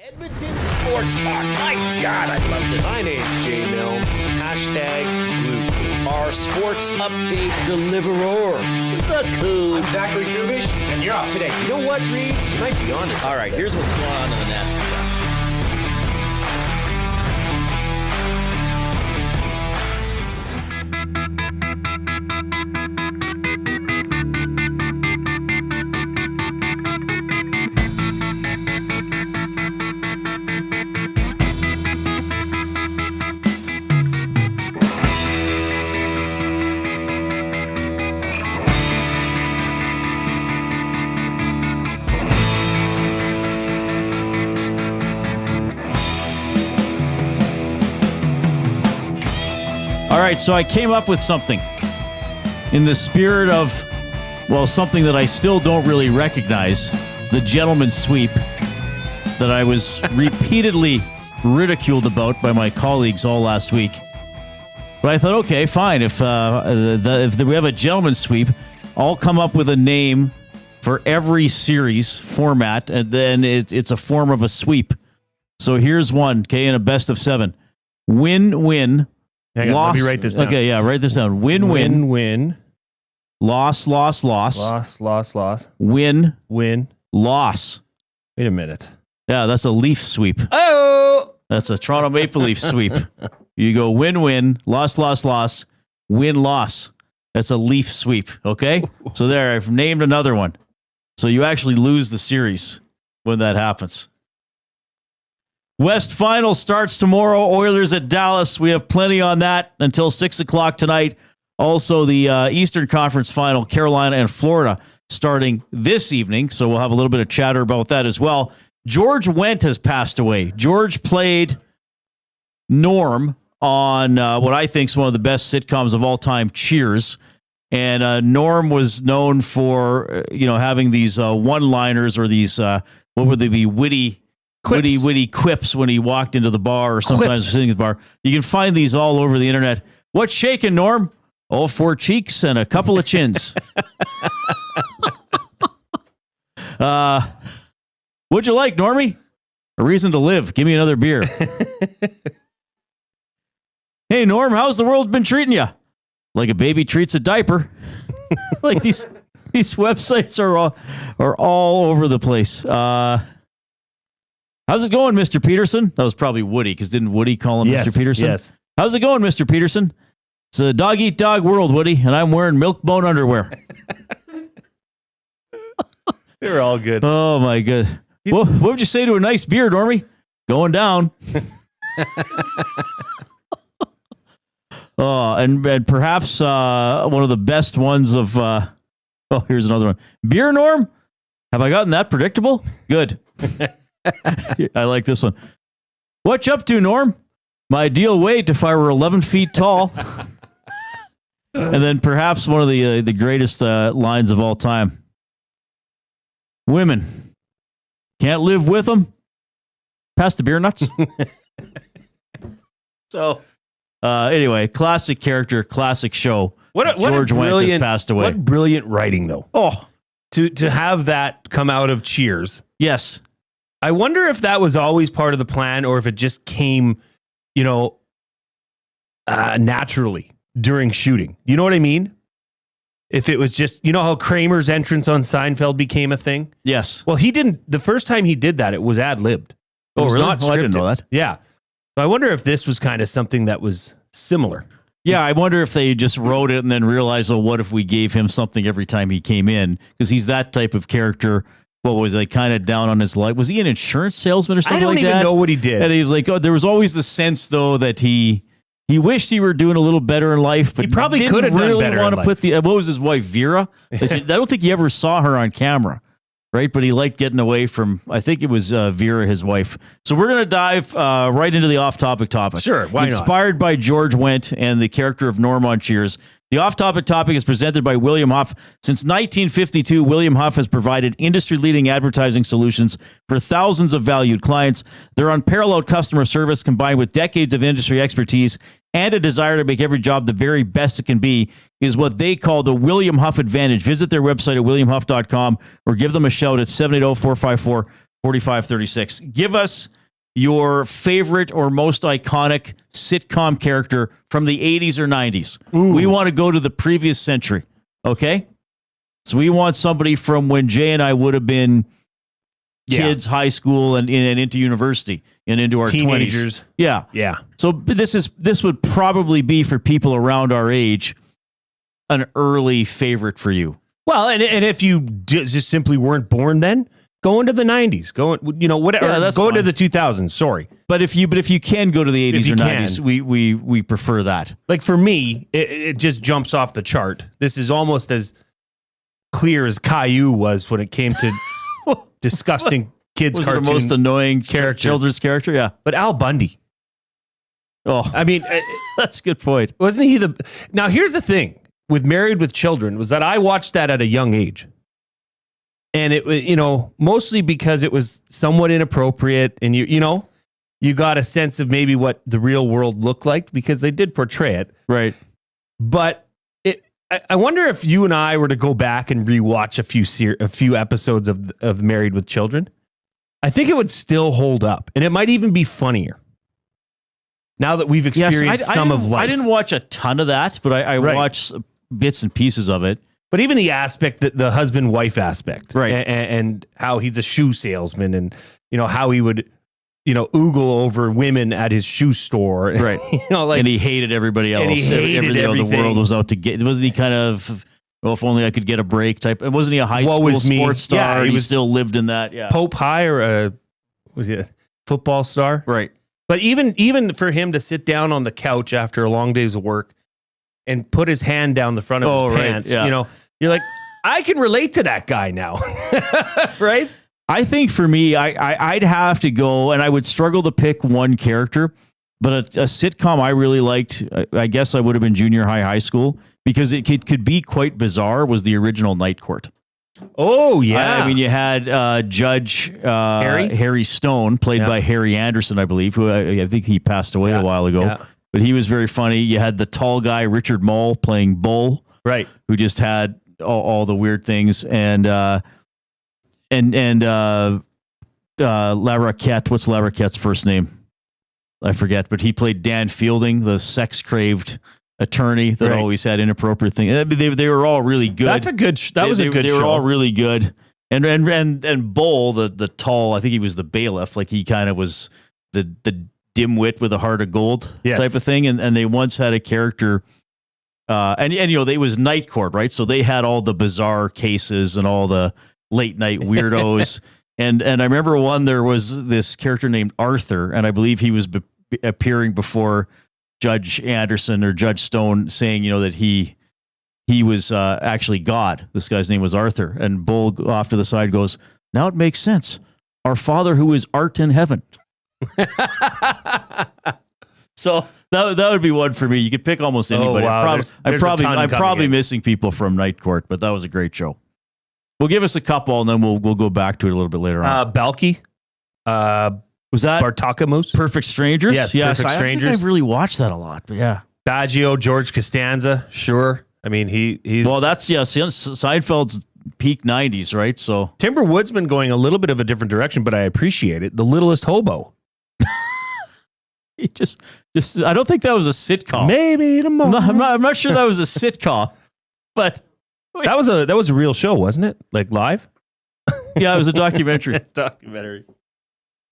Edmonton Sports Talk. My God, I love this. My name's Jay Milne. #Blue. Our sports update deliverer, the Coon. I'm Zachary Kubicki, and you're up today. You know what, Reid? You might be honest. All right, here's what's going on in the Nasty Cup. All right, so I came up with something in the spirit of, well, something that I still don't really recognize, the gentleman's sweep, that I was repeatedly ridiculed about by my colleagues all last week. But I thought, okay, fine. If we have a gentleman's sweep, I'll come up with a name for every series format, and then it's a form of a sweep. So here's one, okay, in a best of 7. Win-win. Hang on, loss. let me write this down. Okay, yeah, write this down. Win-win. Win. Loss. Loss. Win. Win. Loss. Wait a minute. Yeah, that's a Leaf sweep. Oh! That's a Toronto Maple Leaf sweep. You go win-win, loss, win-loss. That's a Leaf sweep, okay? So there, I've named another one. So you actually lose the series when that happens. West Final starts tomorrow. Oilers at Dallas. We have plenty on that until 6 o'clock tonight. Also, the Eastern Conference Final, Carolina and Florida, starting this evening. So we'll have a little bit of chatter about that as well. George Wendt has passed away. George played Norm on what I think is one of the best sitcoms of all time, Cheers. And Norm was known for, having these one-liners or these, what would they be, witty quips when he walked into the bar or sometimes sitting at the bar. You can find these all over the internet. What's shaking, Norm? All 4 cheeks and a couple of chins. What'd you like, Normie? A reason to live. Give me another beer. Hey, Norm, how's the world been treating you? Like a baby treats a diaper. Like these websites are all over the place. How's it going, Mr. Peterson? That was probably Woody, because didn't Woody call him Mr. Peterson? Yes. How's it going, Mr. Peterson? It's a dog-eat-dog world, Woody, and I'm wearing milk-bone underwear. They're all good. Oh, my God. What would you say to a nice beer, Normie? Going down. And perhaps one of the best ones of... here's another one. Beer, Norm? Have I gotten that predictable? Good. I like this one. What you up to, Norm? My ideal weight if I were 11 feet tall. And then perhaps one of the greatest lines of all time. Women. Can't live with them? Pass the beer nuts. So, anyway, classic character, classic show. George Wendt has passed away. What brilliant writing, though. Oh. To have that come out of Cheers. Yes. I wonder if that was always part of the plan or if it just came, naturally during shooting. You know what I mean? If it was just, how Kramer's entrance on Seinfeld became a thing? Yes. Well, he didn't, the first time he did that, it was ad-libbed. Oh, really? Not I didn't know scripted. that. Yeah. So I wonder if this was kind of something that was similar. Yeah, I wonder if they just wrote it and then realized, what if we gave him something every time he came in? Because he's that type of character. What was like kind of down on his life? Was he an insurance salesman or something like that? I don't even know what he did. And he was like, there was always the sense though that he wished he were doing a little better in life, but he probably didn't could have really done better want in to put the. What was his wife, Vera? I don't think he ever saw her on camera, right? But he liked getting away from. I think it was Vera, his wife. So we're gonna dive right into the off-topic topic. Sure, why not? Inspired by George Wendt and the character of Norm on Cheers. The off-topic topic is presented by William Huff. Since 1952, William Huff has provided industry-leading advertising solutions for thousands of valued clients. Their unparalleled customer service, combined with decades of industry expertise and a desire to make every job the very best it can be, is what they call the William Huff Advantage. Visit their website at williamhuff.com or give them a shout at 45-36. Give us your favorite or most iconic sitcom character from the 80s or 90s. Ooh. We want to go to the previous century, okay? So we want somebody from when Jay and I would have been kids, high school, and into university, and into our Teenagers. 20s. Yeah. Yeah. So this would probably be for people around our age an early favorite for you. Well, and if you just simply weren't born then, go into the 90s. Go, whatever. Yeah, that's go to fine. the 2000s. Sorry. But if you can go to the 80s you or can. 90s, we prefer that. Like for me, it just jumps off the chart. This is almost as clear as Caillou was when it came to disgusting kids Was cartoon. the most annoying characters. children's character? Yeah. But Al Bundy. Oh, I mean, that's a good point. wasn't he the... Now, here's the thing with Married with Children was that I watched that at a young age. And it was, mostly because it was somewhat inappropriate. And you got a sense of maybe what the real world looked like because they did portray it. Right. But I wonder if you and I were to go back and rewatch a few episodes of Married with Children. I think it would still hold up. And it might even be funnier. Now that we've experienced some of life. I didn't watch a ton of that, but I Right. watched bits and pieces of it. But even the aspect, the husband-wife aspect, Right. and how he's a shoe salesman, and how he would, oogle over women at his shoe store, Right. like And he hated everybody else. And he hated the everything. world was out to get. Wasn't he kind of, well, if only I could get a break type? And wasn't he a high Woe school is me. sports star? Yeah, he and he was still lived in that. Yeah. Pope High, or was he a football star? Right. But even for him to sit down on the couch after a long day's of work and put his hand down the front of his right, pants, yeah. you're like, I can relate to that guy now, right? I think for me, I'd have to go, and I would struggle to pick one character, but a sitcom I really liked, I guess I would have been junior high school, because it could be quite bizarre, was the original Night Court. Oh, yeah. I mean, you had Judge Harry Stone, played by Harry Anderson, I believe, who I think he passed away a while ago. Yeah. But he was very funny. You had the tall guy, Richard Mole, playing Bull, Right. who just had all the weird things. And La Roquette, what's La Roquette's first name? I forget, but he played Dan Fielding, the sex-craved attorney that always had inappropriate things. They were all really good. That's a good. That was a good show. They were all really good. And Bull, the tall, I think he was the bailiff. Like he kind of was the dimwit with a heart of gold type of thing. And they once had a character, and they was Night Court, right? So they had all the bizarre cases and all the late night weirdos. and I remember there was this character named Arthur, and I believe he was appearing before Judge Anderson or Judge Stone, saying, that he was actually God. This guy's name was Arthur. And Bull off to the side goes, now it makes sense. Our Father who is art in heaven. So that would be one for me. You could pick almost anybody. wow. I'm probably missing people from Night Court, but that was a great show. We'll give us a couple, and then we'll go back to it a little bit later on. Balky. Was that Bartakamus? Perfect Strangers? Yes, Perfect I Strangers. don't think I've really watched that a lot, but yeah. Baggio, George Costanza, sure. I mean, he's... Well, that's, Seinfeld's peak 90s, right? So Timber Woodsman going a little bit of a different direction, but I appreciate it. The Littlest Hobo. he just I don't think that was a sitcom. Maybe tomorrow. I'm not sure that was a sitcom, but... That was a real show, wasn't it? Like live? Yeah, it was a documentary. Documentary.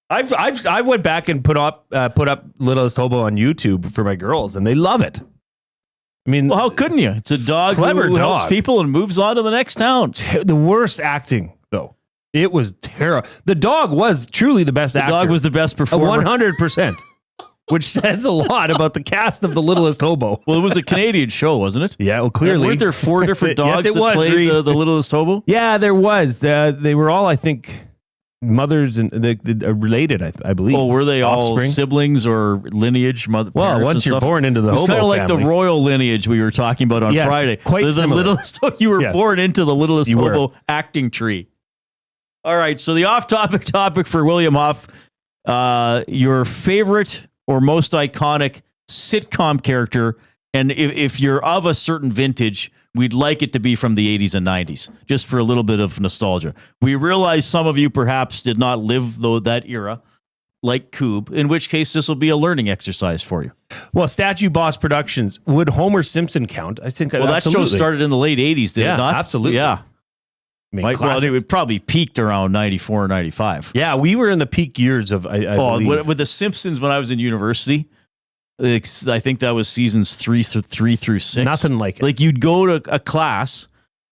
I've went back and put up Littlest Hobo on YouTube for my girls, and they love it. I mean, Well, how couldn't you? It's a dog Clever who helps dog. people and moves on to the next town. the worst acting though. It was terrible. The dog was truly the best actor. The dog was the best performer. 100%. Which says a lot about the cast of The Littlest Hobo. Well, it was a Canadian show, wasn't it? Yeah, well, clearly. Weren't there 4 different dogs Yes, it that was, played Reid. the Littlest Hobo? Yeah, there was. They were all, I think, mothers and related, I believe. Oh, were they all Offspring? siblings or lineage? Well, parents once and you're stuff? born into the It was Hobo kind of like family. the royal lineage we were talking about on Yes, Friday. quite The similar. Littlest, you were Yeah. born into the Littlest You were. Hobo acting tree. All right, so the off-topic topic for William Huff, your favorite or most iconic sitcom character, and if you're of a certain vintage, we'd like it to be from the 80s and 90s, just for a little bit of nostalgia. We realize some of you perhaps did not live that era, like Coob, in which case this will be a learning exercise for you. Well, Statue Boss Productions, would Homer Simpson count? I think that show started in the late 80s, did it not? Absolutely. Yeah. I mean, Well, it probably peaked around 94 or 95. Yeah, we were in the peak years of, I believe. With The Simpsons when I was in university, I think that was seasons 3 through 6. Nothing like it. Like you'd go to a class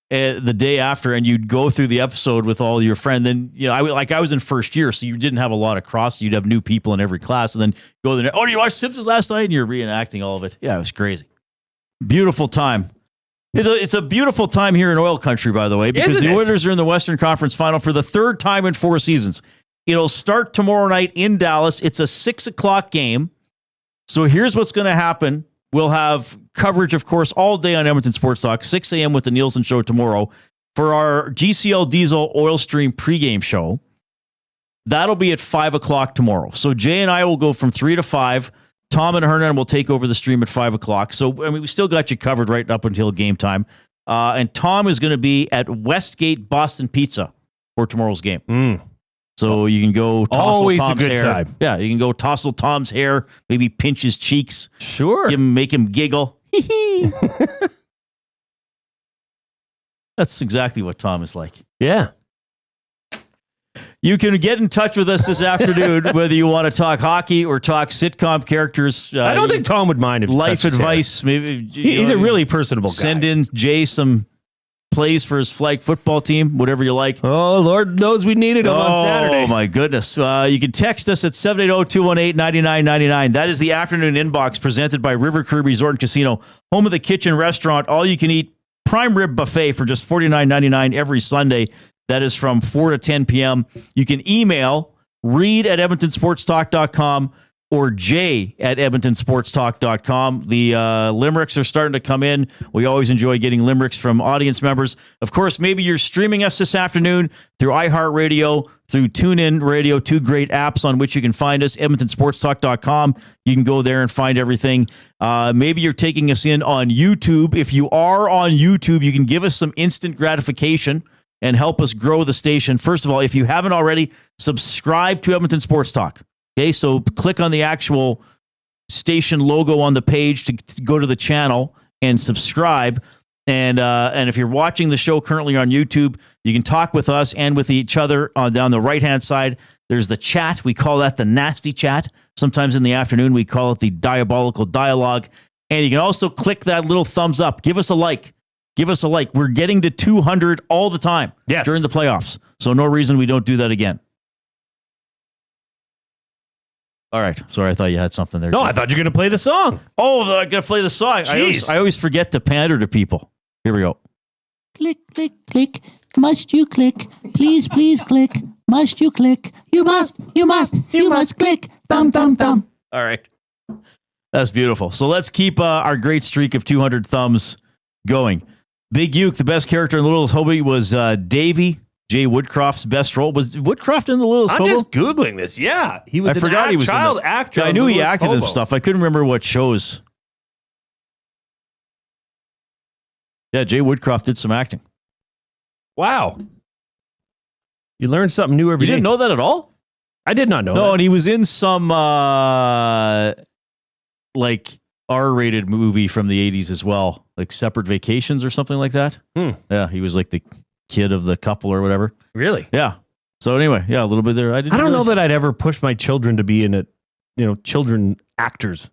the day after and you'd go through the episode with all your friends. Then, I was in first year, so you didn't have a lot of cross. You'd have new people in every class and then go there. Oh, did you watch Simpsons last night? And you're reenacting all of it. Yeah, it was crazy. Beautiful time. It's a beautiful time here in oil country, by the way, because the Oilers are in the Western Conference Final for the third time in 4 seasons. It'll start tomorrow night in Dallas. It's a 6:00 game. So here's what's going to happen. We'll have coverage, of course, all day on Edmonton Sports Talk, 6 a.m. with the Nielsen Show tomorrow for our GCL Diesel Oil Stream pregame show. That'll be at 5:00 tomorrow. So Jay and I will go from 3 to 5. Tom and Hernan will take over the stream at 5:00. So, we still got you covered right up until game time. And Tom is going to be at Westgate Boston Pizza for tomorrow's game. So you can go tousle Always Tom's a good hair. time. Yeah, you can go tousle Tom's hair, maybe pinch his cheeks. Sure. Make him giggle. That's exactly what Tom is like. Yeah. You can get in touch with us this afternoon, whether you want to talk hockey or talk sitcom characters. I don't think Tom would mind if life advice. Maybe he's a really personable guy. Send in Jay some plays for his flag football team, whatever you like. Oh, Lord knows we needed him on Saturday. Oh, my goodness. You can text us at 780-218-9999. That is the afternoon inbox presented by River Cruise Resort and Casino, home of the kitchen restaurant, all you can eat prime rib buffet for just $49.99 every Sunday. That is from 4 to 10 p.m. You can email Reid at EdmontonSportsTalk.com or Jay at EdmontonSportsTalk.com. The limericks are starting to come in. We always enjoy getting limericks from audience members. Of course, maybe you're streaming us this afternoon through iHeartRadio, through TuneIn Radio, 2 great apps on which you can find us, EdmontonSportsTalk.com. You can go there and find everything. Maybe you're taking us in on YouTube. If you are on YouTube, you can give us some instant gratification and help us grow the station. First of all, if you haven't already, subscribe to Edmonton Sports Talk. Okay, so click on the actual station logo on the page to go to the channel and subscribe. And if you're watching the show currently on YouTube, you can talk with us and with each other down the right-hand side. There's the chat. We call that the nasty chat. Sometimes in the afternoon, we call it the diabolical dialogue. And you can also click that little thumbs up. Give us a like. Give us a like. We're getting to 200 all the time during the playoffs. So no reason we don't do that again. All right. Sorry, I thought you had something there. No, I thought you were going to play the song. Oh, I'm going to play the song. I always forget to pander to people. Here we go. Click, click, click. Must you click? Please, please click. Must you click? You must click. Thumb, thumb, thumb. All right. That's beautiful. So let's keep our great streak of 200 thumbs going. Big Uke, the best character in The Littlest Hobo, was Davy, Jay Woodcroft's best role. Was Woodcroft in The Littlest Hobo? I'm just Googling this. Yeah. He was a child actor. I knew he acted in stuff. I couldn't remember what shows. Yeah, Jay Woodcroft did some acting. Wow. You learn something new every day. You didn't know that at all? I did not know that. No, and he was in some R-rated movie from the 80s as well, like Separate Vacations or something like that. Yeah, he was like the kid of the couple or whatever. Really? Yeah. So anyway, yeah, a little bit there. I don't know that I'd ever push my children to be in it, children actors.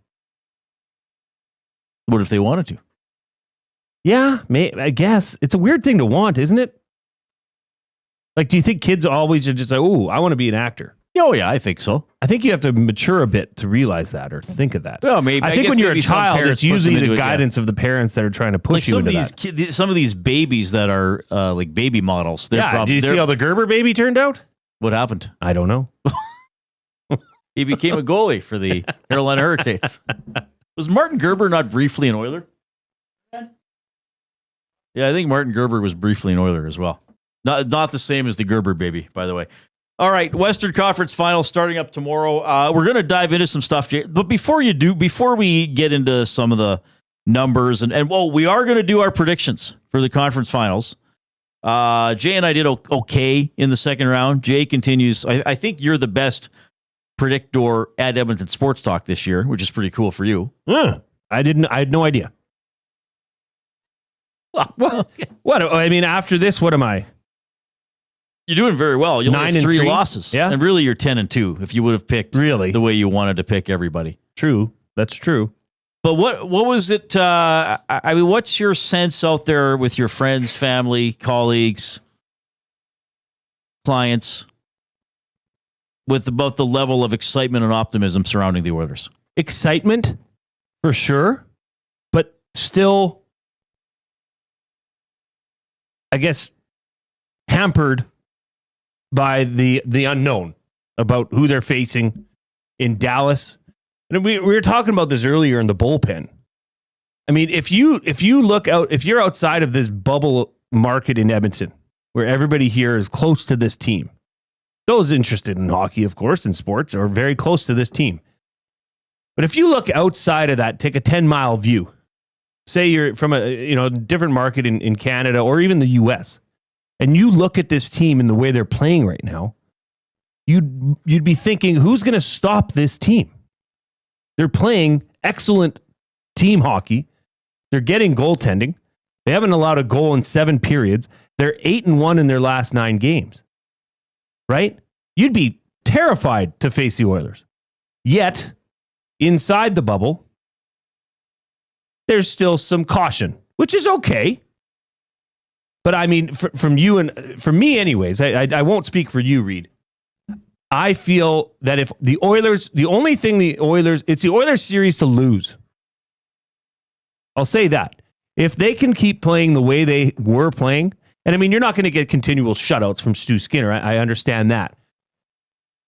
What if they wanted to? Yeah, I guess. It's a weird thing to want, isn't it? Like, do you think kids always are just like, oh, I want to be an actor? Oh, yeah, I think so. I think you have to mature a bit to realize that or think of that. Well, maybe. I think when you're a child, it's usually the guidance of the parents that are trying to push you into that. Some of these babies that are like baby models. Did you see how the Gerber baby turned out? What happened? I don't know. He became a goalie for the Carolina Hurricanes. Was Martin Gerber not briefly an Oiler? Yeah, I think Martin Gerber was briefly an Oiler as well. Not the same as the Gerber baby, by the way. All right, Western Conference Finals starting up tomorrow. We're going to dive into some stuff, Jay. But before we get into some of the numbers. And well, we are going to do our predictions for the conference finals. Jay and I did okay in the second round. Jay continues. I think you're the best predictor at Edmonton Sports Talk this year, which is pretty cool for you. I had no idea. What? I mean, after this, what am I? You're doing very well. You only have 3 losses. Yeah. And really, you're 10-2 if you would have picked really the way you wanted to pick everybody. True. That's true. But what was it? I mean, what's your sense out there with your friends, family, colleagues, clients, with about the level of excitement and optimism surrounding the Oilers? Excitement, for sure, but still, I guess, hampered by the unknown about who they're facing in Dallas. And we were talking about this earlier in the bullpen. I mean, if you look out, if you're outside of this bubble market in Edmonton, where everybody here is close to this team, those interested in hockey, of course, in sports, are very close to this team. But if you look outside of that, take a 10-mile view, say you're from a different market in Canada or even the US, and you look at this team and the way they're playing right now, you'd be thinking, who's going to stop this team? They're playing excellent team hockey. They're getting goaltending. They haven't allowed a goal in 7 periods. They're 8-1 in their last 9 games. Right? You'd be terrified to face the Oilers. Yet, inside the bubble, there's still some caution, which is okay. But I mean, from you and for me anyways, I won't speak for you, Reid. I feel that if the Oilers, it's the Oilers series to lose. I'll say that. If they can keep playing the way they were playing, and I mean, you're not going to get continual shutouts from Stu Skinner. I understand that.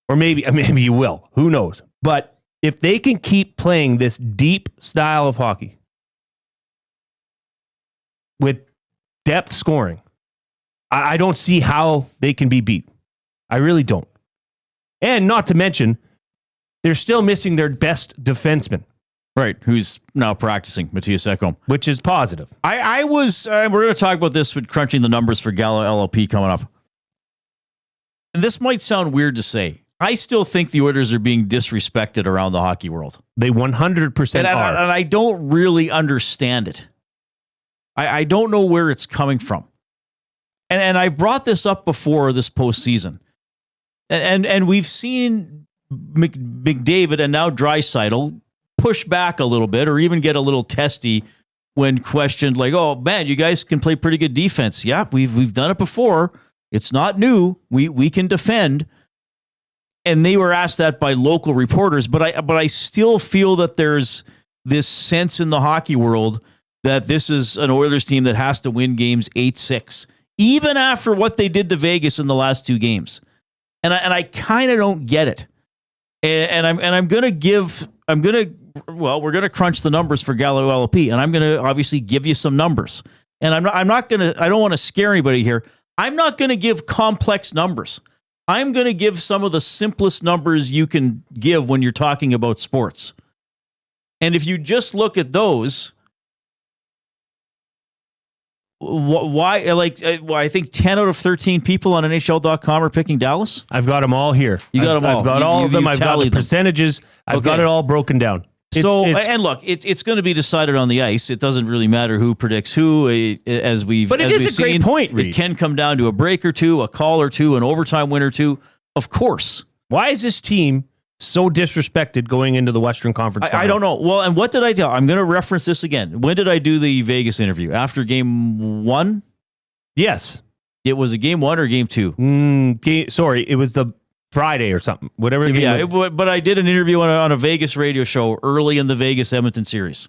Or maybe you will. Who knows? But if they can keep playing this deep style of hockey with depth scoring, I don't see how they can be beat. I really don't. And not to mention, they're still missing their best defenseman. Right, who's now practicing, Matthias Ekholm. Which is positive. I was, we're going to talk about this with crunching the numbers for Gallo LLP coming up. And this might sound weird to say. I still think the Oilers are being disrespected around the hockey world. They 100% are. And I don't really understand it. I don't know where it's coming from. And I brought this up before this postseason. And we've seen McDavid and now Draisaitl push back a little bit or even get a little testy when questioned, like, oh, man, you guys can play pretty good defense. Yeah, we've done it before. It's not new. We can defend. And they were asked that by local reporters, but I still feel that there's this sense in the hockey world that this is an Oilers team that has to win games 8-6, even after what they did to Vegas in the last 2 games. And I kind of don't get it. We're going to crunch the numbers for Gallo LLP, and I'm going to obviously give you some numbers. And I don't want to scare anybody here. I'm not going to give complex numbers. I'm going to give some of the simplest numbers you can give when you're talking about sports. And if you just look at those, why? I think 10 out of 13 people on NHL.com are picking Dallas. I've got them all here. You got them all. I've got all of them. I've got the percentages. I've got it all broken down. And look, it's going to be decided on the ice. It doesn't really matter who predicts who, as we've. But it is a great point, Reid. It can come down to a break or two, a call or two, an overtime win or two. Of course. Why is this team so disrespected going into the Western Conference Final? I don't know. Well, and what did I tell? I'm going to reference this again. When did I do the Vegas interview? After game 1? Yes. It was a game 1 or game 2? It was the Friday or something. Whatever. Yeah, but I did an interview on a Vegas radio show early in the Vegas-Edmonton series.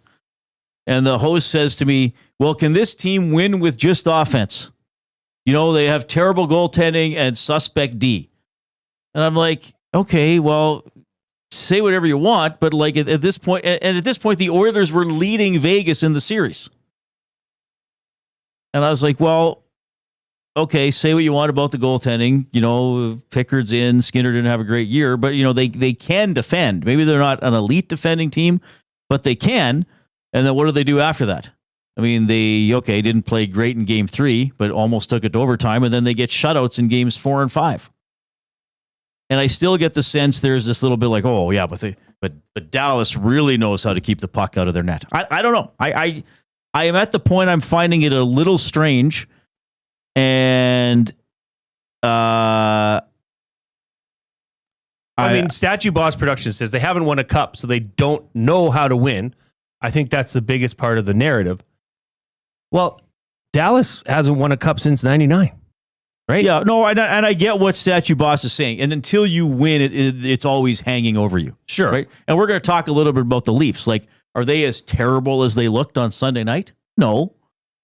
And the host says to me, well, can this team win with just offense? You know, they have terrible goaltending and suspect D. And I'm like, okay, well, say whatever you want, but like at this point, the Oilers were leading Vegas in the series. And I was like, well, okay, say what you want about the goaltending. You know, Pickard's in, Skinner didn't have a great year, but you know, they can defend. Maybe they're not an elite defending team, but they can. And then what do they do after that? I mean, they didn't play great in game 3, but almost took it to overtime, and then they get shutouts in games 4 and 5. And I still get the sense there's this little bit like, oh yeah, but Dallas really knows how to keep the puck out of their net. I don't know. I am at the point I'm finding it a little strange, and I mean, Statue Boss Production says they haven't won a cup, so they don't know how to win. I think that's the biggest part of the narrative. Well, Dallas hasn't won a cup since '99, right? Yeah, no, and I get what Statue Boss is saying. And until you win, it's always hanging over you. Sure. Right? And we're going to talk a little bit about the Leafs. Like, are they as terrible as they looked on Sunday night? No.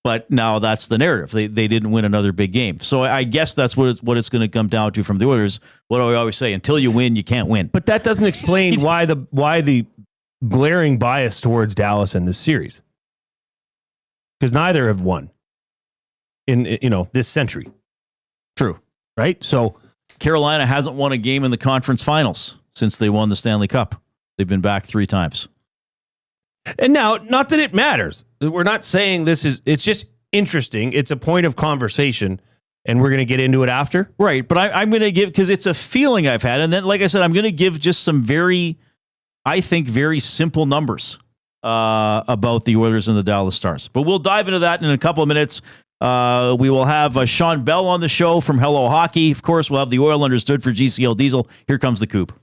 But now that's the narrative. They didn't win another big game. So I guess that's what it's going to come down to from the Oilers. What do I always say? Until you win, you can't win. But that doesn't explain why the glaring bias towards Dallas in this series. Because neither have won in this century. True. Right? So Carolina hasn't won a game in the conference finals since they won the Stanley Cup. They've been back 3 times. And now, not that it matters. We're not saying it's just interesting. It's a point of conversation, and we're going to get into it after. Right. But I'm going to give, because it's a feeling I've had. And then, like I said, I'm going to give just some very simple numbers about the Oilers and the Dallas Stars. But we'll dive into that in a couple of minutes. We will have Shawn Belle on the show from Hello Hockey. Of course, we'll have the Oil Understood for GCL Diesel. Here comes the Coop.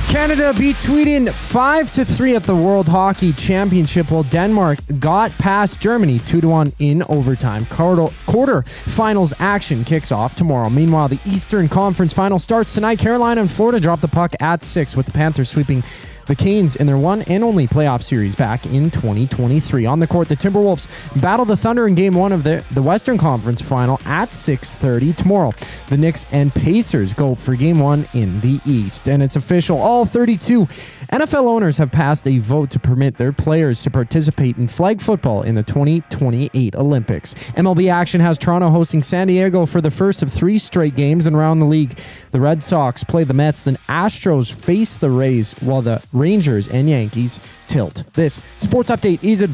Canada beat Sweden 5-3 at the World Hockey Championship, while Denmark got past Germany 2-1 in overtime. Quarter-finals action kicks off tomorrow. Meanwhile, the Eastern Conference Final starts tonight. Carolina and Florida drop the puck at 6, with the Panthers sweeping the Canes in their one and only playoff series back in 2023. On the court, the Timberwolves battle the Thunder in Game 1 of the Western Conference Final at 6:30 tomorrow. The Knicks and Pacers go for Game 1 in the East. And it's official. All 32 NFL owners have passed a vote to permit their players to participate in flag football in the 2028 Olympics. MLB action has Toronto hosting San Diego for the first of 3 straight games, and around the league, the Red Sox play the Mets, then Astros face the Rays, while the Rangers and Yankees tilt. This sports update is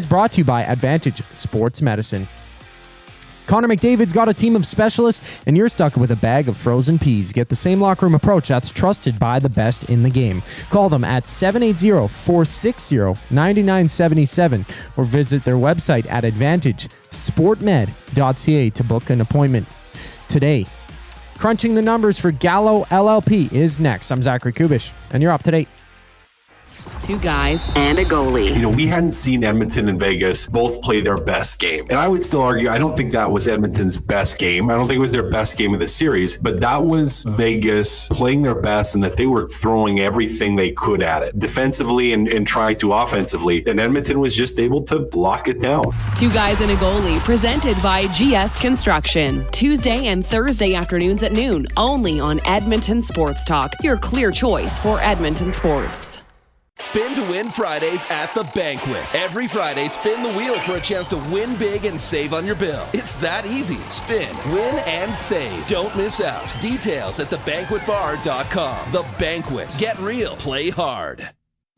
brought to you by Advantage Sports Medicine. Connor McDavid's got a team of specialists, and you're stuck with a bag of frozen peas. Get the same locker room approach that's trusted by the best in the game. Call them at 780-460-9977 or visit their website at advantagesportmed.ca to book an appointment today. Crunching the numbers for Gallo LLP is next. I'm Zachary Kubish, and you're up to date. 2 guys and a goalie. You know, we hadn't seen Edmonton and Vegas both play their best game. And I would still argue, I don't think that was Edmonton's best game. I don't think it was their best game of the series, but that was Vegas playing their best, and that they were throwing everything they could at it defensively and trying to offensively. And Edmonton was just able to lock it down. 2 guys and a goalie, presented by GS Construction. Tuesday and Thursday afternoons at noon, only on Edmonton Sports Talk, your clear choice for Edmonton sports. Spin to win Fridays at The Banquet. Every Friday, spin the wheel for a chance to win big and save on your bill. It's that easy. Spin, win, and save. Don't miss out. Details at thebanquetbar.com. The Banquet. Get real. Play hard.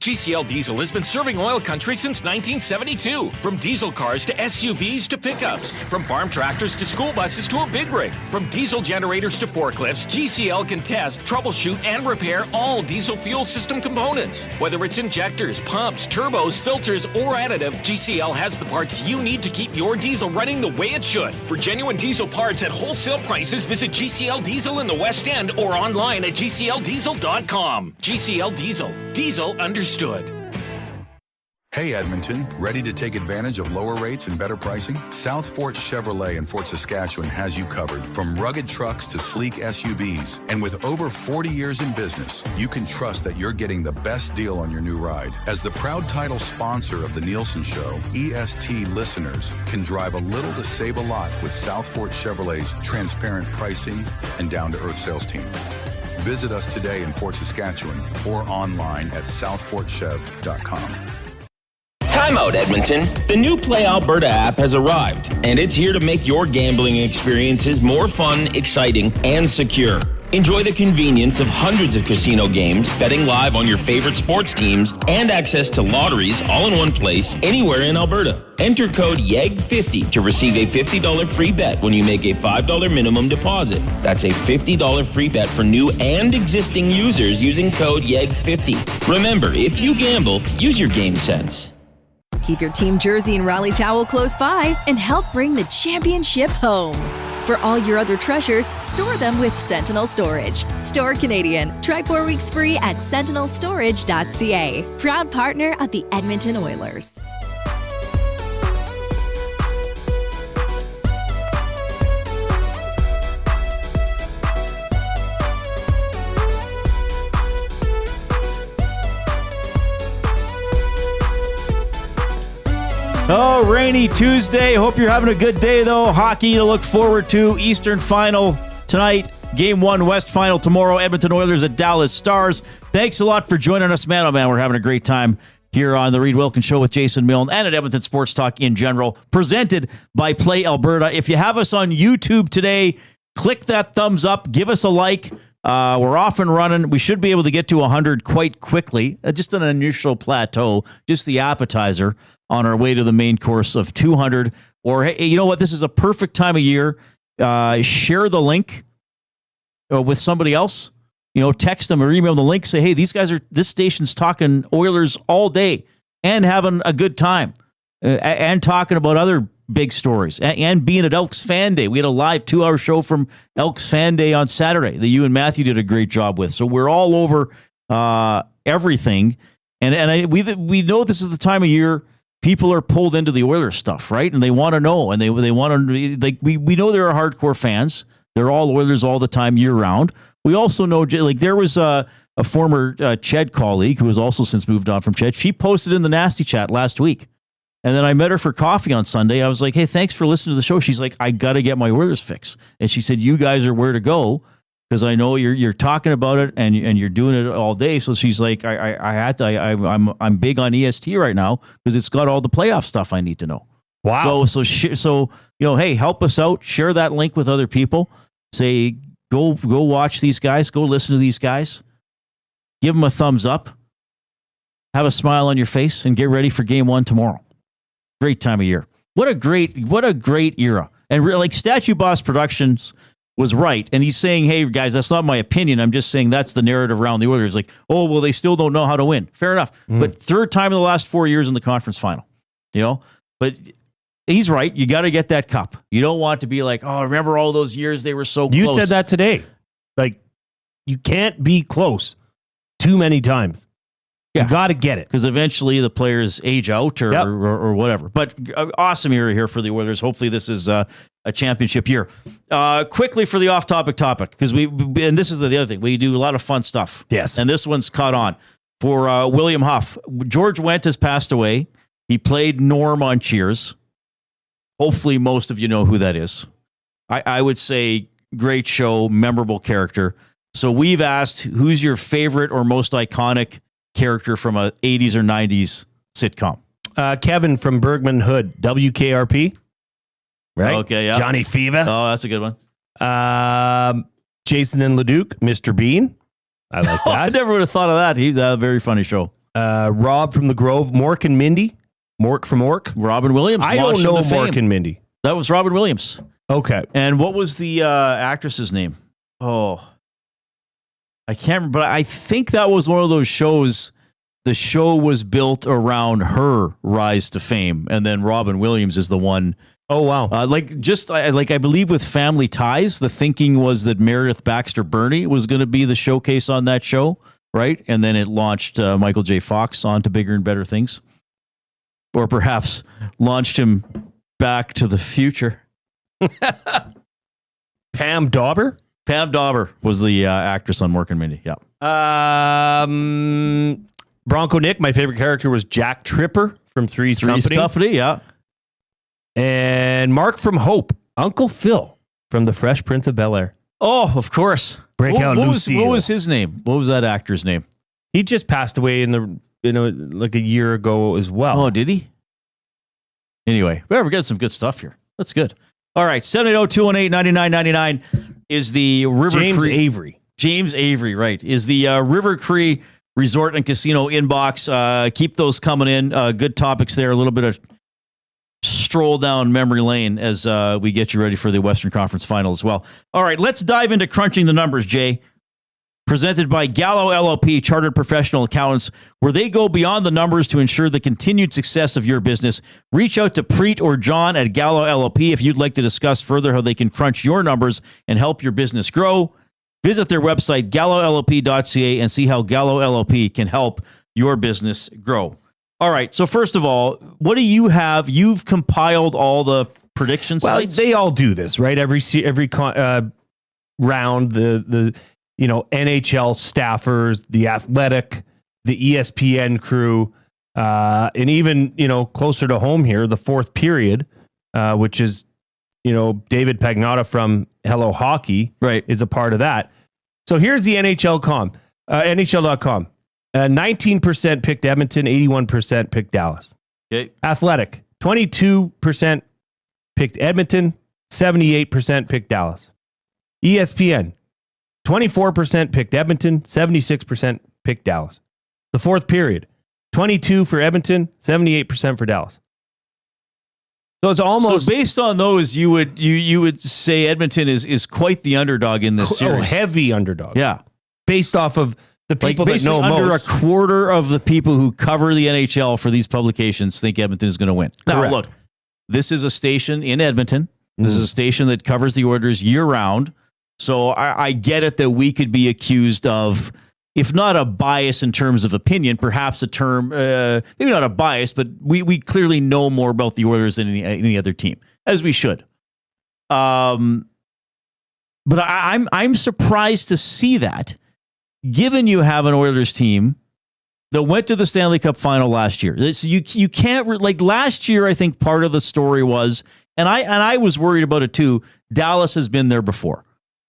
GCL Diesel has been serving oil country since 1972. From diesel cars to SUVs to pickups. From farm tractors to school buses to a big rig. From diesel generators to forklifts, GCL can test, troubleshoot, and repair all diesel fuel system components. Whether it's injectors, pumps, turbos, filters, or additive, GCL has the parts you need to keep your diesel running the way it should. For genuine diesel parts at wholesale prices, visit GCL Diesel in the West End or online at GCLDiesel.com. GCL Diesel. Diesel understood. Hey Edmonton, ready to take advantage of lower rates and better pricing? South Fort Chevrolet in Fort Saskatchewan has you covered. From rugged trucks to sleek SUVs. And with over 40 years in business, you can trust that you're getting the best deal on your new ride. As the proud title sponsor of the Nielsen Show, EST listeners can drive a little to save a lot with South Fort Chevrolet's transparent pricing and down-to-earth sales team. Visit us today in Fort Saskatchewan or online at southfortchev.com. Time out, Edmonton. The new Play Alberta app has arrived, and it's here to make your gambling experiences more fun, exciting, and secure. Enjoy the convenience of hundreds of casino games, betting live on your favorite sports teams, and access to lotteries all in one place, anywhere in Alberta. Enter code YEG50 to receive a $50 free bet when you make a $5 minimum deposit. That's a $50 free bet for new and existing users using code YEG50. Remember, if you gamble, use your game sense. Keep your team jersey and rally towel close by and help bring the championship home. For all your other treasures, store them with Sentinel Storage. Store Canadian. Try 4 weeks free at sentinelstorage.ca. Proud partner of the Edmonton Oilers. Oh, rainy Tuesday. Hope you're having a good day, though. Hockey to look forward to. Eastern Final tonight. Game 1 West Final tomorrow. Edmonton Oilers at Dallas Stars. Thanks a lot for joining us, man. Oh, man, we're having a great time here on the Reid Wilkins Show with Jason Milne and at Edmonton Sports Talk in general. Presented by Play Alberta. If you have us on YouTube today, click that thumbs up. Give us a like. We're off and running. We should be able to get to 100 quite quickly. Just an initial plateau. Just the appetizer on our way to the main course of 200. Or, hey, you know what? This is a perfect time of year. Share the link with somebody else. You know, text them or email them the link. Say, hey, this station's talking Oilers all day and having a good time and talking about other big stories and being at Elks Fan Day. We had a live 2-hour show from Elks Fan Day on Saturday that you and Matthew did a great job with. So we're all over everything. And we know this is the time of year people are pulled into the Oilers stuff, right? And they want to know, and they want to, like, we know there are hardcore fans. They're all Oilers all the time, year round. We also know, like, there was a former Ched colleague who has also since moved on from Ched. She posted in the Nasty Chat last week. And then I met her for coffee on Sunday. I was like, hey, thanks for listening to the show. She's like, I got to get my Oilers fix. And she said, you guys are where to go, because I know you're talking about it and you're doing it all day. So she's like, I'm big on EST right now because it's got all the playoff stuff I need to know. Wow. So you know, hey, help us out. Share that link with other people. Say, go watch these guys. Go listen to these guys. Give them a thumbs up. Have a smile on your face and get ready for game 1 tomorrow. Great time of year. What a great era. And like Statue Boss Productions was right. And he's saying, hey, guys, that's not my opinion. I'm just saying that's the narrative around the Oilers. Like, oh, well, they still don't know how to win. Fair enough. But third time in the last 4 years in the conference final, you know? But he's right. You got to get that cup. You don't want to be like, oh, remember all those years they were so close. You said that today. Like, you can't be close too many times. You got to get it. Because eventually the players age out or whatever. But awesome era here for the Oilers. Hopefully this is a championship year. Quickly for the off-topic topic, because and this is the other thing. We do a lot of fun stuff. Yes. And this one's caught on. For William Huff, George Wendt has passed away. He played Norm on Cheers. Hopefully most of you know who that is. I would say great show, memorable character. So we've asked, who's your favorite or most iconic character from a 80s or 90s sitcom? Kevin from Bergman Hood, WKRP. Right? Okay, yeah. Johnny Fever. Oh, that's a good one. Jason and Leduc, Mr. Bean. I like that. I never would have thought of that. He's a very funny show. Rob from The Grove, Mork and Mindy. Mork from Mork. Robin Williams. I don't know Mork and Mindy. That was Robin Williams. Okay. And what was the actress's name? Oh, I can't remember, but I think that was one of those shows. The show was built around her rise to fame, and then Robin Williams is the one. Oh, wow. I believe with Family Ties, the thinking was that Meredith Baxter Birney was going to be the showcase on that show, right? And then it launched Michael J. Fox onto bigger and better things. Or perhaps launched him back to the future. Pam Dauber? Pam Dauber was the actress on Mork and Mindy. Yeah. Bronco Nick, my favorite character was Jack Tripper from Three's Company. Yeah. And Mark from Hope, Uncle Phil from The Fresh Prince of Bel-Air. Oh, of course. What was his name? What was that actor's name? He just passed away in the like a year ago as well. Oh, did he? Anyway, we're getting some good stuff here. That's good. All right, 780-218-9999 is the River James Cree. Avery. James Avery, right, is the River Cree Resort and Casino inbox. Keep those coming in. Good topics there. A little bit of stroll down memory lane as we get you ready for the Western Conference Final as well. All right, let's dive into crunching the numbers, Jay. Presented by Gallo LLP, Chartered Professional Accountants, where they go beyond the numbers to ensure the continued success of your business. Reach out to Preet or John at Gallo LLP if you'd like to discuss further how they can crunch your numbers and help your business grow. Visit their website, GalloLLP.ca, and see how Gallo LLP can help your business grow. All right, so first of all, what do you have? You've compiled all the prediction sites? They all do this, right? Every round, the NHL staffers, the Athletic, the ESPN crew, and even, closer to home here, the fourth period, which is, David Pagnotta from Hello Hockey, right, is a part of that. So here's the NHL.com. 19% picked Edmonton, 81% picked Dallas. Okay. Athletic, 22% picked Edmonton, 78% picked Dallas. ESPN, 24% picked Edmonton, 76% picked Dallas. The fourth period, 22 for Edmonton, 78% for Dallas. So it's almost, so based on those, you would say Edmonton is quite the underdog in this series. Heavy underdog. Yeah, based off of the people that know under most. A quarter of the people who cover the NHL for these publications think Edmonton is going to win. Now, Correct. look, this is a station in Edmonton. This is a station that covers the Oilers year round. So I get it that we could be accused of, if not a bias in terms of opinion, perhaps a term, maybe not a bias, but we clearly know more about the Oilers than any other team, as we should. But I'm surprised to see that, given you have an Oilers team that went to the Stanley Cup final last year. So you can't, like last year, I think part of the story was, and I was worried about it too, Dallas has been there before.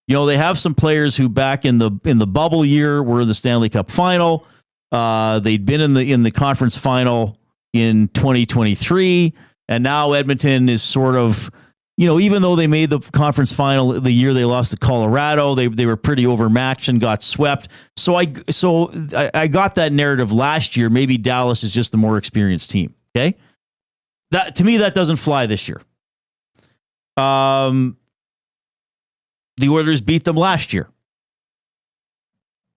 They have some players who back in the bubble year were in the Stanley Cup final. They'd been in the conference final in 2023, and now Edmonton is sort of, even though they made the conference final the year they lost to Colorado, they were pretty overmatched and got swept. So I got that narrative last year. Maybe Dallas is just the more experienced team. Okay, that to me that doesn't fly this year. The Oilers beat them last year.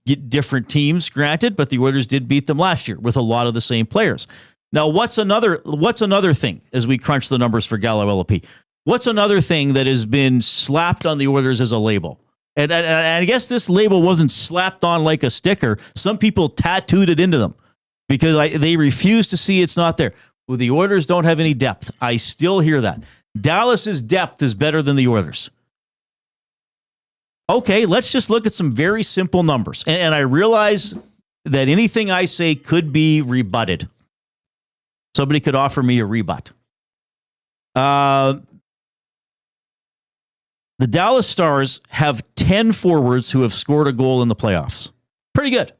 Different teams, granted, but the Oilers did beat them last year with a lot of the same players. Now, what's another thing as we crunch the numbers for Gallo LLP? What's another thing that has been slapped on the Oilers as a label? And I guess this label wasn't slapped on like a sticker. Some people tattooed it into them because they refuse to see it's not there. Well, the Oilers don't have any depth. I still hear that. Dallas's depth is better than the Oilers. Okay, let's just look at some very simple numbers. And I realize that anything I say could be rebutted. Somebody could offer me a rebut. The Dallas Stars have 10 forwards who have scored a goal in the playoffs. Pretty good.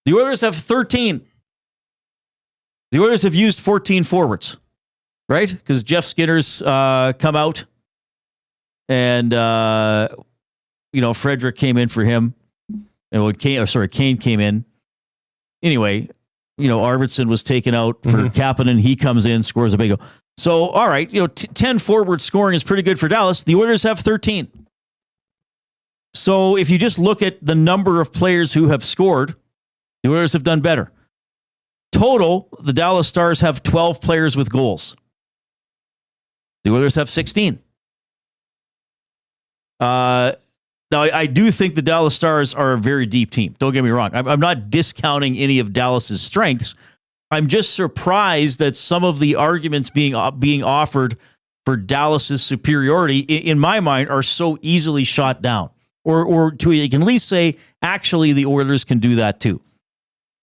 The Oilers have 13. The Oilers have used 14 forwards, right? Because Jeff Skinner's come out. And, Frederick came in for him. And Kane came in. Anyway, Arvidsson was taken out for Kapanen. He comes in, scores a big goal. So, all right, 10 forward scoring is pretty good for Dallas. The Oilers have 13. So if you just look at the number of players who have scored, the Oilers have done better. Total, the Dallas Stars have 12 players with goals. The Oilers have 16. Now, I do think the Dallas Stars are a very deep team. Don't get me wrong. I'm not discounting any of Dallas's strengths. I'm just surprised that some of the arguments being offered for Dallas's superiority, in my mind, are so easily shot down. Or you can at least say, actually, the Oilers can do that too.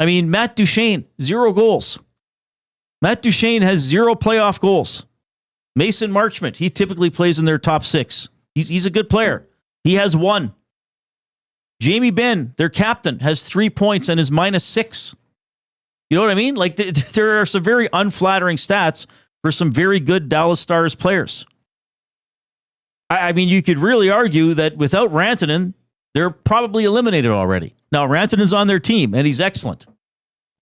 I mean, Matt Duchene, 0 goals. Matt Duchene has 0 playoff goals. Mason Marchment, he typically plays in their top 6. He's a good player. He has 1. Jamie Benn, their captain, has 3 points and is -6. You know what I mean? Like there are some very unflattering stats for some very good Dallas Stars players. I mean, you could really argue that without Rantanen, they're probably eliminated already. Now, Rantanen's on their team, and he's excellent.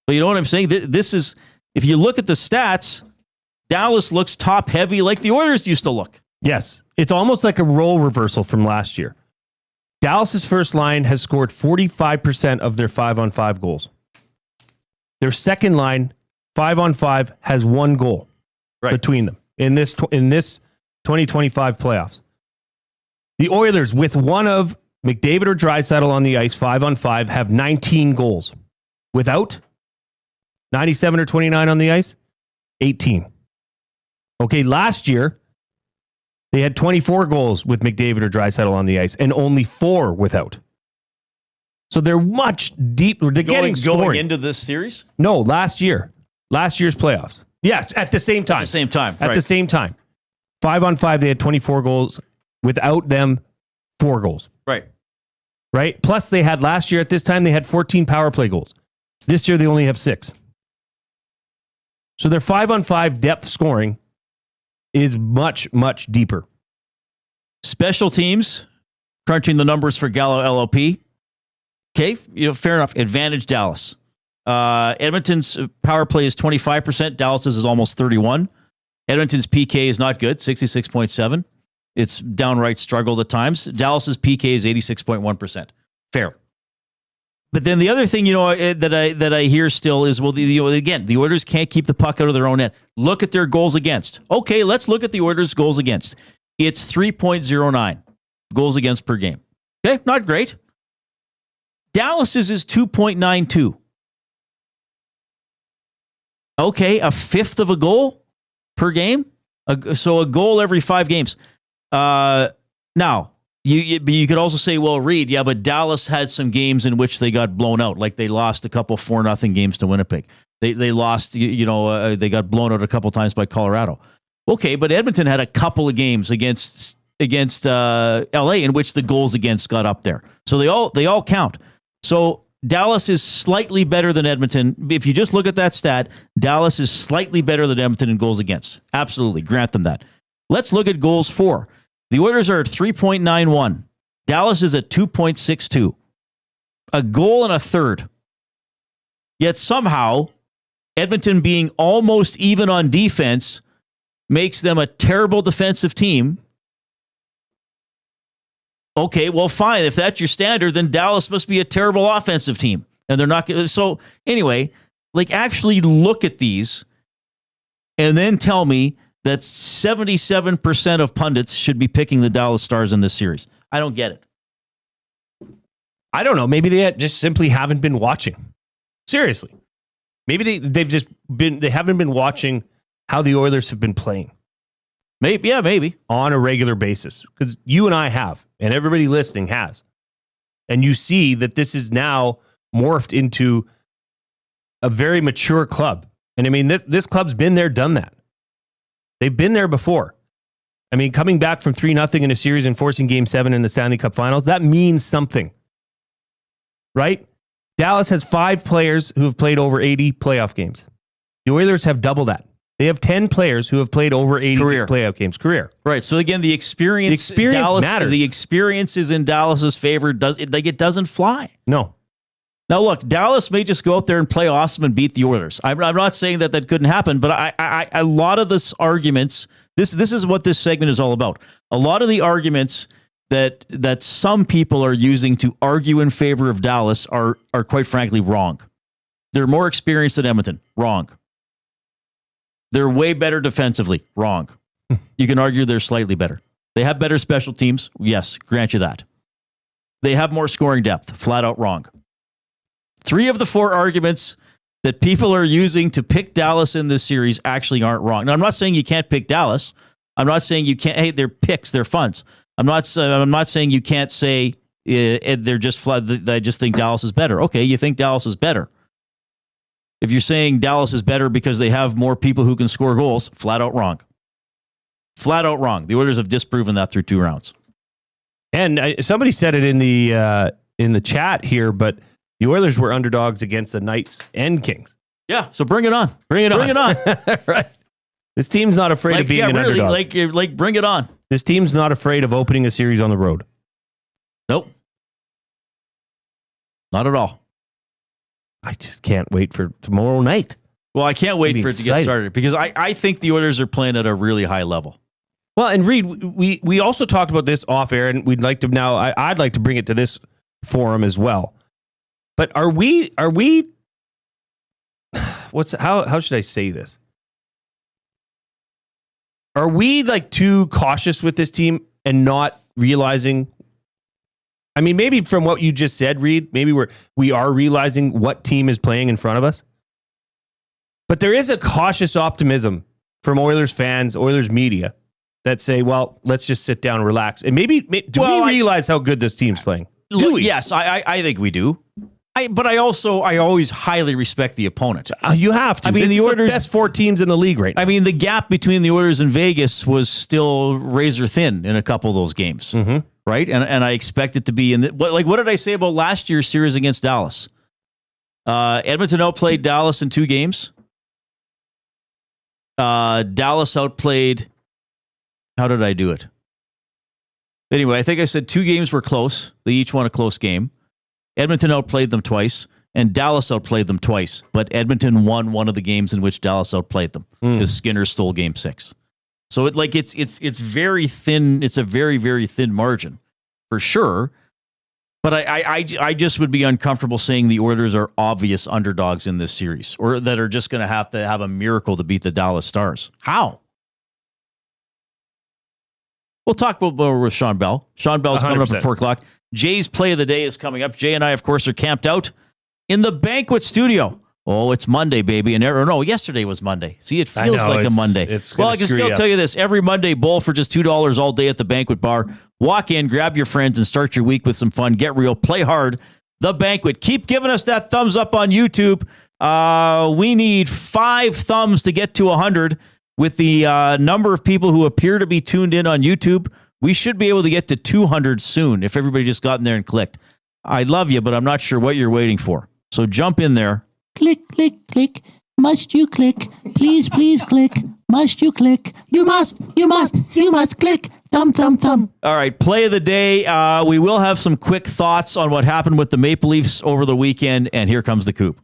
But you know what I'm saying? This is, if you look at the stats, Dallas looks top-heavy like the Oilers used to look. Yes. It's almost like a role reversal from last year. Dallas's first line has scored 45% of their 5-on-5 goals. Their second line, 5-on-5, has 1 goal between them in this 2025 playoffs. The Oilers, with one of McDavid or Draisaitl on the ice, 5-on-5, have 19 goals. Without 97 or 29 on the ice, 18. Okay, last year, they had 24 goals with McDavid or Draisaitl on the ice and only 4 without. So they're much deeper. They're getting scoring. Going into this series? No, last year. Last year's playoffs. Yes, at the same time. At the same time. At the same time. 5-on-5, they had 24 goals. Without them, 4 goals. Right? Plus, they had last year at this time, they had 14 power play goals. This year, they only have 6. So their 5-on-5 depth scoring is much, much deeper. Special teams, crunching the numbers for Gallo LOP. Okay, fair enough. Advantage Dallas. Edmonton's power play is 25%. Dallas's is almost 31%. Edmonton's PK is not good, 66.7%. It's downright struggle at times. Dallas's PK is 86.1%. Fair. But then the other thing, that I hear still is, well, again, the Oilers can't keep the puck out of their own net. Look at their goals against. Okay, let's look at the Oilers' goals against. It's 3.09 goals against per game. Okay, not great. Dallas's is 2.92. Okay, a fifth of a goal per game. So a goal every 5 games. Now, you could also say, well, Reid, yeah, but Dallas had some games in which they got blown out. Like they lost a couple 4-0 games to Winnipeg. They lost, they got blown out a couple times by Colorado. Okay, but Edmonton had a couple of games against LA in which the goals against got up there. So they all count. So Dallas is slightly better than Edmonton. If you just look at that stat, Dallas is slightly better than Edmonton in goals against. Absolutely, grant them that. Let's look at goals for. The Oilers are at 3.91. Dallas is at 2.62. A goal and a third. Yet somehow, Edmonton being almost even on defense makes them a terrible defensive team. Okay, well, fine. If that's your standard, then Dallas must be a terrible offensive team. And they're not going to. So anyway, actually look at these and then tell me that 77% of pundits should be picking the Dallas Stars in this series. I don't get it. I don't know. Maybe they just simply haven't been watching. Seriously. Maybe they haven't been watching how the Oilers have been playing. Maybe. On a regular basis. Because you and I have, and everybody listening has. And you see that this is now morphed into a very mature club. And I mean, this club's been there, done that. They've been there before. I mean, coming back from 3-0 in a series and forcing Game 7 in the Stanley Cup Finals, that means something. Right? Dallas has 5 players who have played over 80 playoff games. The Oilers have double that. They have 10 players who have played over 80 playoff games. Career. Right. So again, the experience matters. The experience is in Dallas's favor. It doesn't fly. No. Now, look, Dallas may just go out there and play awesome and beat the Oilers. I'm not saying that couldn't happen, but I a lot of this arguments, this is what this segment is all about. A lot of the arguments that some people are using to argue in favor of Dallas are quite frankly wrong. They're more experienced than Edmonton. Wrong. They're way better defensively. Wrong. You can argue they're slightly better. They have better special teams. Yes, grant you that. They have more scoring depth. Flat out wrong. 3 of the 4 arguments that people are using to pick Dallas in this series actually aren't wrong. Now, I'm not saying you can't pick Dallas. I'm not saying you can't. Hey, they're picks. They're funds. I'm not saying you can't say they're just flat. I just think Dallas is better. Okay, you think Dallas is better. If you're saying Dallas is better because they have more people who can score goals, flat out wrong. Flat out wrong. The Oilers have disproven that through 2 rounds. And somebody said it in the chat here, but the Oilers were underdogs against the Knights and Kings. Yeah, so bring it on. Bring it on. Bring it on. Right. This team's not afraid of being an underdog. Like, bring it on. This team's not afraid of opening a series on the road. Nope. Not at all. I just can't wait for tomorrow night. Well, I can't wait for it to get started because I think the Oilers are playing at a really high level. Well, and Reid, we also talked about this off air, and we'd like to now. I'd like to bring it to this forum as well. But are we? How should I say this? Are we like too cautious with this team and not realizing? I mean, maybe from what you just said, Reid, maybe we are realizing what team is playing in front of us. But there is a cautious optimism from Oilers fans, Oilers media, that say, well, let's just sit down and relax. And maybe do we realize how good this team's playing? Do we? Yes, I think we do. But I always highly respect the opponent. You have to. I mean, the Oilers, the best 4 teams in the league right now. I mean, the gap between the Oilers and Vegas was still razor thin in a couple of those games, right? And I expect it to be in what did I say about last year's series against Dallas? Edmonton outplayed Dallas in 2 games. Dallas outplayed. How did I do it? Anyway, I think I said 2 games were close. They each won a close game. Edmonton outplayed them twice, and Dallas outplayed them twice. But Edmonton won one of the games in which Dallas outplayed them because Skinner stole Game 6. So it's very thin. It's a very, very thin margin for sure. But I just would be uncomfortable saying the Oilers are obvious underdogs in this series, or that are just going to have a miracle to beat the Dallas Stars. How? We'll talk more with Shawn Belle. Shawn Belle's coming up at 4 o'clock. Jay's play of the day is coming up. Jay and I, of course, are camped out in the banquet studio. Oh, it's Monday, baby. And yesterday was Monday. See, it feels like a Monday. Well, I can still tell you this. Every Monday, bowl for just $2 all day at the banquet bar. Walk in, grab your friends, and start your week with some fun. Get real, play hard. The Banquet. Keep giving us that thumbs up on YouTube. We need 5 thumbs to get to 100. With the number of people who appear to be tuned in on YouTube, we should be able to get to 200 soon if everybody just got in there and clicked. I love you, but I'm not sure what you're waiting for. So jump in there. Click, click, click. Must you click? Please, please click. Must you click? You must click. Thumb, thumb, thumb. All right, play of the day. We will have some quick thoughts on what happened with the Maple Leafs over the weekend, and here comes the coup.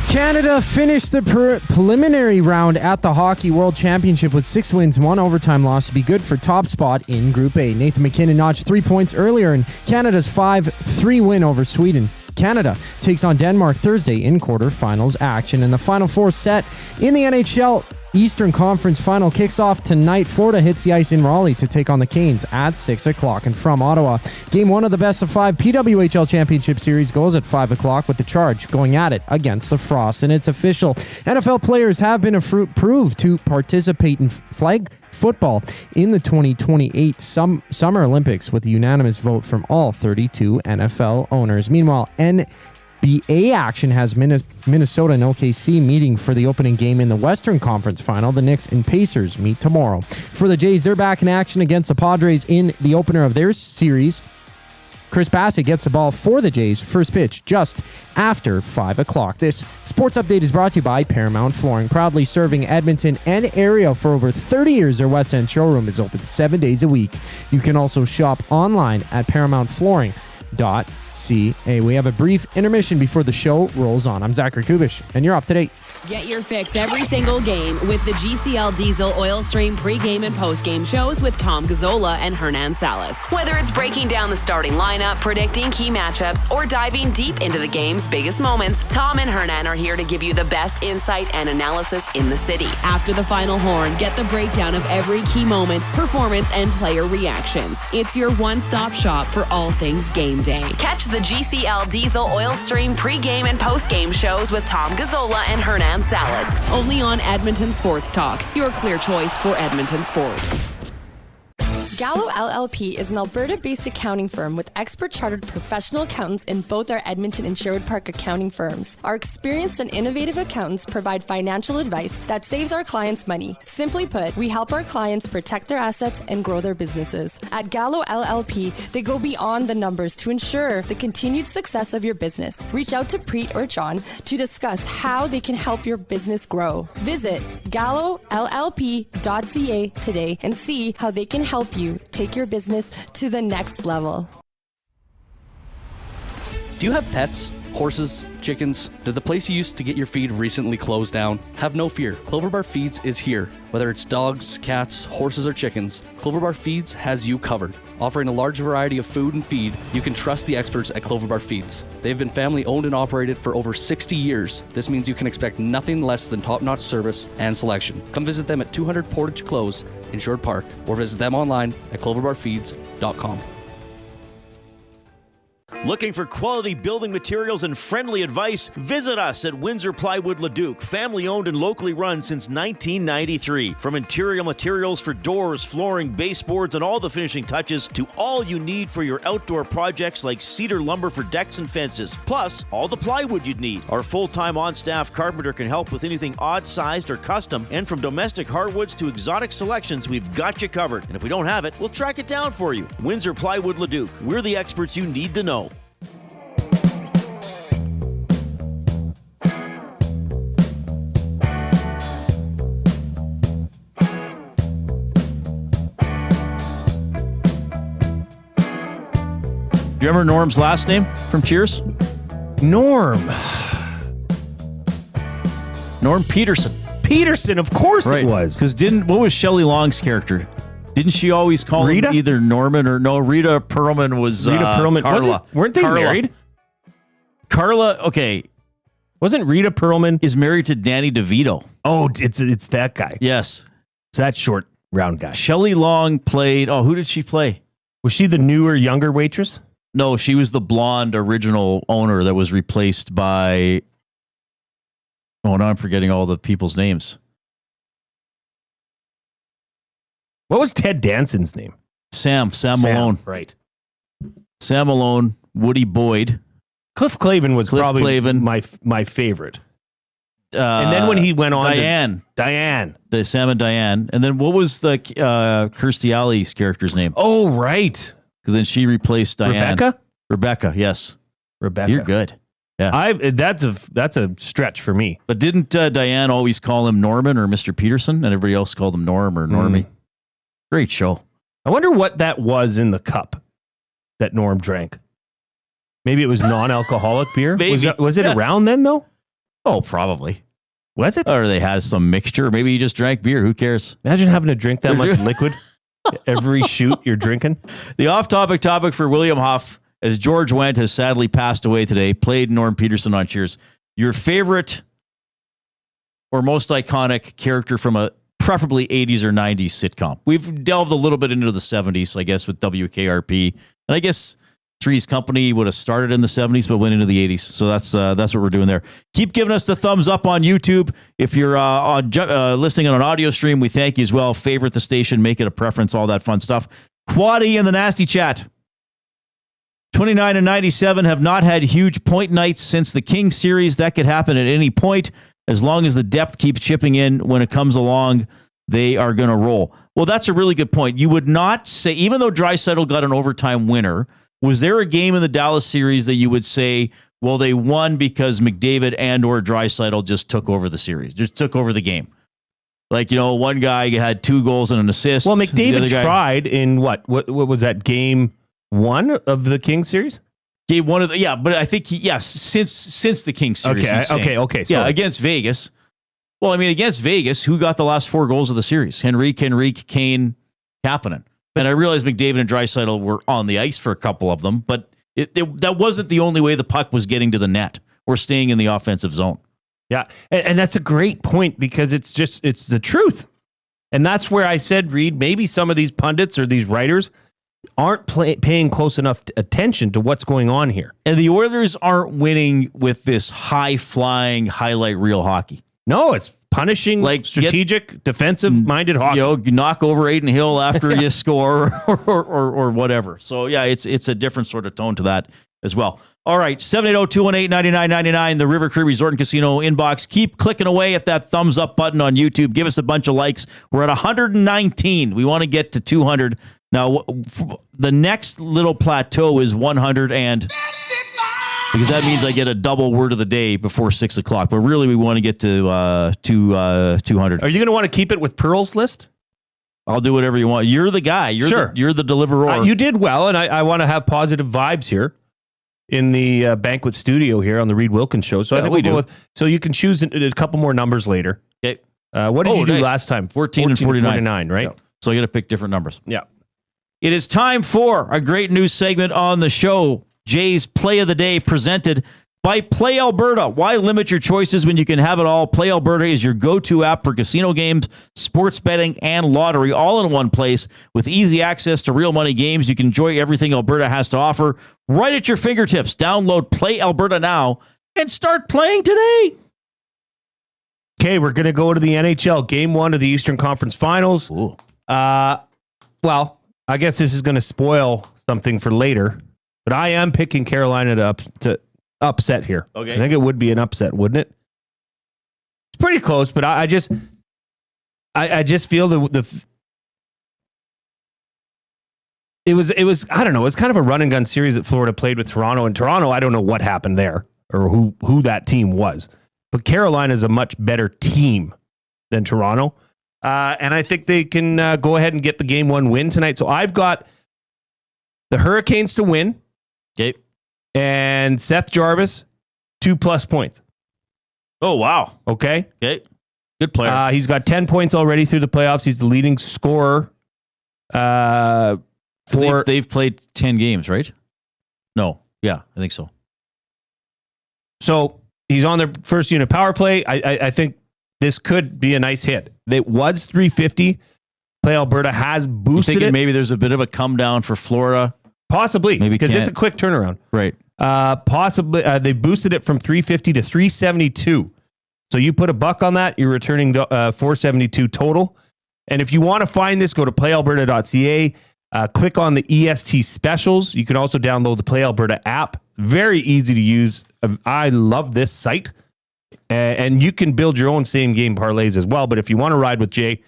Canada finished the preliminary round at the Hockey World Championship with 6 wins, 1 overtime loss to be good for top spot in Group A. Nathan McKinnon notched 3 points earlier in Canada's 5-3 win over Sweden. Canada takes on Denmark Thursday in quarterfinals action. And the Final Four set in the NHL Eastern Conference Final kicks off tonight. Florida hits the ice in Raleigh to take on the Canes at 6 o'clock. And from Ottawa, Game 1 of the Best of 5 PWHL Championship Series goes at 5 o'clock with the Charge going at it against the Frost. And it's official. NFL players have been approved to participate in flag football in the 2028 Summer Olympics with a unanimous vote from all 32 NFL owners. Meanwhile, NBA action has Minnesota and OKC meeting for the opening game in the Western Conference Final. The Knicks and Pacers meet tomorrow. For the Jays, they're back in action against the Padres in the opener of their series. Chris Bassett gets the ball for the Jays. First pitch just after 5 o'clock. This sports update is brought to you by Paramount Flooring. Proudly serving Edmonton and area for over 30 years, their West End showroom is open 7 days a week. You can also shop online at ParamountFlooring.ca. We have a brief intermission before the show rolls on. I'm Zachary Kubish, and you're up to date. Get your fix every single game with the GCL Diesel Oil Stream pregame and postgame shows with Tom Gazzola and Hernan Salas. Whether it's breaking down the starting lineup, predicting key matchups, or diving deep into the game's biggest moments, Tom and Hernan are here to give you the best insight and analysis in the city. After the final horn, get the breakdown of every key moment, performance, and player reactions. It's your one-stop shop for all things game day. Catch the GCL Diesel Oil Stream pregame and postgame shows with Tom Gazzola and Hernan Salas, only on Edmonton Sports Talk, your clear choice for Edmonton sports. Gallo LLP is an Alberta-based accounting firm with expert chartered professional accountants in both our Edmonton and Sherwood Park accounting firms. Our experienced and innovative accountants provide financial advice that saves our clients money. Simply put, we help our clients protect their assets and grow their businesses. At Gallo LLP, they go beyond the numbers to ensure the continued success of your business. Reach out to Preet or John to discuss how they can help your business grow. Visit gallollp.ca today and see how they can help you take your business to the next level. Do you have pets? Horses? Chickens? Did the place you used to get your feed recently close down? Have no fear. Clover Bar Feeds is here. Whether it's dogs, cats, horses, or chickens, Clover Bar Feeds has you covered. Offering a large variety of food and feed, you can trust the experts at Clover Bar Feeds. They've been family owned and operated for over 60 years. This means you can expect nothing less than top-notch service and selection. Come visit them at 200 Portage Close in Sherwood Park or visit them online at cloverbarfeeds.com. Looking for quality building materials and friendly advice? Visit us at Windsor Plywood Leduc, family owned and locally run since 1993. From interior materials for doors, flooring, baseboards, and all the finishing touches to all you need for your outdoor projects like cedar lumber for decks and fences, plus all the plywood you'd need. Our full-time on-staff carpenter can help with anything odd-sized or custom, and from domestic hardwoods to exotic selections, we've got you covered. And if we don't have it, we'll track it down for you. Windsor Plywood Leduc. We're the experts you need to know. Do you remember Norm's last name from Cheers? Norm Peterson. Peterson, of course it was. Because what was Shelley Long's character? Didn't she always call Rita? him either Norman or no? Rita Perlman was Carla. Weren't they married? Carla, okay. Wasn't Rita Perlman is married to Danny DeVito? Oh, it's that guy. Yes, it's that short, round guy. Shelley Long played. Oh, who did she play? Was she the newer, younger waitress? No, she was the blonde original owner that was replaced by. Oh, now I'm forgetting all the people's names. What was Ted Danson's name? Sam Malone. Right. Sam Malone, Woody Boyd. Cliff Clavin was probably my favorite. And then when he went on Diane. Sam and Diane. And then what was the Kirstie Alley's character's name? Oh, right. Because then she replaced Diane. Rebecca, yes. Rebecca. You're good. Yeah. That's a stretch for me. But didn't Diane always call him Norman or Mr. Peterson? And everybody else called him Norm or Normie. Great show. I wonder what that was in the cup that Norm drank. Maybe it was non-alcoholic beer. Maybe. Was it around then, though? Oh, probably. Was it? Or they had some mixture. Maybe he just drank beer. Who cares? Imagine having to drink that much liquid every shoot you're drinking. The off-topic topic for William Huff, as George Wendt has sadly passed away today, played Norm Peterson on Cheers. Your favorite or most iconic character from a preferably 80s or 90s sitcom? We've delved a little bit into the 70s, I guess, with WKRP. And I guess Three's Company would have started in the 70s, but went into the 80s. So that's what we're doing there. Keep giving us the thumbs up on YouTube. If you're listening on an audio stream, we thank you as well. Favorite the station, make it a preference, all that fun stuff. Quaddy and the Nasty Chat. 29 and 97 have not had huge point nights since the King series. That could happen at any point. As long as the depth keeps chipping in when it comes along, they are going to roll. Well, that's a really good point. You would not say, even though Draisaitl got an overtime winner, was there a game in the Dallas series that you would say, well, they won because McDavid and or Draisaitl just took over the series, just took over the game? Like, one guy had 2 goals and an assist. Well, McDavid tried in what was that, game 1 of the King series? Game 1 of but I think since the King series. Okay. Yeah, against Vegas. Well, I mean, against Vegas, who got the last 4 goals of the series? Henrique, Kane, Kapanen. And I realized McDavid and Draisaitl were on the ice for a couple of them, but that wasn't the only way the puck was getting to the net or staying in the offensive zone. Yeah, and that's a great point because it's the truth. And that's where I said, Reid, maybe some of these pundits or these writers aren't paying close enough attention to what's going on here. And the Oilers aren't winning with this high-flying highlight reel hockey. No, it's punishing, Like, strategic, defensive-minded hockey. You knock over Aiden Hill after you score or whatever. So, yeah, it's a different sort of tone to that as well. All right, 780-218-9999, the River Cree Resort and Casino inbox. Keep clicking away at that thumbs up button on YouTube. Give us a bunch of likes. We're at 119. We want to get to 200. Now, the next little plateau is 100, and because that means I get a double word of the day before 6 o'clock. But really, we want to get to 200. Are you going to want to keep it with Pearl's list? I'll do whatever you want. You're the guy. You're the deliverer. You did well, and I want to have positive vibes here in the banquet studio here on the Reid Wilkins show. So I think we'll go with. So you can choose a couple more numbers later. Okay. What did you do last time? 14 and 49, right? Yeah. So I got to pick different numbers. Yeah. It is time for a great news segment on the show. Jay's Play of the Day, presented by Play Alberta. Why limit your choices when you can have it all? Play Alberta is your go-to app for casino games, sports betting, and lottery, all in one place. With easy access to real money games, you can enjoy everything Alberta has to offer right at your fingertips. Download Play Alberta now and start playing today. Okay, we're going to go to the NHL Game 1 of the Eastern Conference Finals. Ooh. Well, I guess this is going to spoil something for later, but I am picking Carolina to upset here. Okay. I think it would be an upset, wouldn't it? It's pretty close, but I just feel it was I don't know, it's kind of a run and gun series that Florida played with Toronto, and Toronto, I don't know what happened there or who that team was, but Carolina is a much better team than Toronto. And I think they can go ahead and get the Game 1 win tonight. So I've got the Hurricanes to win. Okay. And Seth Jarvis, 2+ points. Oh, wow. Okay. Okay. Good player. He's got 10 points already through the playoffs. He's the leading scorer. They've played 10 games, right? No. Yeah, I think so. So he's on their first unit power play. I think this could be a nice hit. It was 350. Play Alberta has boosted it. Maybe there's a bit of a come down for Florida. Possibly, maybe because it's a quick turnaround. Right. Possibly, they boosted it from 350 to 372. So you put $1 on that, you're returning 472 total. And if you want to find this, go to playalberta.ca. Click on the EST specials. You can also download the Play Alberta app. Very easy to use. I love this site. And you can build your own same game parlays as well. But if you want to ride with Jay,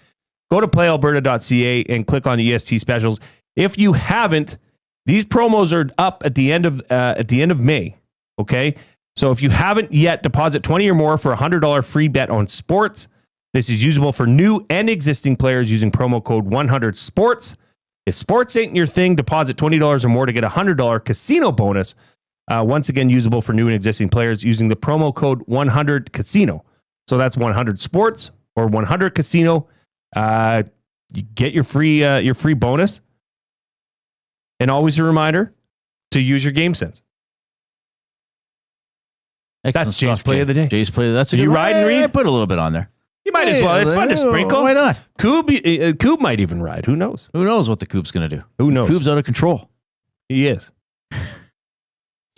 go to playalberta.ca and click on EST specials. If you haven't, these promos are up at the end of May. Okay, so if you haven't yet, deposit 20 or more for a $100 free bet on sports. This is usable for new and existing players using promo code 100sports. If sports ain't your thing, deposit $20 or more to get a $100 casino bonus. Once again, usable for new and existing players using the promo code 100casino. So that's 100sports or 100casino. You get your free bonus. And always a reminder to use your game sense. Excellent That's Jay's play of the day. Jay's play. That's a you good ride and read. I put a little bit on there. You might as well. It's fun to sprinkle. Why not? Coob might even ride. Who knows? Who knows what the Coop's going to do? Who knows? Coop's out of control. He is.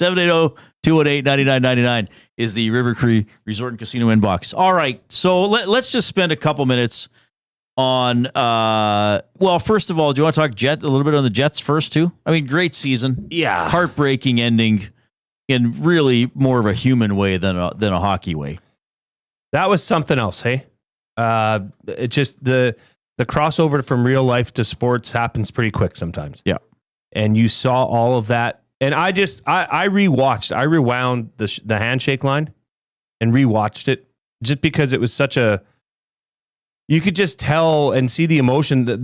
780-218-9999 is the River Cree Resort and Casino inbox. All right, so let's just spend a couple minutes on, well, first of all, do you want to talk a little bit on the Jets first, too? I mean, great season. Yeah. Heartbreaking ending in really more of a human way than a hockey way. That was something else, hey? It just, the crossover from real life to sports happens pretty quick sometimes. Yeah. And you saw all of that. And I rewound the handshake line and rewatched it just because it was such you could just tell and see the emotion that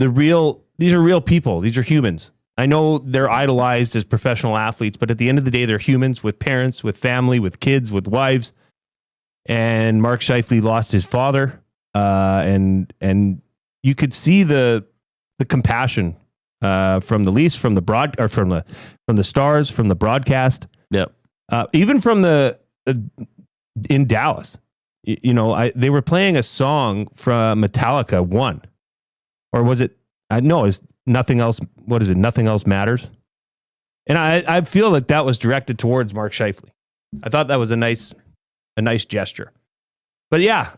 these are real people. These are humans. I know they're idolized as professional athletes, but at the end of the day, they're humans with parents, with family, with kids, with wives. And Mark Scheifele lost his father. And you could see the compassion from the Leafs, from the Stars, from the broadcast. Yep. Even from in Dallas, they were playing a song from Metallica 1, or was it? It's Nothing Else. What is it? Nothing Else Matters. And I feel like that was directed towards Mark Scheifele. I thought that was a nice gesture. But yeah,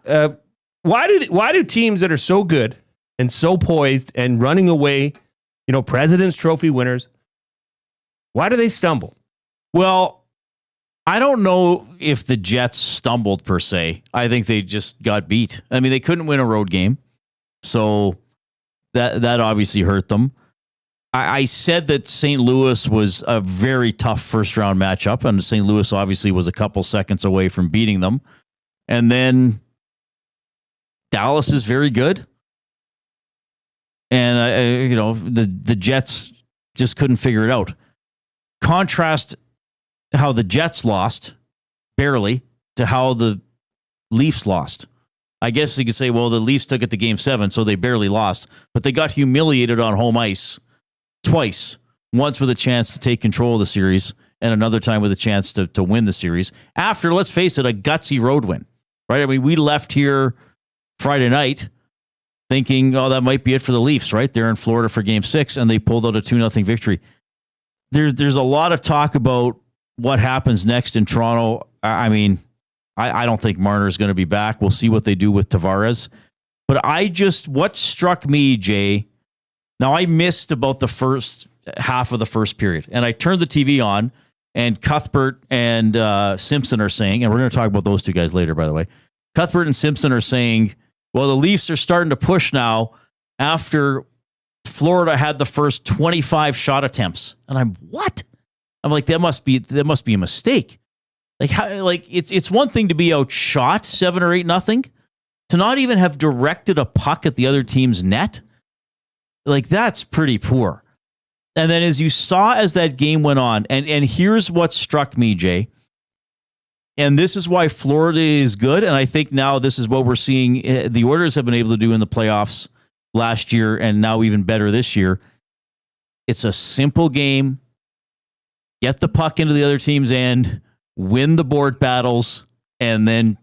why do teams that are so good and so poised and running away, President's Trophy winners, why do they stumble? Well, I don't know if the Jets stumbled per se. I think they just got beat. I mean, they couldn't win a road game, so that obviously hurt them. I said that St. Louis was a very tough first-round matchup, and St. Louis obviously was a couple seconds away from beating them. And then Dallas is very good. And, the Jets just couldn't figure it out. Contrast how the Jets lost, barely, to how the Leafs lost. I guess you could say, well, the Leafs took it to Game 7, so they barely lost. But they got humiliated on home ice twice. Once with a chance to take control of the series, and another time with a chance to win the series. After, let's face it, a gutsy road win. Right? I mean, we left here Friday night thinking, oh, that might be it for the Leafs, right? They're in Florida for Game 6, and they pulled out a 2-0 victory. There's a lot of talk about what happens next in Toronto. I mean, I don't think Marner's going to be back. We'll see what they do with Tavares. But what struck me, Jay, now I missed about the first half of the first period, and I turned the TV on, and Cuthbert and Simpson are saying, and we're going to talk about those two guys later, by the way. Cuthbert and Simpson are saying, well, the Leafs are starting to push now after Florida had the first 25 shot attempts. And I'm like, that must be a mistake. It's one thing to be outshot 7 or 8-0, to not even have directed a puck at the other team's net. That's pretty poor. And then as you saw as that game went on, and here's what struck me, Jay, and this is why Florida is good, and I think now this is what we're seeing the Oilers have been able to do in the playoffs last year, and now even better this year. It's a simple game. Get the puck into the other team's end, win the board battles, and then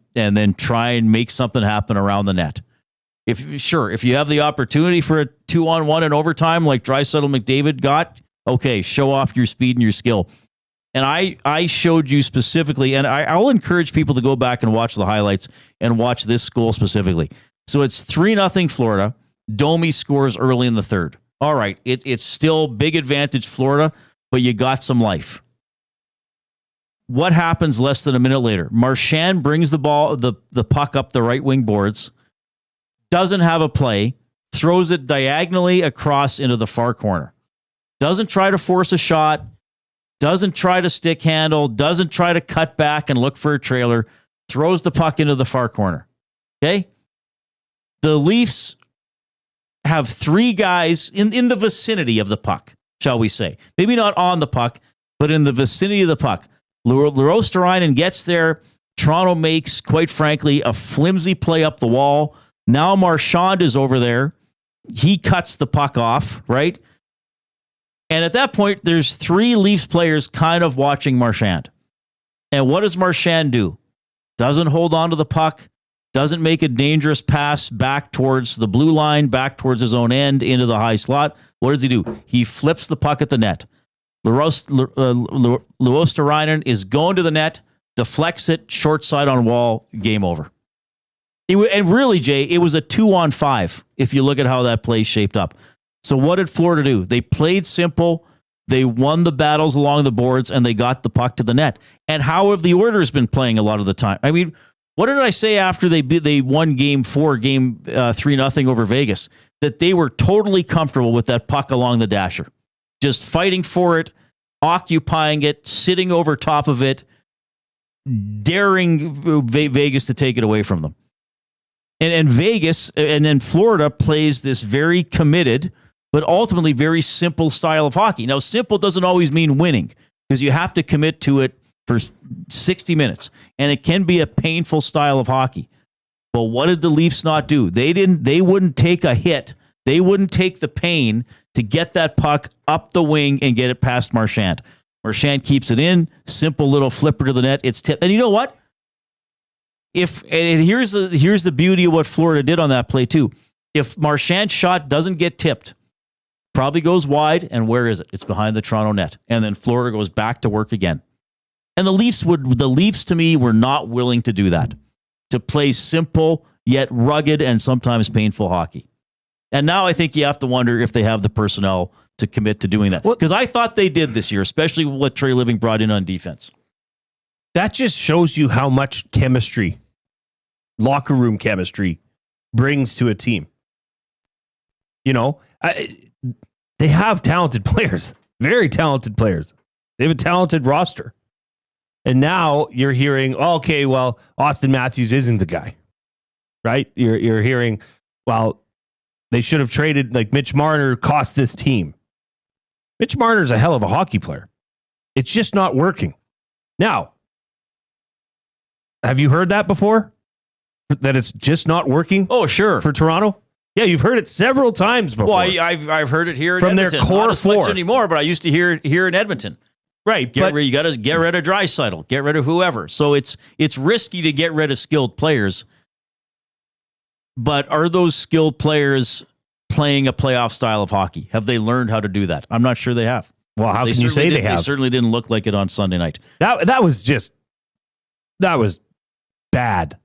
try and make something happen around the net. If you have the opportunity for a 2-on-1 in overtime like Draisaitl McDavid got, okay, show off your speed and your skill. And I showed you specifically, and I'll encourage people to go back and watch the highlights and watch this goal specifically. So it's 3-0 Florida. Domi scores early in the third. All right, it's still big advantage Florida, but you got some life. What happens less than a minute later? Marchand brings the ball, the puck up the right wing boards, doesn't have a play, throws it diagonally across into the far corner. Doesn't try to force a shot, doesn't try to stick handle, doesn't try to cut back and look for a trailer, throws the puck into the far corner. Okay? The Leafs have 3 guys in the vicinity of the puck, shall we say. Maybe not on the puck, but in the vicinity of the puck. Luosterainen gets there. Toronto makes, quite frankly, a flimsy play up the wall. Now Marchand is over there. He cuts the puck off, right? And at that point, there's 3 Leafs players kind of watching Marchand. And what does Marchand do? Doesn't hold on to the puck, doesn't make a dangerous pass back towards the blue line, back towards his own end, into the high slot. What does he do? He flips the puck at the net. Luosterainen is going to the net, deflects it, short side on wall, game over. And really, Jay, it was a 2-on-5 if you look at how that play shaped up. So what did Florida do? They played simple. They won the battles along the boards, and they got the puck to the net. And how have the Oilers been playing a lot of the time? I mean, what did I say after they won Game 4, 3-0 over Vegas? That they were totally comfortable with that puck along the dasher. Just fighting for it, occupying it, sitting over top of it, daring Vegas to take it away from them. And Vegas and then Florida plays this very committed, but ultimately very simple style of hockey. Now, simple doesn't always mean winning, because you have to commit to it for 60 minutes, and it can be a painful style of hockey. But what did the Leafs not do? They wouldn't take a hit. They wouldn't take the pain to get that puck up the wing and get it past Marchand. Marchand keeps it in, simple little flipper to the net. It's tipped. And you know what? Here's the beauty of what Florida did on that play too. If Marchand's shot doesn't get tipped, probably goes wide, and where is it? It's behind the Toronto net. And then Florida goes back to work again. And the Leafs to me were not willing to do that. To play simple yet rugged and sometimes painful hockey. And now I think you have to wonder if they have the personnel to commit to doing that. Because I thought they did this year, especially what Trey Living brought in on defense. That just shows you how much chemistry, locker room chemistry, brings to a team. You know, they have talented players, very talented players. They have a talented roster. And now you're hearing, okay, well, Austin Matthews isn't the guy, right? You're hearing, well, they should have traded, like Mitch Marner cost this team. Mitch Marner's a hell of a hockey player. It's just not working. Now, have you heard that before? That it's just not working? Oh, sure. For Toronto? Yeah, you've heard it several times before. Well, I've heard it here in from Edmonton. Their core not as four much anymore, but I used to hear it here in Edmonton. Right, you got to get rid of Draisaitl, get rid of whoever. So it's risky to get rid of skilled players. But are those skilled players playing a playoff style of hockey? Have they learned how to do that? I'm not sure they have. Well, how can you say they have? They certainly didn't look like it on Sunday night. That was bad.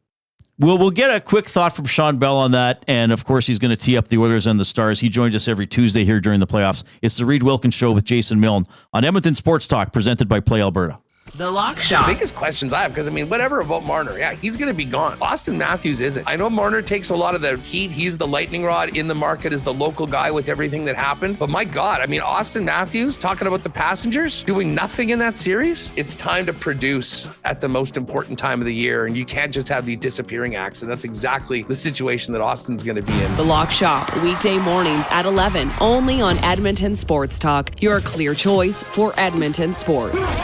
We'll get a quick thought from Shawn Belle on that. And, of course, he's going to tee up the Oilers and the Stars. He joins us every Tuesday here during the playoffs. It's the Reid Wilkins Show with Jason Milne on Edmonton Sports Talk, presented by Play Alberta. The Lock Shop. The biggest questions I have, because, whatever about Marner, yeah, he's going to be gone. Austin Matthews isn't. I know Marner takes a lot of the heat. He's the lightning rod in the market as the local guy with everything that happened. But my God, Austin Matthews, talking about the Passengers, doing nothing in that series. It's time to produce at the most important time of the year, and you can't just have these disappearing acts, and that's exactly the situation that Austin's going to be in. The Lock Shop, weekday mornings at 11, only on Edmonton Sports Talk, your clear choice for Edmonton sports.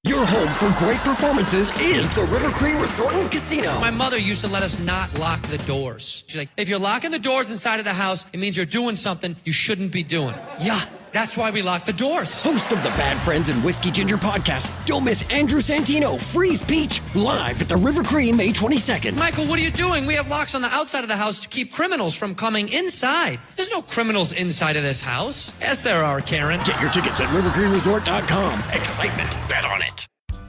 Your home for great performances is the River Cree Resort and Casino. My mother used to let us not lock the doors. She's like, if you're locking the doors inside of the house, it means you're doing something you shouldn't be doing. Yeah, that's why we lock the doors. Host of the Bad Friends and Whiskey Ginger podcast, don't miss Andrew Santino, Freeze Peach, live at the River Cree May 22nd. Michael, what are you doing? We have locks on the outside of the house to keep criminals from coming inside. There's no criminals inside of this house. Yes, there are, Karen. Get your tickets at rivercreeresort.com. Excitement, bet on it.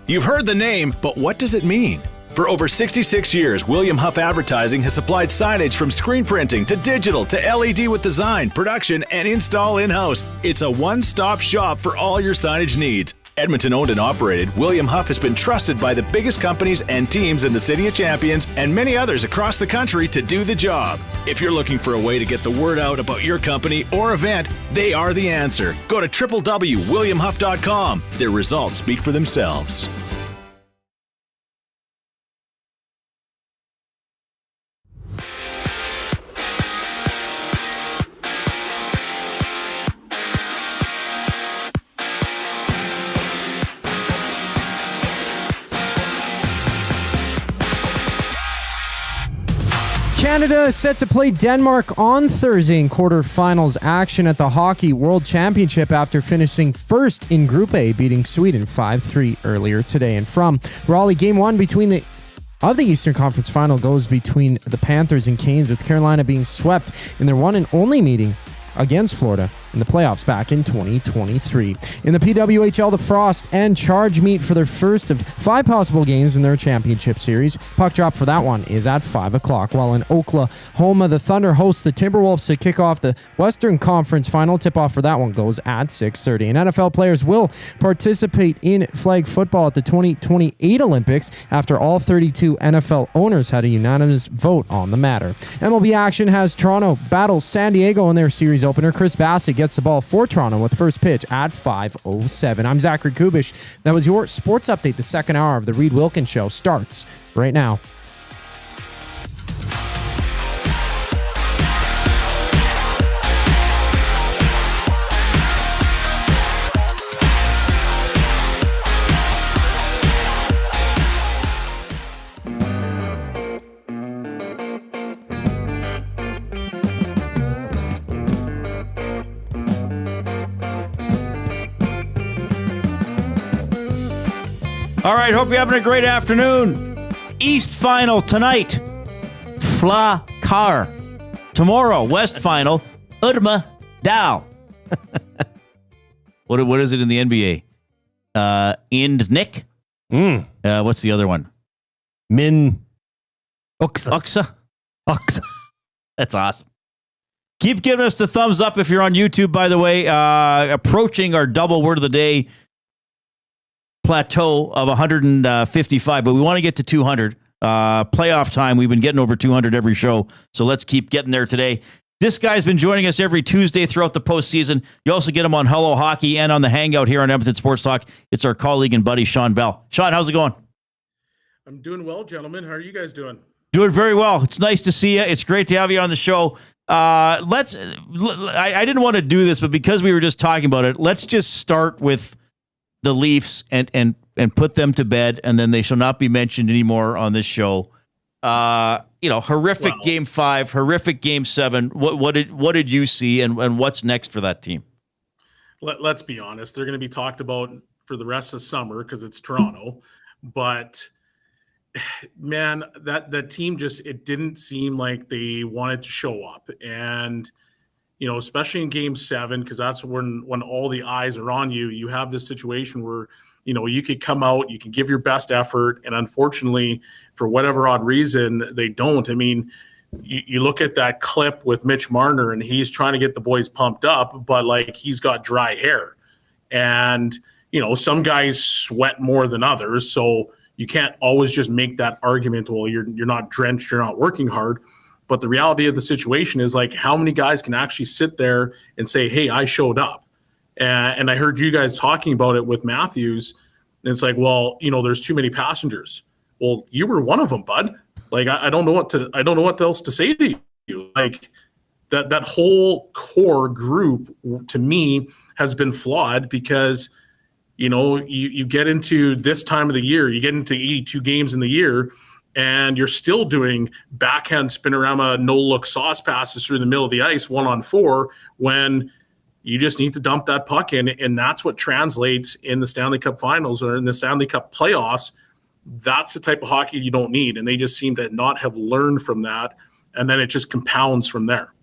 You've heard the name, but what does it mean? For over 66 years, William Huff Advertising has supplied signage from screen printing to digital to LED with design, production, and install in-house. It's a one-stop shop for all your signage needs. Edmonton owned and operated, William Huff has been trusted by the biggest companies and teams in the City of Champions and many others across the country to do the job. If you're looking for a way to get the word out about your company or event, they are the answer. Go to www.williamhuff.com. Their results speak for themselves. Canada is set to play Denmark on Thursday in quarterfinals action at the Hockey World Championship after finishing first in Group A, beating Sweden 5-3 earlier today. And from Raleigh, Game 1 of the Eastern Conference Final goes between the Panthers and Canes, with Carolina being swept in their one and only meeting against Florida in the playoffs back in 2023. In the PWHL, the Frost and Charge meet for their first of 5 possible games in their championship series. Puck drop for that one is at 5 o'clock, while in Oklahoma, the Thunder hosts the Timberwolves to kick off the Western Conference Final. Tip-off for that one goes at 6:30. And NFL players will participate in flag football at the 2028 Olympics after all 32 NFL owners had a unanimous vote on the matter. MLB action has Toronto battle San Diego in their series opener. Chris Bassett gets the ball for Toronto with first pitch at 5:07. I'm Zachary Kubicki. That was your sports update. The second hour of the Reid Wilkins Show starts right now. All right, hope you're having a great afternoon. East Final tonight, Fla Car. Tomorrow, West Final, Udma Dal. What is it in the NBA? Ind Nick? What's the other one? Min Uxa. That's awesome. Keep giving us the thumbs up if you're on YouTube, by the way. Approaching our double word of the day plateau of 155, but we want to get to 200. Playoff time, we've been getting over 200 every show, so let's keep getting there today. This guy's been joining us every Tuesday throughout the postseason. You also get him on Hello Hockey and on the Hangout here on Edmonton Sports Talk. It's our colleague and buddy, Shawn Belle. Shawn, how's it going? I'm doing well, gentlemen. How are you guys doing? Doing very well. It's nice to see you. It's great to have you on the show. I didn't want to do this, but because we were just talking about it, let's just start with the Leafs and put them to bed, and then they shall not be mentioned anymore on this show. Horrific Game 5, horrific Game 7. What did you see, and what's next for that team? Let's be honest. They're going to be talked about for the rest of summer because it's Toronto. But, man, that team it didn't seem like they wanted to show up. And, especially in Game 7, because that's when all the eyes are on you, you have this situation where – you could come out, you can give your best effort, and unfortunately, for whatever odd reason, they don't. I mean, you look at that clip with Mitch Marner, and he's trying to get the boys pumped up, but, he's got dry hair. And, some guys sweat more than others, so you can't always just make that argument, well, you're not drenched, you're not working hard. But the reality of the situation is, how many guys can actually sit there and say, hey, I showed up? And I heard you guys talking about it with Matthews. And it's there's too many passengers. Well, you were one of them, bud. I don't know what else to say to you. That whole core group to me has been flawed because, you get into this time of the year, you get into 82 games in the year, and you're still doing backhand spinorama, no look sauce passes through the middle of the ice, 1-on-4, when you just need to dump that puck in, and that's what translates in the Stanley Cup Finals or in the Stanley Cup playoffs. That's the type of hockey you don't need, and they just seem to not have learned from that, and then it just compounds from there.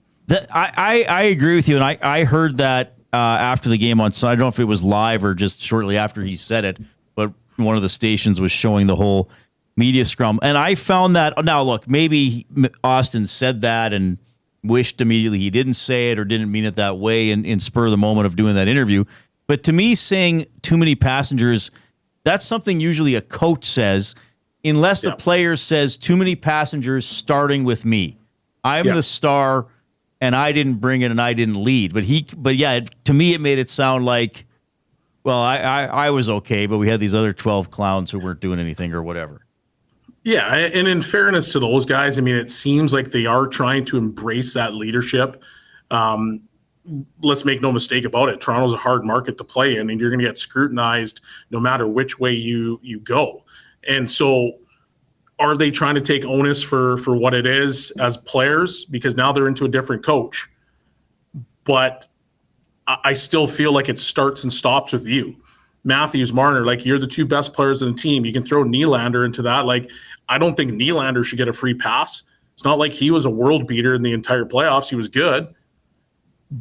I agree with you, and I heard that after the game on Sunday. I don't know if it was live or just shortly after he said it, but one of the stations was showing the whole media scrum, and I found that, now look, maybe Austin said that and wished immediately he didn't say it or didn't mean it that way in spur of the moment of doing that interview. But to me, saying too many passengers, that's something usually a coach says, unless a player says too many passengers starting with me. I'm the star and I didn't bring it and I didn't lead. To me, it made it sound like, well, I was okay, but we had these other 12 clowns who weren't doing anything or whatever. Yeah, and in fairness to those guys, I mean, it seems like they are trying to embrace that leadership. Let's make no mistake about it. Toronto's a hard market to play in, and you're going to get scrutinized no matter which way you go. And so are they trying to take onus for what it is as players? Because now they're into a different coach. But I still feel like it starts and stops with you. Matthews, Marner, you're the two best players in the team. You can throw Nylander into that. I don't think Nylander should get a free pass. It's not like he was a world beater in the entire playoffs. He was good,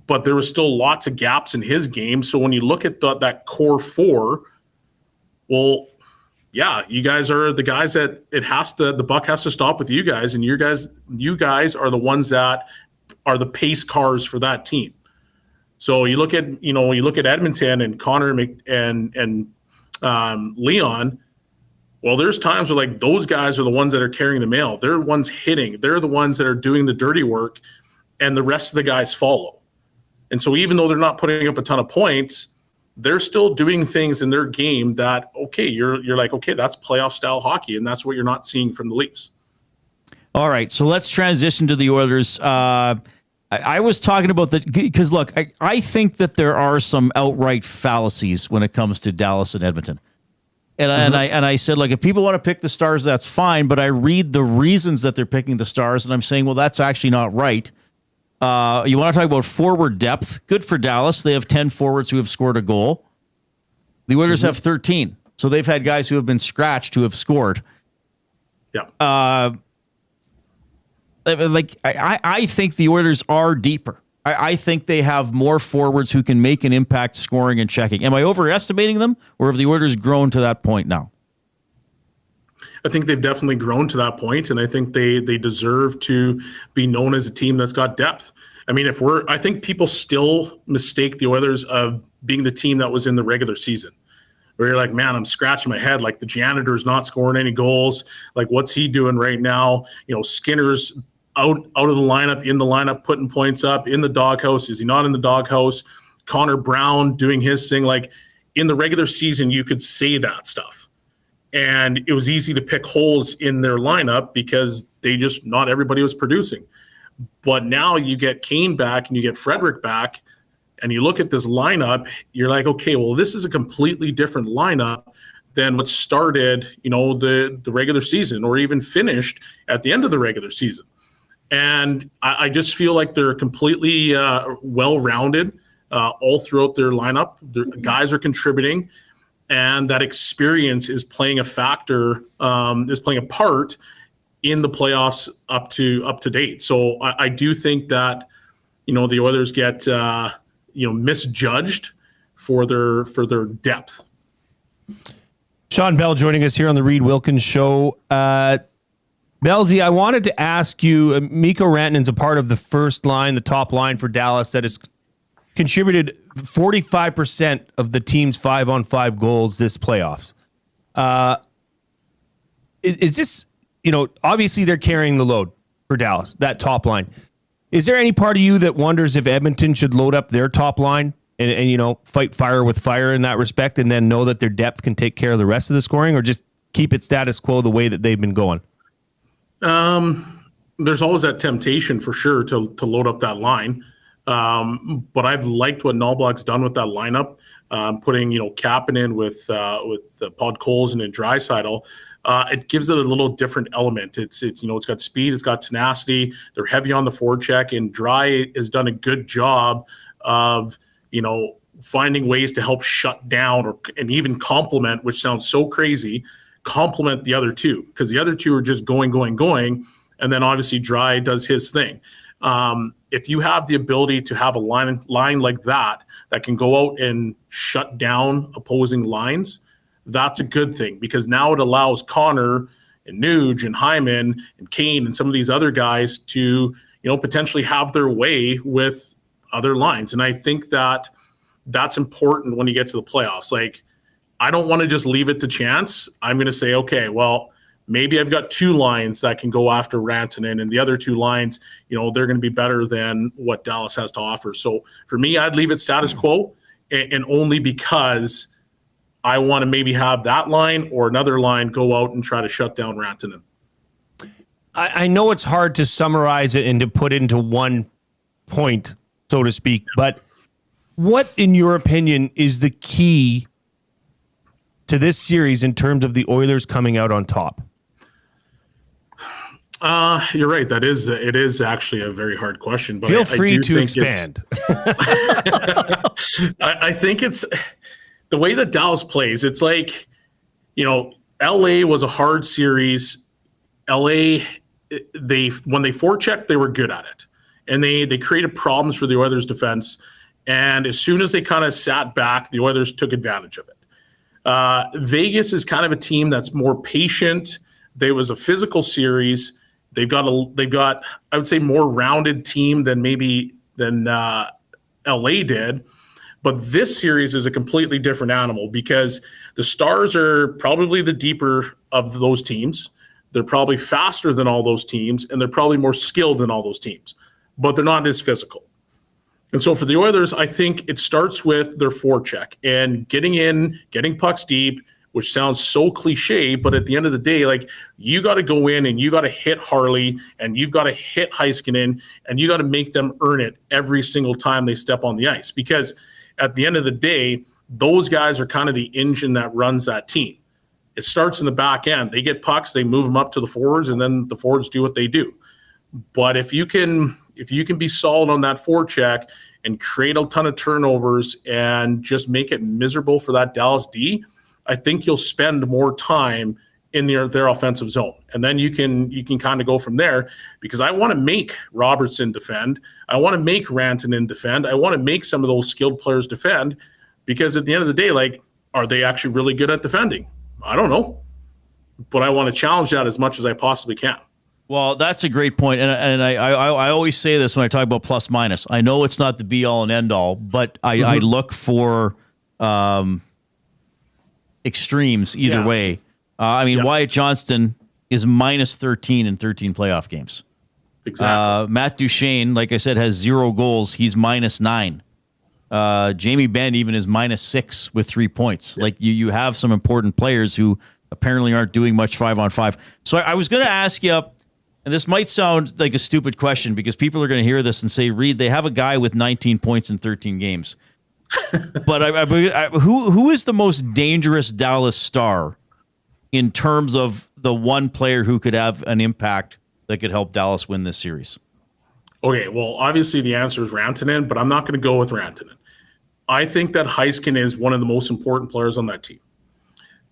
but there was still lots of gaps in his game. So when you look at that core four, well, yeah, you guys are the guys that the buck has to stop with you guys, and you guys are the ones that are the pace cars for that team. So you look at Edmonton and Connor and Leon. Well, there's times where those guys are the ones that are carrying the mail. They're the ones hitting. They're the ones that are doing the dirty work, and the rest of the guys follow. And so even though they're not putting up a ton of points, they're still doing things in their game that, okay, you're okay, that's playoff style hockey, and that's what you're not seeing from the Leafs. All right, so let's transition to the Oilers. I was talking about because look, I think that there are some outright fallacies when it comes to Dallas and Edmonton. And I said, if people want to pick the Stars, that's fine. But I read the reasons that they're picking the Stars, and I'm saying, well, that's actually not right. You want to talk about forward depth? Good for Dallas. They have 10 forwards who have scored a goal. The Oilers have 13. So they've had guys who have been scratched who have scored. Yeah. I think the Oilers are deeper. I think they have more forwards who can make an impact scoring and checking. Am I overestimating them, or have the Oilers grown to that point now? I think they've definitely grown to that point, and I think they deserve to be known as a team that's got depth. I mean, I think people still mistake the Oilers of being the team that was in the regular season, where you're like, man, I'm scratching my head. Like, the janitor's not scoring any goals. Like, what's he doing right now? You know, Skinner's out of the lineup, in the lineup, putting points up, in the doghouse. Is he not in the doghouse? Connor Brown doing his thing. Like, in the regular season, you could say that stuff. And it was easy to pick holes in their lineup because not everybody was producing. But now you get Kane back and you get Frederick back, and you look at this lineup, you're like, okay, well, this is a completely different lineup than what started, the regular season or even finished at the end of the regular season. And I just feel like they're completely well-rounded all throughout their lineup. The guys are contributing, and that experience is playing a factor, is playing a part in the playoffs up to date. So I do think that, the Oilers get, misjudged for their depth. Shawn Belle joining us here on the Reid Wilkins Show. Belzy, I wanted to ask you, Mikko Rantanen's a part of the first line, the top line for Dallas that has contributed 45% of the team's 5-on-5 goals this playoffs. Is this, obviously they're carrying the load for Dallas, that top line. Is there any part of you that wonders if Edmonton should load up their top line and fight fire with fire in that respect, and then know that their depth can take care of the rest of the scoring, or just keep it status quo the way that they've been going? There's always that temptation for sure to load up that line. But I've liked what Knoblauch's done with that lineup, putting, Kapanen with Podkolzin and Draisaitl. It gives it a little different element. It's got speed, it's got tenacity. They're heavy on the forecheck, and Dry has done a good job of, finding ways to help shut down and even complement, which sounds so crazy, complement the other two, because the other two are just going, and then obviously Dry does his thing. If you have the ability to have a line like that can go out and shut down opposing lines, that's a good thing, because now it allows Connor and Nuge and Hyman and Kane and some of these other guys to, potentially have their way with other lines. And I think that that's important when you get to the playoffs. Like, I don't want to just leave it to chance. I'm going to say, okay, well, maybe I've got two lines that can go after Rantanen, and the other two lines, they're going to be better than what Dallas has to offer. So for me, I'd leave it status quo, and only because I want to maybe have that line or another line go out and try to shut down Rantanen. I know it's hard to summarize it and to put into one point, so to speak, but what, in your opinion, is the key to this series in terms of the Oilers coming out on top? You're right. It is actually a very hard question. But feel free to expand. I think it's the way that Dallas plays. It's like, LA was a hard series. LA, when they forechecked, they were good at it, and they created problems for the Oilers' defense. And as soon as they kind of sat back, the Oilers took advantage of it. Vegas is kind of a team that's more patient. There was a physical series. They've got I would say more rounded team than LA did. But this series is a completely different animal, because the Stars are probably the deeper of those teams. They're probably faster than all those teams, and they're probably more skilled than all those teams, but they're not as physical. And so for the Oilers, I think it starts with their forecheck and getting pucks deep, which sounds so cliche, but at the end of the day, like, you got to go in and you got to hit Harley and you've got to hit Heiskanen, and you got to make them earn it every single time they step on the ice. Because at the end of the day, those guys are kind of the engine that runs that team. It starts in the back end. They get pucks, they move them up to the forwards, and then the forwards do what they do. But if you can be solid on that forecheck and create a ton of turnovers and just make it miserable for that Dallas D, I think you'll spend more time in their offensive zone. And then you can kind of go from there, because I want to make Robertson defend. I want to make Rantanen defend. I want to make some of those skilled players defend, because at the end of the day, like, are they actually really good at defending? I don't know. but I want to challenge that as much as I possibly can. Well, that's a great point. And I always say this when I talk about plus minus. I know it's not the be all and end all, but I look for extremes either way. Wyatt Johnston is minus 13 in 13 playoff games. Exactly. Matt Duchene, like I said, has 0 goals. He's minus 9. Jamie Benn even is minus 6 with 3 points. Like you have some important players who apparently aren't doing much 5-on-5. So I was going to ask you, and this might sound like a stupid question because people are going to hear this and say, Reid, they have a guy with 19 points in 13 games. But who is the most dangerous Dallas Star in terms of the one player who could have an impact that could help Dallas win this series? Okay, well, obviously the answer is Rantanen, but I'm not going to go with Rantanen. I think that Heiskanen is one of the most important players on that team.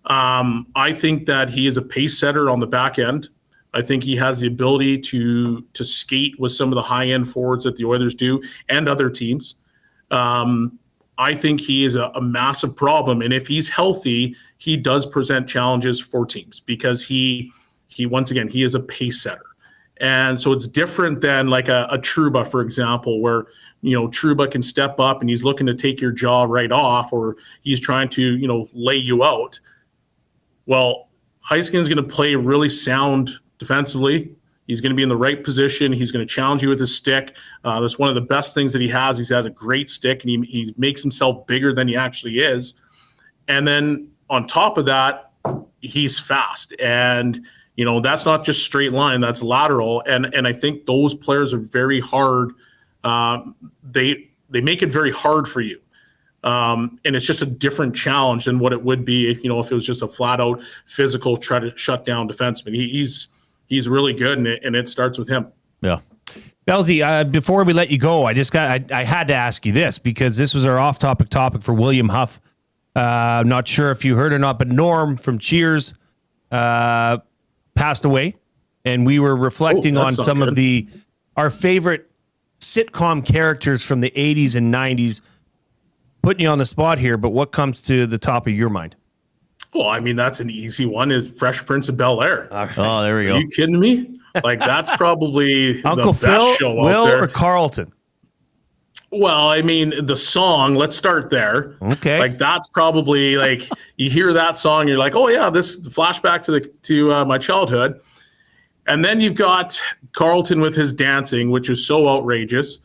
I think that he is a pace setter on the back end. I think he has the ability to skate with some of the high-end forwards that the Oilers do and other teams. I think he is a massive problem, and if he's healthy, he does present challenges for teams because he once again, he is a pace setter. And so it's different than like a Trouba, for example, where, Trouba can step up and he's looking to take your jaw right off, or he's trying to, lay you out. Well, Heiskanen's going to play really sound defensively. He's going to be in the right position. He's going to challenge you with his stick. That's one of the best things that he has. He has a great stick, and he makes himself bigger than he actually is. And then on top of that, he's fast. And, that's not just straight line, that's lateral. And I think those players are very hard. They make it very hard for you. And it's just a different challenge than what it would be if it was just a flat out physical try to shut down defenseman. He's really good, and it starts with him. Yeah. Belzy, before we let you go, I had to ask you this because this was our off-topic topic for William Huff. I'm not sure if you heard or not, but Norm from Cheers passed away, and we were reflecting on some of our favorite sitcom characters from the 80s and 90s. Putting you on the spot here, but what comes to the top of your mind? Well, I mean, that's an easy one. Is Fresh Prince of Bel-Air. Right. Oh, there we go. Are you kidding me? Like, that's probably Uncle the Phil, best show Will, out there. or Carlton? Well, I mean, the song, let's start there. Okay. Like, that's probably, like, you hear that song, you're like, oh, yeah, this flashback to my childhood. And then you've got Carlton with his dancing, which is so outrageous.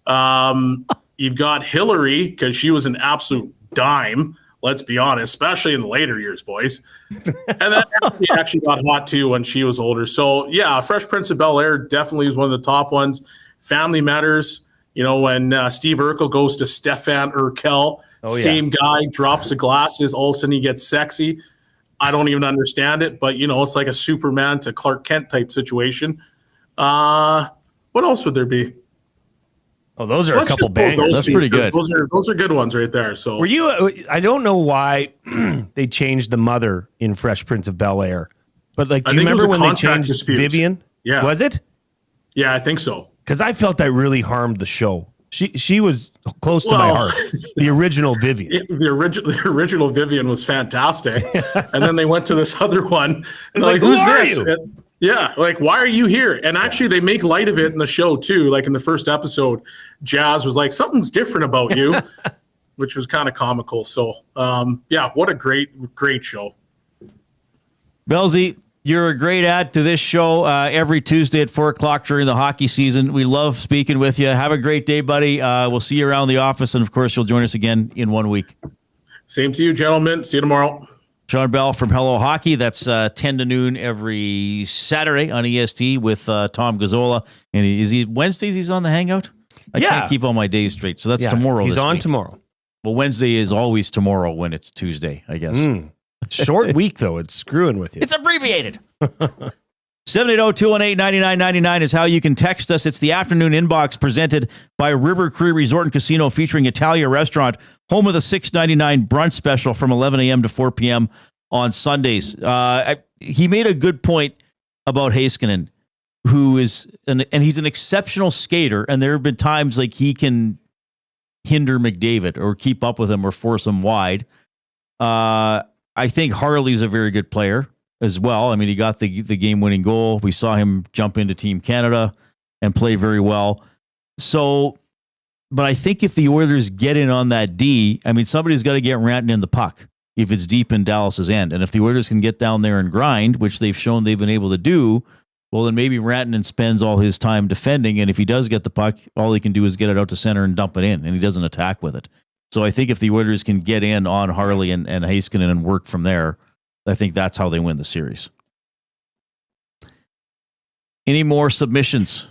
You've got Hillary, because she was an absolute dime, let's be honest, especially in the later years, boys. And then she actually got hot, too, when she was older. So, yeah, Fresh Prince of Bel-Air definitely is one of the top ones. Family Matters, when Steve Urkel goes to Stefan Urkel, same guy, drops the glasses, all of a sudden he gets sexy. I don't even understand it, but, it's like a Superman to Clark Kent type situation. What else would there be? Oh, those are a couple bangers. That's pretty good. Those are good ones right there. So were you? I don't know why they changed the mother in Fresh Prince of Bel-Air, but do you remember when they changed Vivian? Yeah, was it? Yeah, I think so. Because I felt that really harmed the show. She was close to my heart. The original Vivian. The original Vivian was fantastic, and then they went to this other one. It's like, who's this? Yeah, like, why are you here? And actually, they make light of it in the show, too. Like, in the first episode, Jazz was like, something's different about you, which was kind of comical. So, yeah, what a great show. Belzy, you're a great add to this show every Tuesday at 4 o'clock during the hockey season. We love speaking with you. Have a great day, buddy. We'll see you around the office, and, of course, you'll join us again in 1 week. Same to you, gentlemen. See you tomorrow. Shawn Belle from Hello Hockey. That's 10 to noon every Saturday on EST with Tom Gazzola. And is he Wednesdays? He's on the Hangout. I can't keep all my days straight. So that's tomorrow. He's on week. tomorrow. Well, Wednesday is always tomorrow when it's Tuesday, I guess. Short week though. It's screwing with you. It's abbreviated. 780-218-9999 is how you can text us. It's the afternoon inbox presented by River Cree Resort and Casino featuring Italia Restaurant, home of the $6.99 brunch special from 11 a.m. to 4 p.m. on Sundays. He made a good point about Heiskanen, who is, and he's an exceptional skater, and there have been times like he can hinder McDavid or keep up with him or force him wide. I think Harley's a very good player. as well. I mean, he got the game-winning goal. We saw him jump into Team Canada and play very well. So, but I think if the Oilers get in on that D, I mean, somebody's got to get Rantanen in the puck if it's deep in Dallas's end. And if the Oilers can get down there and grind, which they've shown they've been able to do, well, then maybe Rantanen spends all his time defending. And if he does get the puck, all he can do is get it out to center and dump it in, and he doesn't attack with it. So I think if the Oilers can get in on Harley and Heiskanen and work from there, I think that's how they win the series. Any more submissions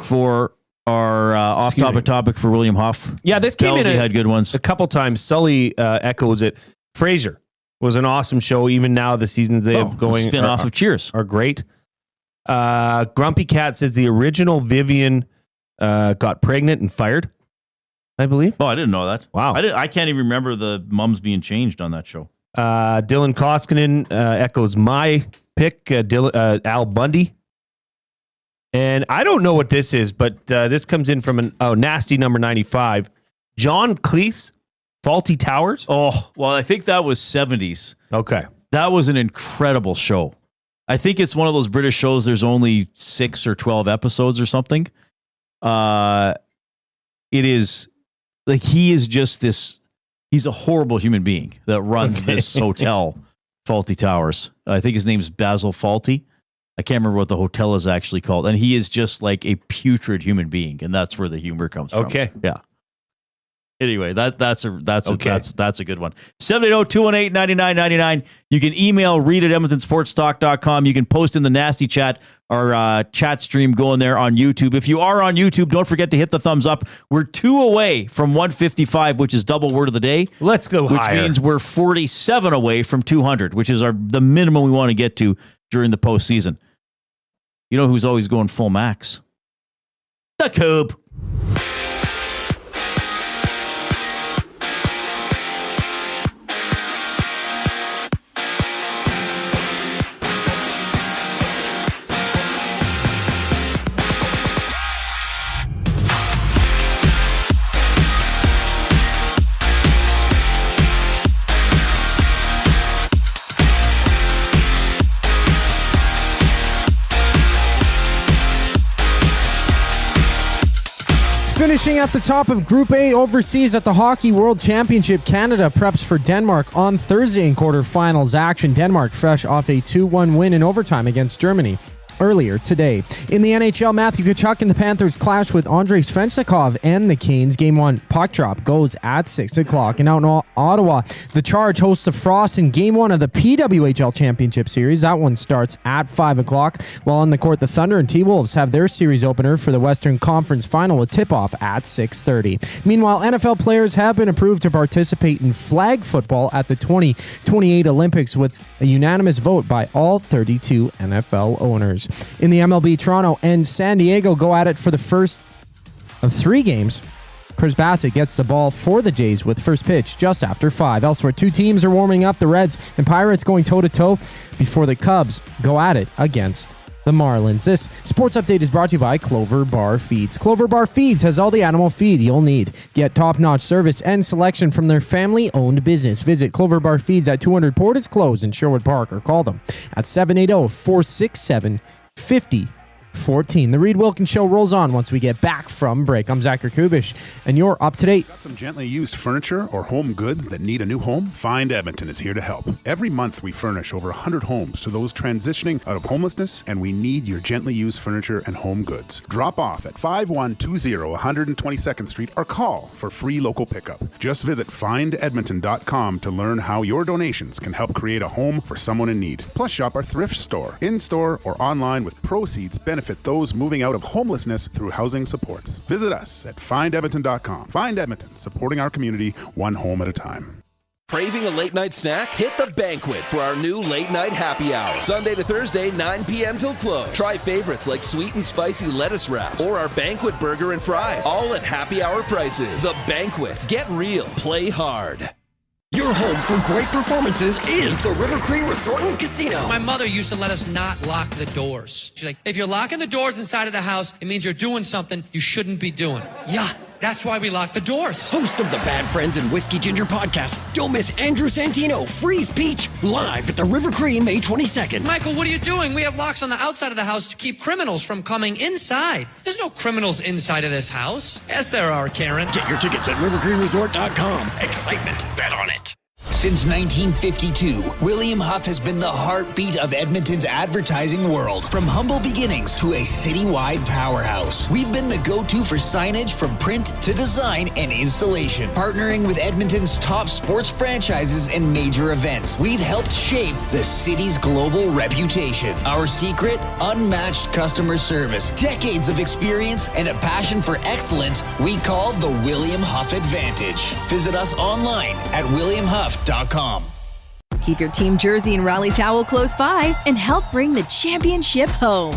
for our off-topic topic for William Huff? Yeah, this came Bellsy in had good ones a couple times. Sully echoes it. Fraser was an awesome show. Even now, the seasons they have going spin-off of Cheers are great. Grumpy Cat says the original Vivian got pregnant and fired, I believe. Oh, I didn't know that. Wow. I can't even remember the mums being changed on that show. Dylan Koskinen echoes my pick, Al Bundy. And I don't know what this is, but this comes in from nasty number 95. John Cleese, Faulty Towers. Oh, well, I think that was 70s. Okay. That was an incredible show. I think it's one of those British shows. There's only 6 or 12 episodes or something. It is like he is just this. He's a horrible human being that runs this hotel, Faulty Towers. I think his name's Basil Faulty. I can't remember what the hotel is actually called. And he is just like a putrid human being, and that's where the humor comes from. Okay. Yeah. Anyway, that's a good one. 780-218-9999. You can email Reid at EdmontonSportsTalk.com. You can post in the nasty chat, our chat stream going there on YouTube. If you are on YouTube, don't forget to hit the thumbs up. We're 2 away from 155, which is double word of the day. Let's go which higher. Which means we're 47 away from 200, which is the minimum we want to get to during the postseason. You know who's always going full max? The Cube. Finishing at the top of Group A overseas at the Hockey World Championship, Canada preps for Denmark on Thursday in quarterfinals action. Denmark fresh off a 2-1 win in overtime against Germany earlier today. In the NHL, Matthew Tkachuk and the Panthers clash with Andrei Svechnikov and the Canes. Game 1 puck drop goes at 6 o'clock. And out in Ottawa, the Charge hosts the Frost in Game 1 of the PWHL Championship Series. That one starts at 5 o'clock. While on the court, the Thunder and T-Wolves have their series opener for the Western Conference Final with tip-off at 6:30. Meanwhile, NFL players have been approved to participate in flag football at the 2028 Olympics with a unanimous vote by all 32 NFL owners. In the MLB, Toronto and San Diego go at it for the first of 3 games. Chris Bassett gets the ball for the Jays with first pitch just after 5. Elsewhere, 2 teams are warming up, the Reds and Pirates going toe-to-toe before the Cubs go at it against the Marlins. This sports update is brought to you by Clover Bar Feeds. Clover Bar Feeds has all the animal feed you'll need. Get top-notch service and selection from their family-owned business. Visit Clover Bar Feeds at 200 Portage Close in Sherwood Park or call them at 780-467-5014. The Reid Wilkins Show rolls on once we get back from break. I'm Zachary Kubish, and you're up to date. Got some gently used furniture or home goods that need a new home? Find Edmonton is here to help. Every month we furnish over 100 homes to those transitioning out of homelessness, and we need your gently used furniture and home goods. Drop off at 5120 122nd Street or call for free local pickup. Just visit findedmonton.com to learn how your donations can help create a home for someone in need. Plus, shop our thrift store, in-store or online, with proceeds benefit those moving out of homelessness through housing supports. Visit us at findedmonton.com. Find Edmonton, supporting our community one home at a time. Craving a late night snack? Hit the Banquet for our new late night happy hour. Sunday to Thursday, 9 p.m. till close. Try favorites like sweet and spicy lettuce wraps or our Banquet burger and fries, all at happy hour prices. The Banquet. Get real. Play hard. Your home for great performances is the River Cree Resort and Casino. My mother used to let us not lock the doors. She's like, if you're locking the doors inside of the house, it means you're doing something you shouldn't be doing. Yeah, That's why we lock the doors. Host of the Bad Friends and Whiskey Ginger podcast, don't miss Andrew Santino, Freeze Peach, live at the River Cree May 22nd. Michael, what are you doing? We have locks on the outside of the house to keep criminals from coming inside. There's no criminals inside of this house. Yes, there are, Karen. Get your tickets at rivercreeresort.com. Excitement, bet on it. Since 1952, William Huff has been the heartbeat of Edmonton's advertising world. From humble beginnings to a citywide powerhouse, we've been the go-to for signage from print to design and installation. Partnering with Edmonton's top sports franchises and major events, we've helped shape the city's global reputation. Our secret? Unmatched customer service, decades of experience, and a passion for excellence we call the William Huff Advantage. Visit us online at williamhuff.com. Keep your team jersey and rally towel close by and help bring the championship home.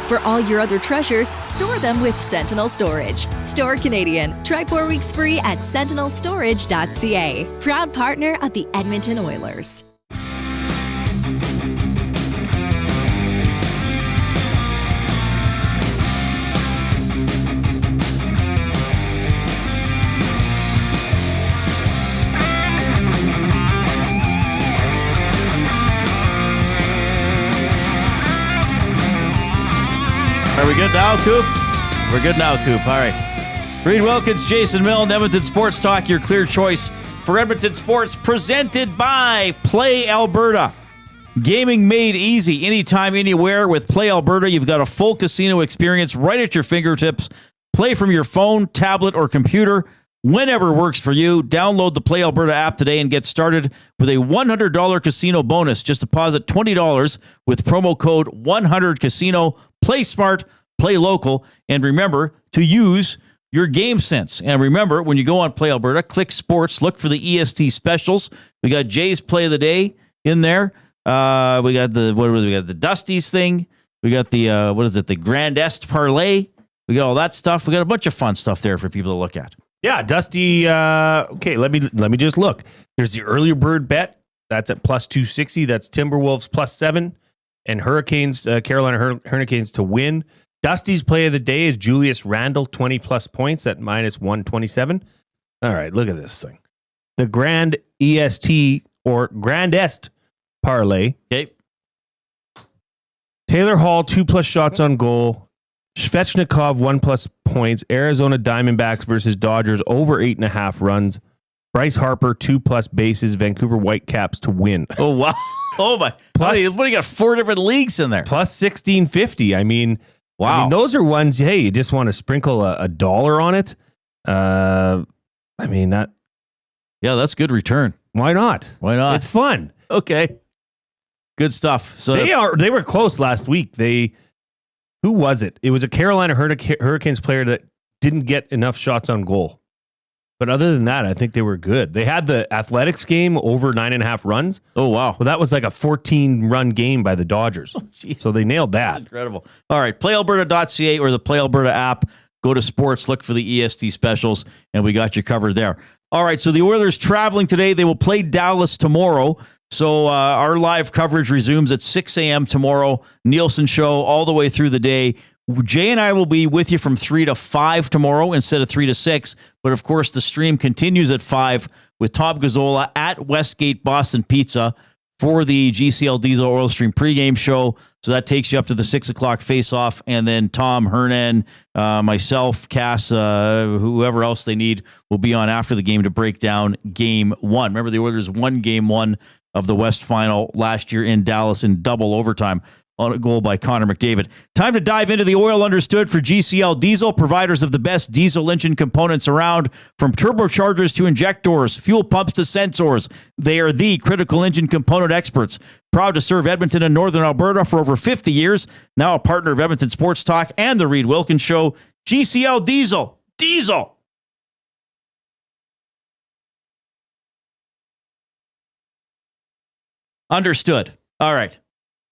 For all your other treasures, store them with Sentinel Storage. Store Canadian. Try 4 weeks free at sentinelstorage.ca. Proud partner of the Edmonton Oilers. Are we good now, Coop? We're good now, Coop. All right. Reid Wilkins, Jason Milne, Edmonton Sports Talk, your clear choice for Edmonton Sports, presented by Play Alberta. Gaming made easy, anytime, anywhere. With Play Alberta, you've got a full casino experience right at your fingertips. Play from your phone, tablet, or computer, whenever works for you. Download the Play Alberta app today and get started with a $100 casino bonus. Just deposit $20 with promo code 100casino. Play smart, play local, and remember to use your game sense. And remember, when you go on Play Alberta, click sports, look for the EST specials. We got Jay's Play of the Day in there. We got the Dusty's thing. We got the the Grand Est Parlay. We got all that stuff. We got a bunch of fun stuff there for people to look at. Yeah, Dusty. Okay, let me just look. There's the earlier bird bet. That's at plus 260. That's Timberwolves plus 7. And Hurricanes, Carolina Hurricanes to win. Dusty's play of the day is Julius Randle, 20 plus points at minus 127. All right, look at this thing. The Grand EST or Grand Est parlay. Okay. Taylor Hall, 2+ shots on goal. Svechnikov, 1+ points. Arizona Diamondbacks versus Dodgers over 8.5 runs. Bryce Harper, 2+ bases. Vancouver Whitecaps to win. Oh, wow. Oh, my. What do you got? 4 different leagues in there. Plus 1650. I mean, wow. I mean, those are ones, hey, you just want to sprinkle a dollar on it. I mean, that. Yeah, that's good return. Why not? Why not? It's fun. Okay. Good stuff. So they were close last week. Who was it? It was a Carolina Hurricanes player that didn't get enough shots on goal. But other than that, I think they were good. They had the Athletics game over 9.5 runs. Oh, wow. Well, that was like a 14-run game by the Dodgers. Oh, so they nailed that. That's incredible. All right, playalberta.ca or the Play Alberta app. Go to sports, look for the EST specials, and we got you covered there. All right, so the Oilers traveling today. They will play Dallas tomorrow. So our live coverage resumes at 6 a.m. tomorrow. Nielsen Show all the way through the day. Jay and I will be with you from 3 to 5 tomorrow instead of 3 to 6. But, of course, the stream continues at 5 with Tom Gazzola at Westgate Boston Pizza for the GCL Diesel Oil Stream pregame show. So that takes you up to the 6 o'clock face-off. And then Tom, Hernan, myself, Cass, whoever else they need will be on after the game to break down Game 1. Remember, the Oilers won Game 1 of the West Final last year in Dallas in double overtime on a goal by Connor McDavid. Time to dive into the oil understood for GCL Diesel, providers of the best diesel engine components around, from turbochargers to injectors, fuel pumps to sensors. They are the critical engine component experts. Proud to serve Edmonton and Northern Alberta for over 50 years. Now a partner of Edmonton Sports Talk and the Reid Wilkins Show. GCL Diesel. Diesel. Understood. All right.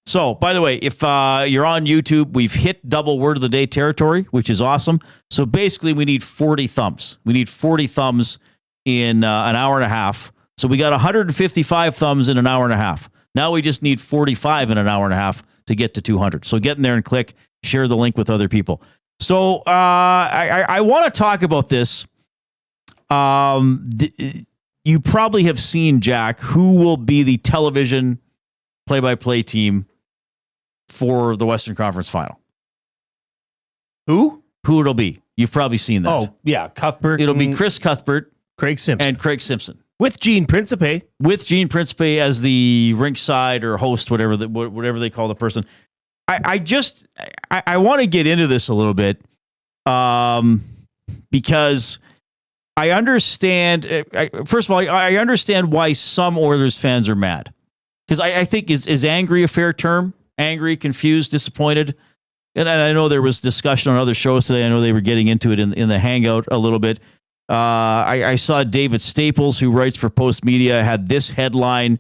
So, by the way, if you're on YouTube, we've hit double word of the day territory, which is awesome. So basically, we need 40 thumbs. We need 40 thumbs in an hour and a half. So we got 155 thumbs in an hour and a half. Now we just need 45 in an hour and a half to get to 200. So get in there and click, share the link with other people. So I want to talk about this You probably have seen, Jack, who will be the television play-by-play team for the Western Conference Final. Who it'll be. You've probably seen that. Oh, yeah, Cuthbert. It'll be Chris Cuthbert, Craig Simpson. With Gene Principe. With Gene Principe as the rinkside or host, whatever they call the person. I want to get into this a little bit because I understand. First of all, I understand why some Oilers fans are mad. Because I think is angry a fair term? Angry, confused, disappointed. And I know there was discussion on other shows today. I know they were getting into it in the Hangout a little bit. I saw David Staples, who writes for Post Media, had this headline: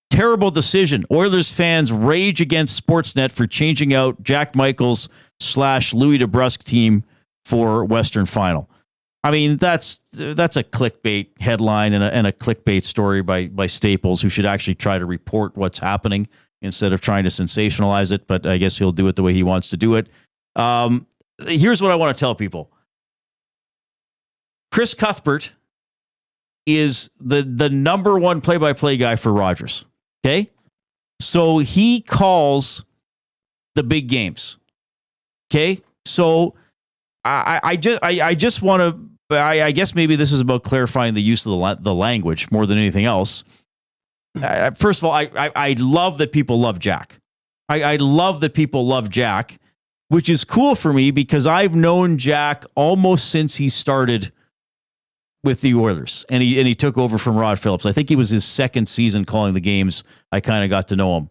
terrible decision. Oilers fans rage against Sportsnet for changing out Jack Michaels / Louis DeBrusk team for Western Final. I mean, that's a clickbait headline and a clickbait story by Staples, who should actually try to report what's happening instead of trying to sensationalize it. But I guess he'll do it the way he wants to do it. Here's what I want to tell people. Chris Cuthbert is the number one play-by-play guy for Rogers. Okay? So he calls the big games. Okay? So I just want to, I guess maybe this is about clarifying the use of the language more than anything else. First of all, I love that people love Jack. I love that people love Jack, which is cool for me because I've known Jack almost since he started with the Oilers, and he took over from Rod Phillips. I think it was his second season calling the games. I kind of got to know him.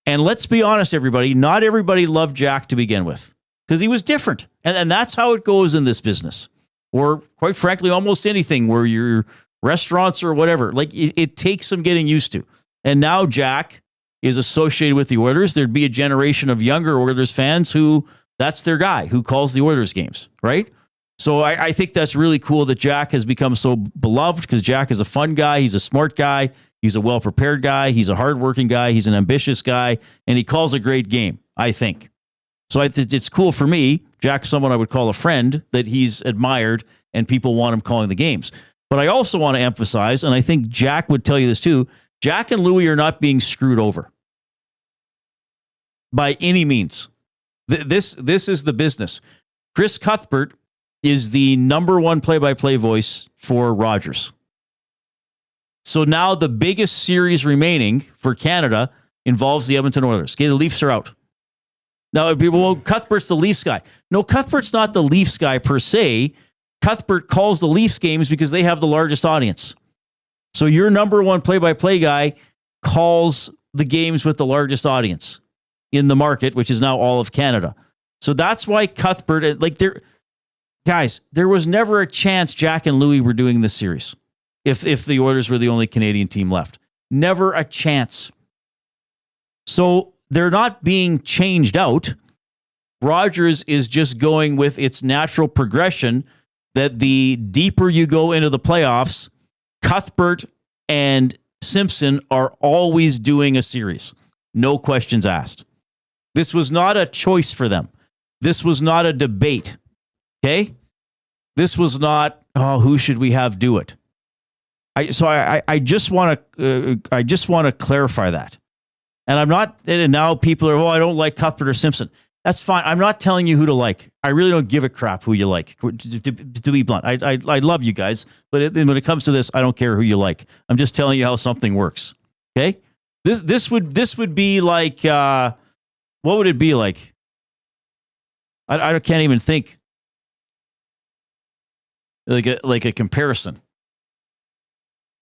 And let's be honest, everybody, not everybody loved Jack to begin with because he was different. And that's how it goes in this business. Or quite frankly, almost anything where you're restaurants or whatever. Like it takes some getting used to. And now Jack is associated with the Oilers. There'd be a generation of younger Oilers fans who that's their guy who calls the Oilers games, right? So I think that's really cool that Jack has become so beloved because Jack is a fun guy. He's a smart guy. He's a well-prepared guy. He's a hardworking guy. He's an ambitious guy. And he calls a great game, I think. So it's cool for me. Jack's someone I would call a friend that he's admired and people want him calling the games. But I also want to emphasize, and I think Jack would tell you this too, Jack and Louis are not being screwed over by any means. This is the business. Chris Cuthbert is the number one play-by-play voice for Rogers. So now the biggest series remaining for Canada involves the Edmonton Oilers. Okay, the Leafs are out. Now, people, well, Cuthbert's the Leafs guy. No, Cuthbert's not the Leafs guy per se. Cuthbert calls the Leafs games because they have the largest audience. So your number one play-by-play guy calls the games with the largest audience in the market, which is now all of Canada. So that's why Cuthbert, guys, there was never a chance Jack and Louis were doing this series if the Oilers were the only Canadian team left. Never a chance. So they're not being changed out. Rogers is just going with its natural progression that the deeper you go into the playoffs, Cuthbert and Simpson are always doing a series. No questions asked. This was not a choice for them. This was not a debate. Okay? This was not, who should we have do it? I just want to clarify that. And I'm not, and now people are, I don't like Cuthbert or Simpson. That's fine. I'm not telling you who to like. I really don't give a crap who you like. To be blunt, I love you guys, but when it comes to this, I don't care who you like. I'm just telling you how something works. Okay? This would be like, what would it be like? I can't even think. Like a comparison.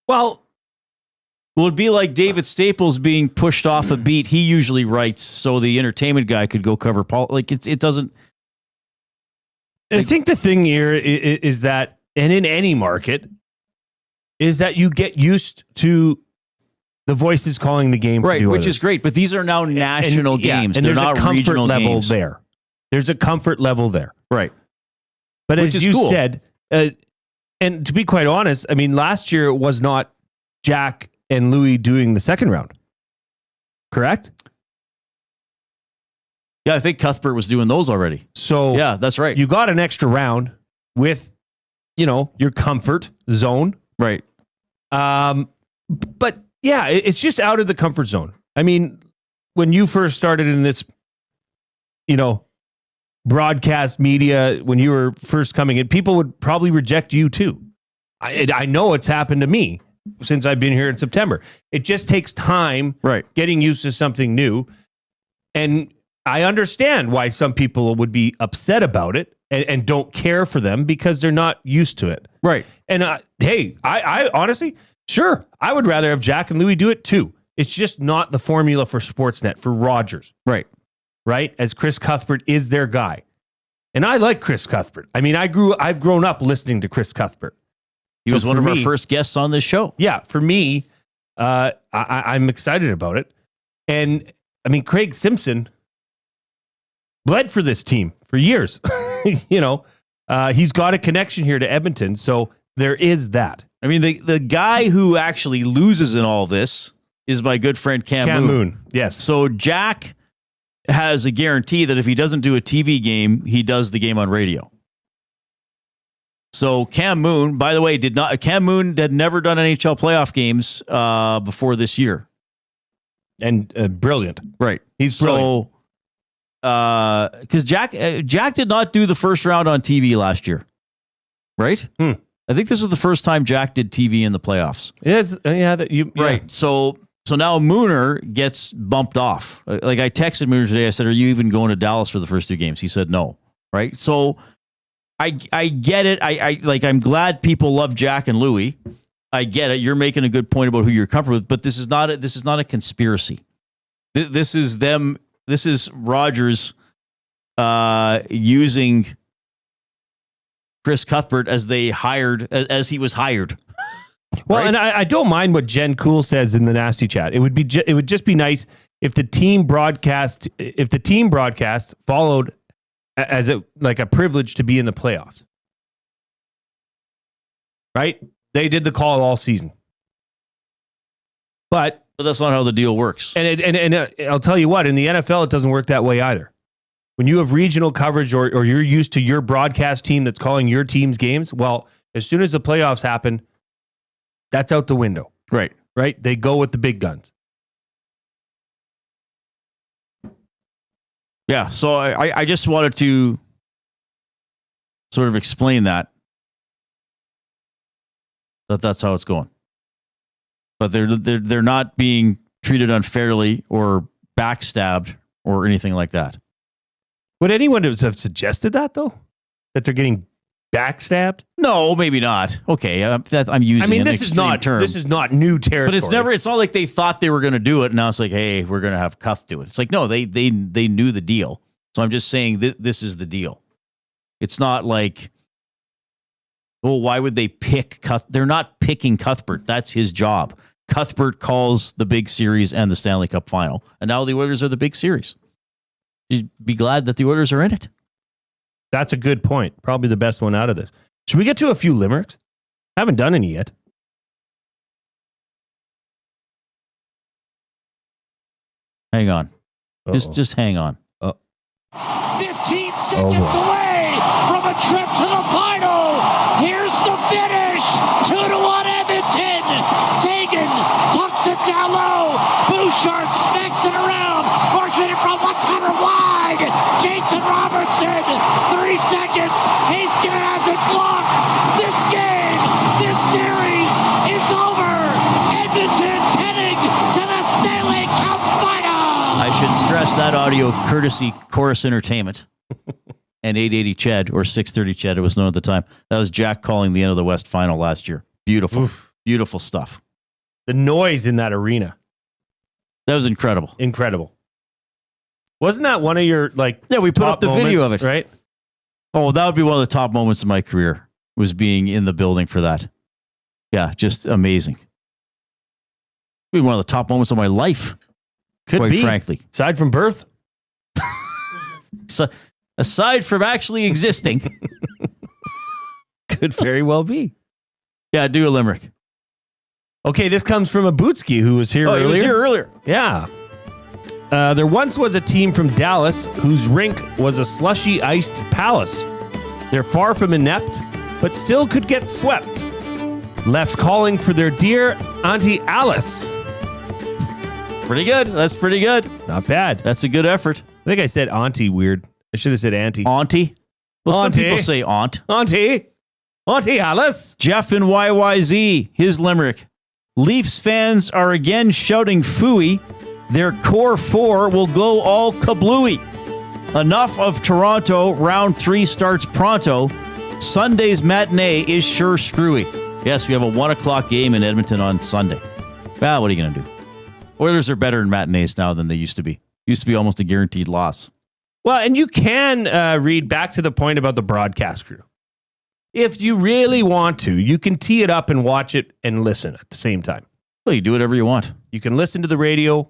Well, it'd be like David Staples being pushed off a beat. He usually writes so the entertainment guy could go cover Paul. Like it doesn't. I think the thing here is that, and in any market, is that you get used to the voices calling the game, right? Which is great, but these are now national games. And they're there's not a comfort regional level games. there. There's a comfort level there, right? But Which as is you cool. said, and to be quite honest, I mean, last year it was not Jack and Louis doing the second round, correct? Yeah, I think Cuthbert was doing those already. So yeah, that's right. You got an extra round with your comfort zone. Right. But yeah, it's just out of the comfort zone. I mean, when you first started in this, broadcast media, when you were first coming in, people would probably reject you too. I know it's happened to me since I've been here in September. It just takes time getting used to something new. And I understand why some people would be upset about it and don't care for them because they're not used to it. Right. And hey, I honestly, sure, I would rather have Jack and Louie do it too. It's just not the formula for Sportsnet, for Rogers. Right. Right? As Chris Cuthbert is their guy. And I like Chris Cuthbert. I mean, I've grown up listening to Chris Cuthbert. He was one of our first guests on this show. Yeah, for me, I'm excited about it. And I mean, Craig Simpson bled for this team for years. He's got a connection here to Edmonton, so there is that. I mean, the guy who actually loses in all this is my good friend Cam Moon. Yes. So Jack has a guarantee that if he doesn't do a TV game, he does the game on radio. So Cam Moon, by the way, Cam Moon had never done NHL playoff games before this year. And brilliant. Right. He's brilliant. So, because Jack did not do the first round on TV last year. Right? I think this was the first time Jack did TV in the playoffs. Right. So now Mooner gets bumped off. Like I texted Mooner today. I said, "Are you even going to Dallas for the first 2 games?" He said, "No." Right. So I get it. I'm glad people love Jack and Louie. I get it. You're making a good point about who you're comfortable with, but this is not a conspiracy. This is them. This is Rogers using Chris Cuthbert as he was hired. Well, right? and I don't mind what Jen Cool says in the nasty chat. It would just be nice if the team broadcast followed as a privilege to be in the playoffs. Right? They did the call all season. But that's not how the deal works. And I'll tell you what, in the NFL, it doesn't work that way either. When you have regional coverage or you're used to your broadcast team that's calling your team's games, well, as soon as the playoffs happen, that's out the window. Right. Right? They go with the big guns. Yeah. So I just wanted to sort of explain that's how it's going. But they're not being treated unfairly or backstabbed or anything like that. Would anyone have suggested that, though? That they're getting backstabbed? No, maybe not. Okay, I'm using an extreme term. This is not new territory. But it's not like they thought they were going to do it, and now it's like, hey, we're going to have Cuth do it. It's like, no, they knew the deal. So I'm just saying this is the deal. It's not like, well, why would they pick Cuth? They're not picking Cuthbert. That's his job. Cuthbert calls the big series and the Stanley Cup final. And now the Oilers are the big series. You'd be glad that the Oilers are in it. That's a good point. Probably the best one out of this. Should we get to a few limericks? Haven't done any yet. Hang on. Just hang on. 15 seconds away from a trip to the final. Here's the finish. 2-1 Edmonton. Sagan tucks it down low. Bouchard smacks it around. Marching it from 100 wide. Jason Robertson. 3 seconds. Haskin has it blocked. This game, this series is over. Edmonton's heading to the Stanley Cup final. I should stress that audio courtesy Chorus Entertainment and 880 Ched or 630 Ched. It was known at the time. That was Jack calling the end of the West final last year. Beautiful, beautiful stuff. The noise in that arena. That was incredible. Incredible. Wasn't that one of your Yeah, we put up the moments, video of it, right? Oh, that would be one of the top moments of my career. Was being in the building for that. Yeah, just amazing. Be one of the top moments of my life. Could be, frankly. Aside from birth. So, aside from actually existing. Could very well be. Yeah, do a limerick. Okay, this comes from a Bootski who was here earlier. He was here earlier. Yeah. There once was a team from Dallas whose rink was a slushy iced palace. They're far from inept, but still could get swept. Left calling for their dear Auntie Alice. Pretty good. That's pretty good. Not bad. That's a good effort. I think I said auntie weird. I should have said auntie. Auntie? Well, Auntie. some people say aunt. Auntie. Auntie Alice. Jeff in YYZ, his limerick. Leafs fans are again shouting phooey. Their core four will go all kablooey. Enough of Toronto. Round 3 starts pronto. Sunday's matinee is sure screwy. Yes, we have a 1 o'clock game in Edmonton on Sunday. Well, what are you going to do? Oilers are better in matinees now than they used to be. Used to be almost a guaranteed loss. Well, and you can read back to the point about the broadcast crew. If you really want to, you can tee it up and watch it and listen at the same time. Well, you do whatever you want. You can listen to the radio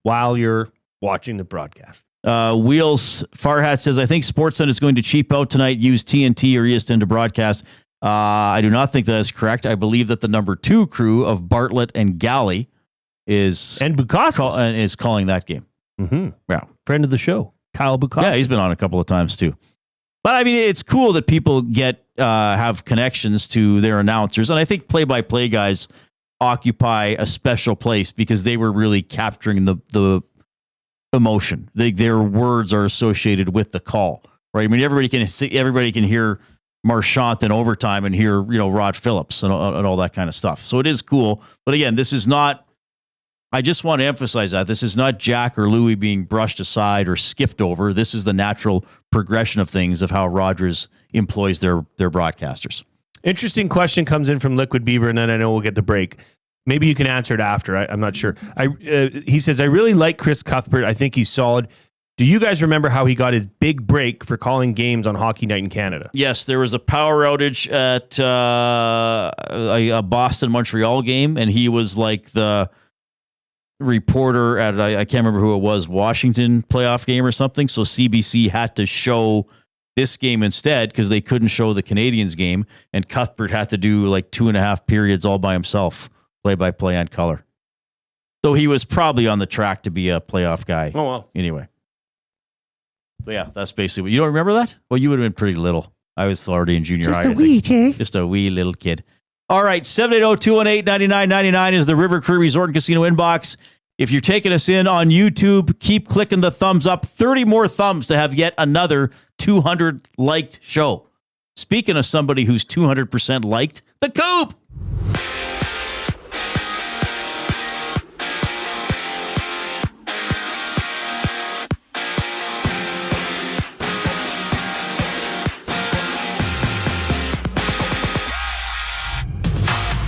while you're watching the broadcast. Wheels Farhat says, I think Sportsnet is going to cheap out tonight, use TNT or EST to broadcast. I do not think that is correct. I believe that the number 2 crew of Bartlett and Galley is calling that game. Mm-hmm. Yeah. Friend of the show, Kyle Bukowski. Yeah, he's been on a couple of times too. But I mean, it's cool that people have connections to their announcers. And I think play-by-play guys occupy a special place because they were really capturing the emotion. Their words are associated with the call, right? I mean, everybody can hear Marchant in overtime and hear, Rod Phillips and all that kind of stuff. So it is cool. But again, this is not, I just want to emphasize that this is not Jack or Louie being brushed aside or skipped over. This is the natural progression of things of how Rogers employs their broadcasters. Interesting question comes in from Liquid Beaver, and then I know we'll get the break. Maybe you can answer it after. I'm not sure. He says, I really like Chris Cuthbert. I think he's solid. Do you guys remember how he got his big break for calling games on Hockey Night in Canada? Yes, there was a power outage at a Boston-Montreal game, and he was like the reporter at, I can't remember who it was, Washington playoff game or something. So CBC had to show this game instead because they couldn't show the Canadiens game, and Cuthbert had to do like 2.5 periods all by himself, play-by-play on color. So he was probably on the track to be a playoff guy. Oh, well. Anyway. But yeah, that's basically what. You don't remember that? Well, you would have been pretty little. I was already in junior high. Just a wee little kid. All right, 780-218-9999 is the River Cree Resort and Casino inbox. If you're taking us in on YouTube, keep clicking the thumbs up. 30 more thumbs to have yet another 200 liked show. Speaking of somebody who's 200% liked, the Coop.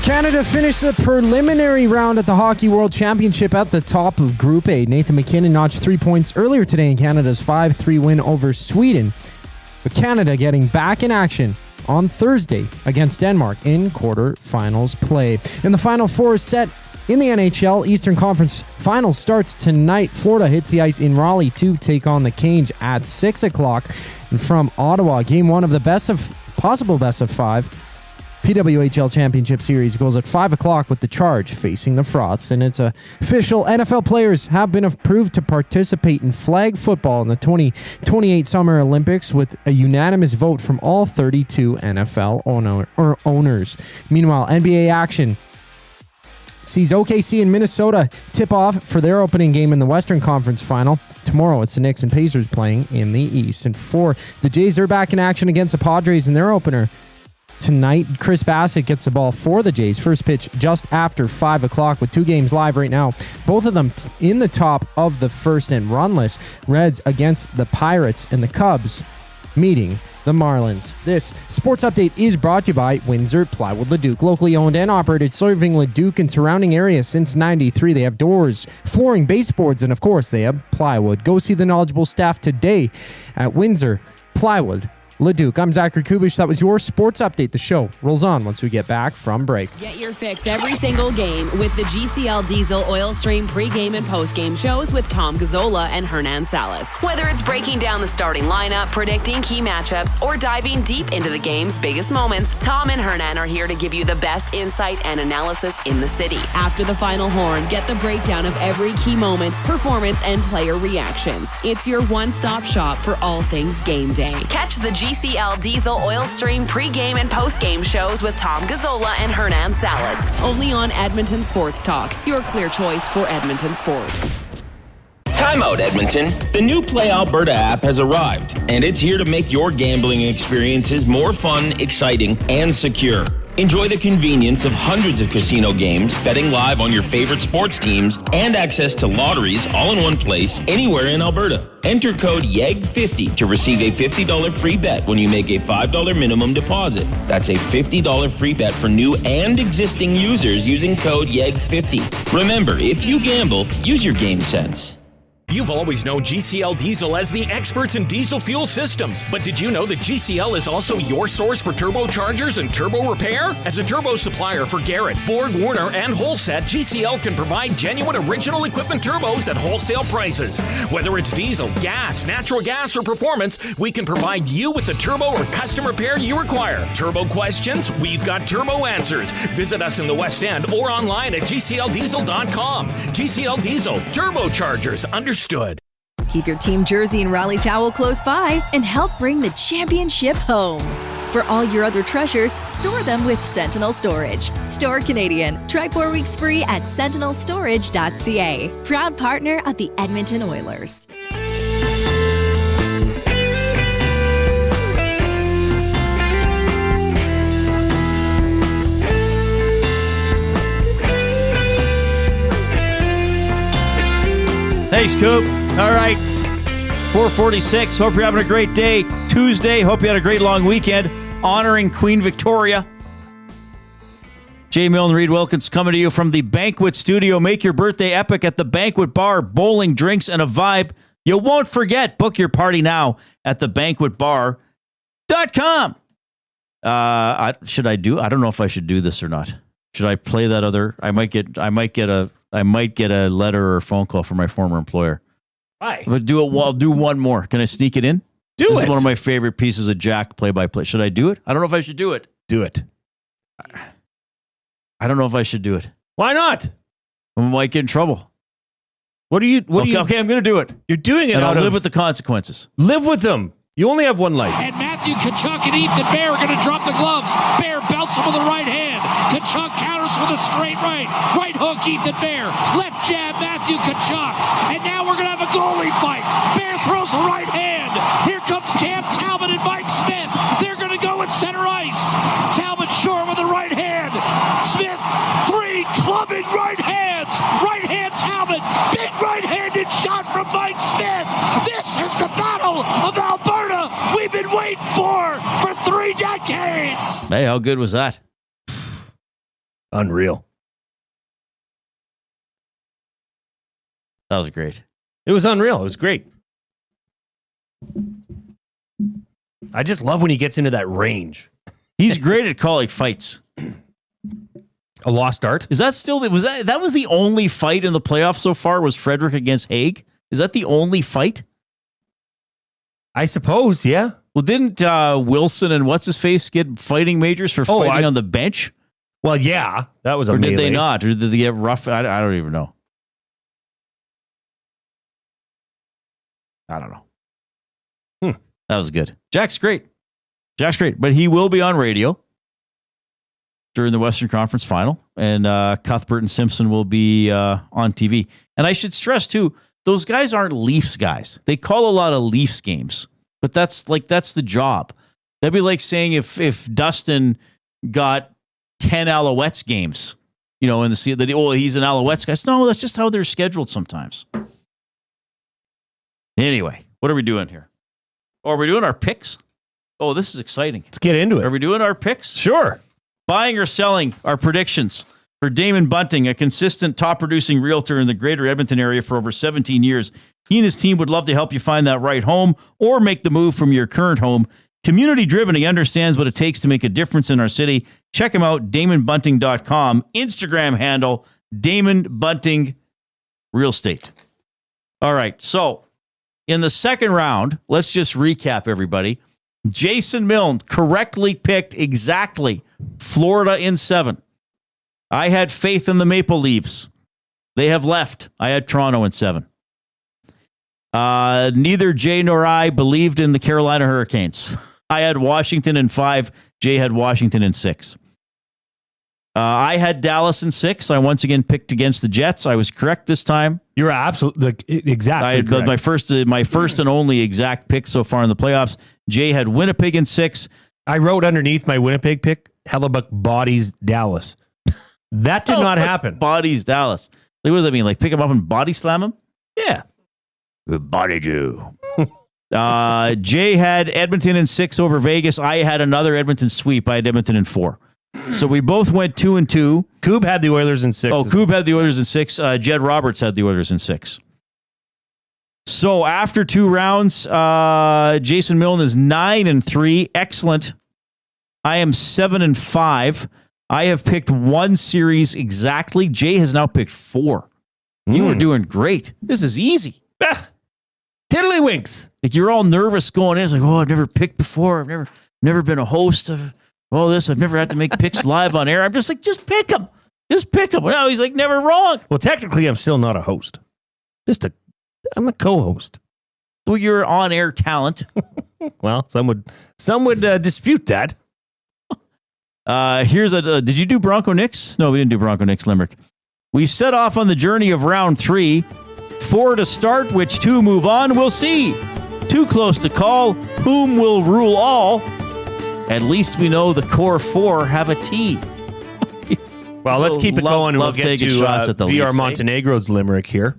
Canada finished the preliminary round at the Hockey World Championship at the top of Group A. Nathan McKinnon notched 3 points earlier today in Canada's 5-3 win over Sweden, with Canada getting back in action on Thursday against Denmark in quarterfinals play. And the Final Four is set in the NHL Eastern Conference Finals starts tonight. Florida hits the ice in Raleigh to take on the Canes at 6 o'clock. And from Ottawa, Game 1 of the possible best of 5 PWHL Championship Series goes at 5 o'clock with the Charge facing the Froths. And it's official. NFL players have been approved to participate in flag football in the 2028 Summer Olympics with a unanimous vote from all 32 NFL owners. Meanwhile, NBA action sees OKC and Minnesota tip off for their opening game in the Western Conference Final. Tomorrow, it's the Knicks and Pacers playing in the East. And for the Jays, they're back in action against the Padres in their opener tonight. Chris Bassett gets the ball for the Jays. First pitch just after 5 o'clock with 2 games live right now. Both of them in the top of the first and runless. Reds against the Pirates and the Cubs meeting the Marlins. This sports update is brought to you by Windsor Plywood Leduc. Locally owned and operated, serving Leduc and surrounding areas since 93. They have doors, flooring, baseboards, and of course they have plywood. Go see the knowledgeable staff today at Windsor Plywood Leduc. I'm Zachary Kubish. That was your sports update. The show rolls on once we get back from break. Get your fix every single game with the GCL Diesel Oil Stream pregame and postgame shows with Tom Gazzola and Hernan Salas. Whether it's breaking down the starting lineup, predicting key matchups, or diving deep into the game's biggest moments, Tom and Hernan are here to give you the best insight and analysis in the city. After the final horn, get the breakdown of every key moment, performance, and player reactions. It's your one-stop shop for all things game day. Catch the GCL Diesel Oil Stream pregame and postgame shows with Tom Gazzola and Hernan Salas. Only on Edmonton Sports Talk, your clear choice for Edmonton sports. Timeout, Edmonton. The new Play Alberta app has arrived, and it's here to make your gambling experiences more fun, exciting, and secure. Enjoy the convenience of hundreds of casino games, betting live on your favorite sports teams, and access to lotteries all in one place anywhere in Alberta. Enter code YEG50 to receive a $50 free bet when you make a $5 minimum deposit. That's a $50 free bet for new and existing users using code YEG50. Remember, if you gamble, use your game sense. You've always known GCL Diesel as the experts in diesel fuel systems, but did you know that GCL is also your source for turbochargers and turbo repair? As a turbo supplier for Garrett, Borg Warner, and Wholeset, GCL can provide genuine original equipment turbos at wholesale prices. Whether it's diesel, gas, natural gas, or performance, we can provide you with the turbo or custom repair you require. Turbo questions? We've got turbo answers. Visit us in the West End or online at gcldiesel.com. GCL Diesel, turbochargers, understood. Keep your team jersey and rally towel close by and help bring the championship home. For all your other treasures, store them with Sentinel Storage. Store Canadian. Try 4 weeks free at sentinelstorage.ca. Proud partner of the Edmonton Oilers. Thanks, Coop. All right. 4:46. Hope you're having a great day. Tuesday. Hope you had a great long weekend. Honoring Queen Victoria. Jay Milne and Reid Wilkins coming to you from the Banquet Studio. Make your birthday epic at the Banquet Bar. Bowling, drinks, and a vibe you won't forget. Book your party now at thebanquetbar.com. Should I do? I don't know if I should do this or not. Should I play that other? I might get a letter or phone call from my former employer. Why? But I'll do one more. Can I sneak it in? This is one of my favorite pieces of Jack play-by-play. Should I do it? I don't know if I should do it. Do it. I don't know if I should do it. Why not? I might get in trouble. Okay, I'm going to do it. You're doing it. And I'll live with the consequences. Live with them. You only have one life. And Matthew Tkachuk and Ethan Bear are going to drop the gloves. Bear belts him with the right hand. Tkachuk counters with a straight right. Right hook, Ethan Bear. Left jab, Matthew Tkachuk. And now we're going to have a goalie fight. Bear throws a right hand. Here comes Cam Talbot and Mike Smith. They're going to go at center ice. Talbot short with a right hand. Smith, 3 clubbing right hands. Right hand Talbot. Big right-handed shot from Mike Smith. This is the battle of Alberta we've been waiting for 3 decades. Hey, how good was that? Unreal. That was great. It was unreal. It was great. I just love when he gets into that range. He's great at calling fights. A lost art? Is that still that was the only fight in the playoffs so far? Was Frederick against Haig? Is that the only fight? I suppose, yeah. Well, didn't Wilson and what's his face get fighting majors for fighting on the bench? Well, yeah, that was a or melee. did they not? Or did they get rough? I don't even know. I don't know. That was good. Jack's great. But he will be on radio during the Western Conference Final, and Cuthbert and Simpson will be on TV. And I should stress too, those guys aren't Leafs guys. They call a lot of Leafs games, but that's the job. That'd be like saying if Dustin got 10 Alouettes games, in the season, that he's an Alouettes guy. No, that's just how they're scheduled sometimes. Anyway, what are we doing here? Oh, are we doing our picks? Oh, this is exciting. Let's get into it. Are we doing our picks? Sure. Buying or selling, our predictions. For Damon Bunting, a consistent top-producing realtor in the greater Edmonton area for over 17 years, he and his team would love to help you find that right home or make the move from your current home. Community-driven, he understands what it takes to make a difference in our city. Check him out, DamonBunting.com. Instagram handle, Damon Bunting Real Estate. All right, so in the second round, let's just recap, everybody. Jason Milne correctly picked exactly Florida in 7. I had faith in the Maple Leafs. They have left. I had Toronto in 7. Neither Jay nor I believed in the Carolina Hurricanes. I had Washington in 5. Jay had Washington in 6. I had Dallas in 6. I once again picked against the Jets. I was correct this time. You're absolutely exactly. I had correct. my first and only exact pick so far in the playoffs. Jay had Winnipeg in 6. I wrote underneath my Winnipeg pick, Hellebuck bodies Dallas. That did not happen. Bodies Dallas. Like, what does that mean? Like pick him up and body slam him? Yeah. Good body you. Jay had Edmonton in 6 over Vegas. I had another Edmonton sweep. I had Edmonton in 4. So we both went 2-2. Coob had the Oilers in 6. Oh, Coob had the Oilers in 6. Jed Roberts had the Oilers in 6. So after 2 rounds, Jason Milne is 9-3. Excellent. I am 7-5. I have picked 1 series exactly. Jay has now picked 4. You were doing great. This is easy. Tiddlywinks. Like you're all nervous going in. It's like, oh, I've never picked before. I've never been a host of all this. I've never had to make picks live on air. I'm just like, just pick them. Just pick them. Well, he's like, never wrong. Well, technically, I'm still not a host. I'm a co-host. Well, you're on-air talent. Well, some would dispute that. Did you do Bronco Knicks? No, we didn't do Bronco Knicks Limerick. We set off on the journey of round 3. 4 to start, which 2 move on. We'll see. Too close to call. Whom will rule all? At least we know the core 4 have a T. Well, let's keep it going, and we'll get to shots at the VR Leafs, Montenegro's Limerick here.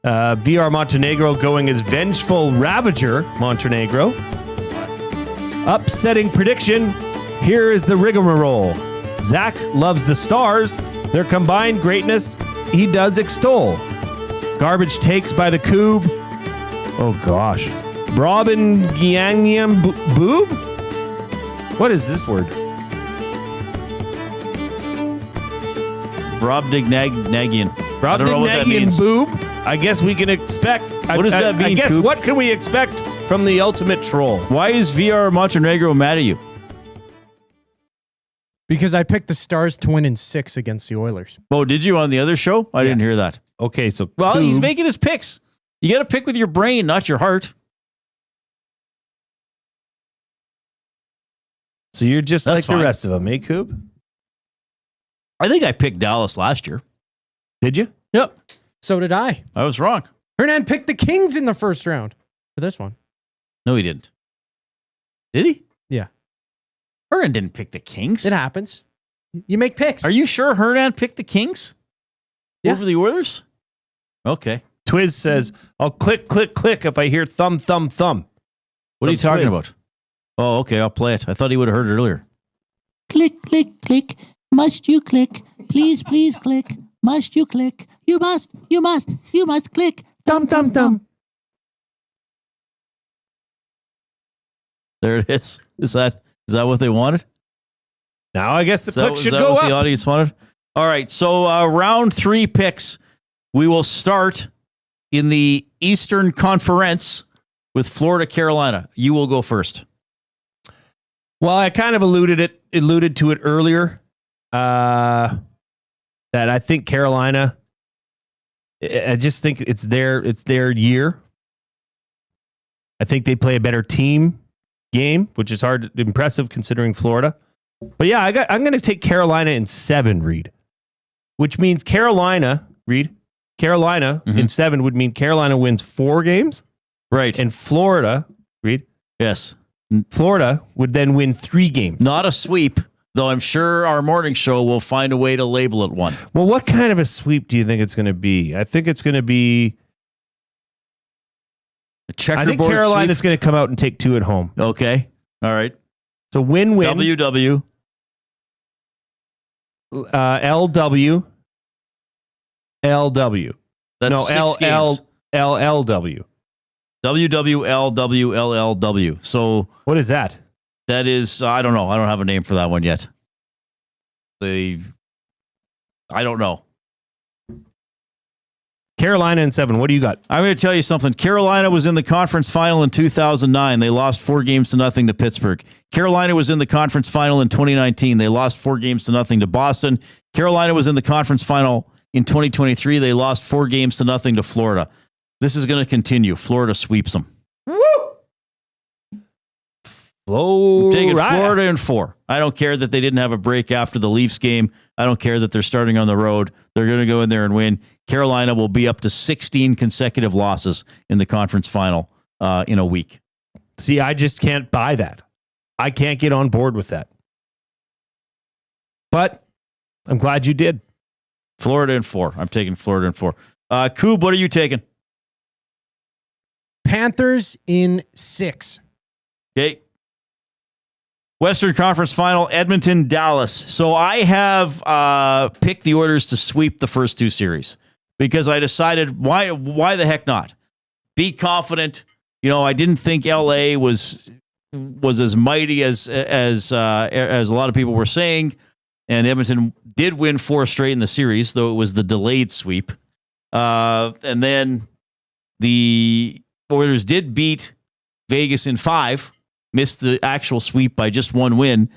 VR Montenegro going as Vengeful Ravager Montenegro. Upsetting prediction. Here is the rigmarole. Zach loves the Stars. Their combined greatness he does extol. Garbage takes by the Coob. Oh, gosh. Robin Yangyam Boob? What is this word? Brobdingnagian. Brobdingnagian Boob. I guess we can expect. What does that mean, I guess Coop? what can we expect from the ultimate troll? Why is VR Montenegro mad at you? Because I picked the Stars to win in 6 against the Oilers. Oh, did you on the other show? I didn't hear that. Okay, so well, he's making his picks. You got to pick with your brain, not your heart. So you're just That's like fine. the rest of them, eh, Coop? I think I picked Dallas last year. Did you? Yep. So did I. I was wrong. Hernan picked the Kings in the first round for this one. No, he didn't. Did he? Yeah. Hernan didn't pick the Kings. It happens. You make picks. Are you sure Hernan picked the Kings over the Oilers? Okay. Twiz says, I'll click, click, click if I hear thumb, thumb, thumb. What are you talking about? Oh, okay. I'll play it. I thought he would have heard it earlier. Click, click, click. Must you click? Please, please click. Must you click? You must click. Thumb, thumb, thumb. There it is. Is that what they wanted? Now I guess the click should is that go what up. the audience wanted? All right. So round 3 picks. We will start in the Eastern Conference with Florida, Carolina. You will go first. Well, I kind of alluded to it earlier. That I think Carolina. I just think it's their year. I think they play a better team game, which is impressive considering Florida. But yeah, I'm going to take Carolina in 7, Reid. Which means Carolina in 7 would mean Carolina wins 4 games. Right. And Florida, Reid? Yes. Florida would then win 3 games. Not a sweep, though I'm sure our morning show will find a way to label it one. Well, what kind of a sweep do you think it's going to be? I think it's going to be a checkerboard. I think Carolina's going to come out and take 2 at home. Okay. All right. So win-win. WW. LW. LW. That's 6 games. LLW. WWLWLLW. So what is that? That is, I don't know. I don't have a name for that one yet. I don't know. Carolina in 7. What do you got? I'm going to tell you something. Carolina was in the conference final in 2009. They lost 4-0 to Pittsburgh. Carolina was in the conference final in 2019. They lost 4-0 to Boston. Carolina was in the conference final in 2023. They lost 4-0 to Florida. This is going to continue. Florida sweeps them. Woo! I'm taking Florida in 4. I don't care that they didn't have a break after the Leafs game. I don't care that they're starting on the road. They're going to go in there and win. Carolina will be up to 16 consecutive losses in the conference final in a week. See, I just can't buy that. I can't get on board with that. But I'm glad you did. Florida in 4. I'm taking Florida in 4. Koob, what are you taking? Panthers in 6. Okay. Western Conference Final, Edmonton, Dallas. So I have picked the Oilers to sweep the first 2 series because I decided why the heck not? Be confident. You know, I didn't think LA was as mighty as a lot of people were saying, and Edmonton did win 4 straight in the series, though it was the delayed sweep. And then the Oilers did beat Vegas in 5. Missed the actual sweep by just 1 win.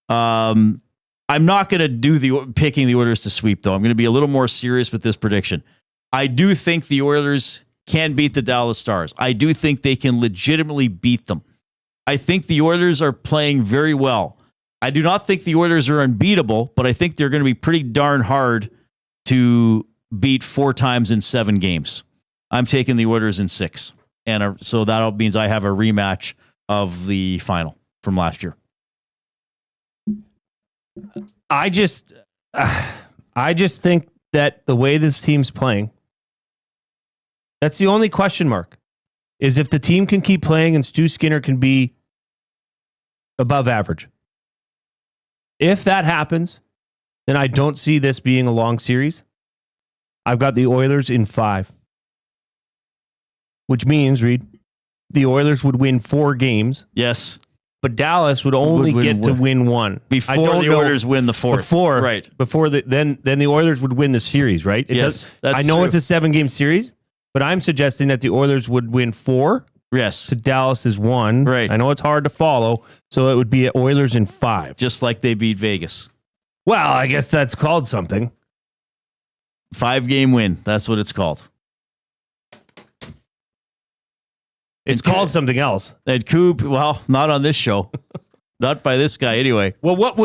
I'm not going to do picking the Oilers to sweep, though. I'm going to be a little more serious with this prediction. I do think the Oilers can beat the Dallas Stars. I do think they can legitimately beat them. I think the Oilers are playing very well. I do not think the Oilers are unbeatable, but I think they're going to be pretty darn hard to beat 4 times in 7 games. I'm taking the Oilers in 6. And so that means I have a rematch of the final from last year. I just think that the way this team's playing, that's the only question mark, is if the team can keep playing and Stu Skinner can be above average. If that happens, then I don't see this being a long series. I've got the Oilers in 5, which means, Reid, the Oilers would win 4 games. Yes. But Dallas would only get to win 1. Before the Oilers win the 4th. Right. Before then the Oilers would win the series, right? Yes, I know it's a 7-game series, but I'm suggesting that the Oilers would win 4. Yes. To Dallas's 1. Right. I know it's hard to follow, so it would be Oilers in 5. Just like they beat Vegas. Well, I guess that's called something. 5-game win. That's what it's called. It's called something else. And Coop, well, not on this show. Not by this guy anyway. Well, what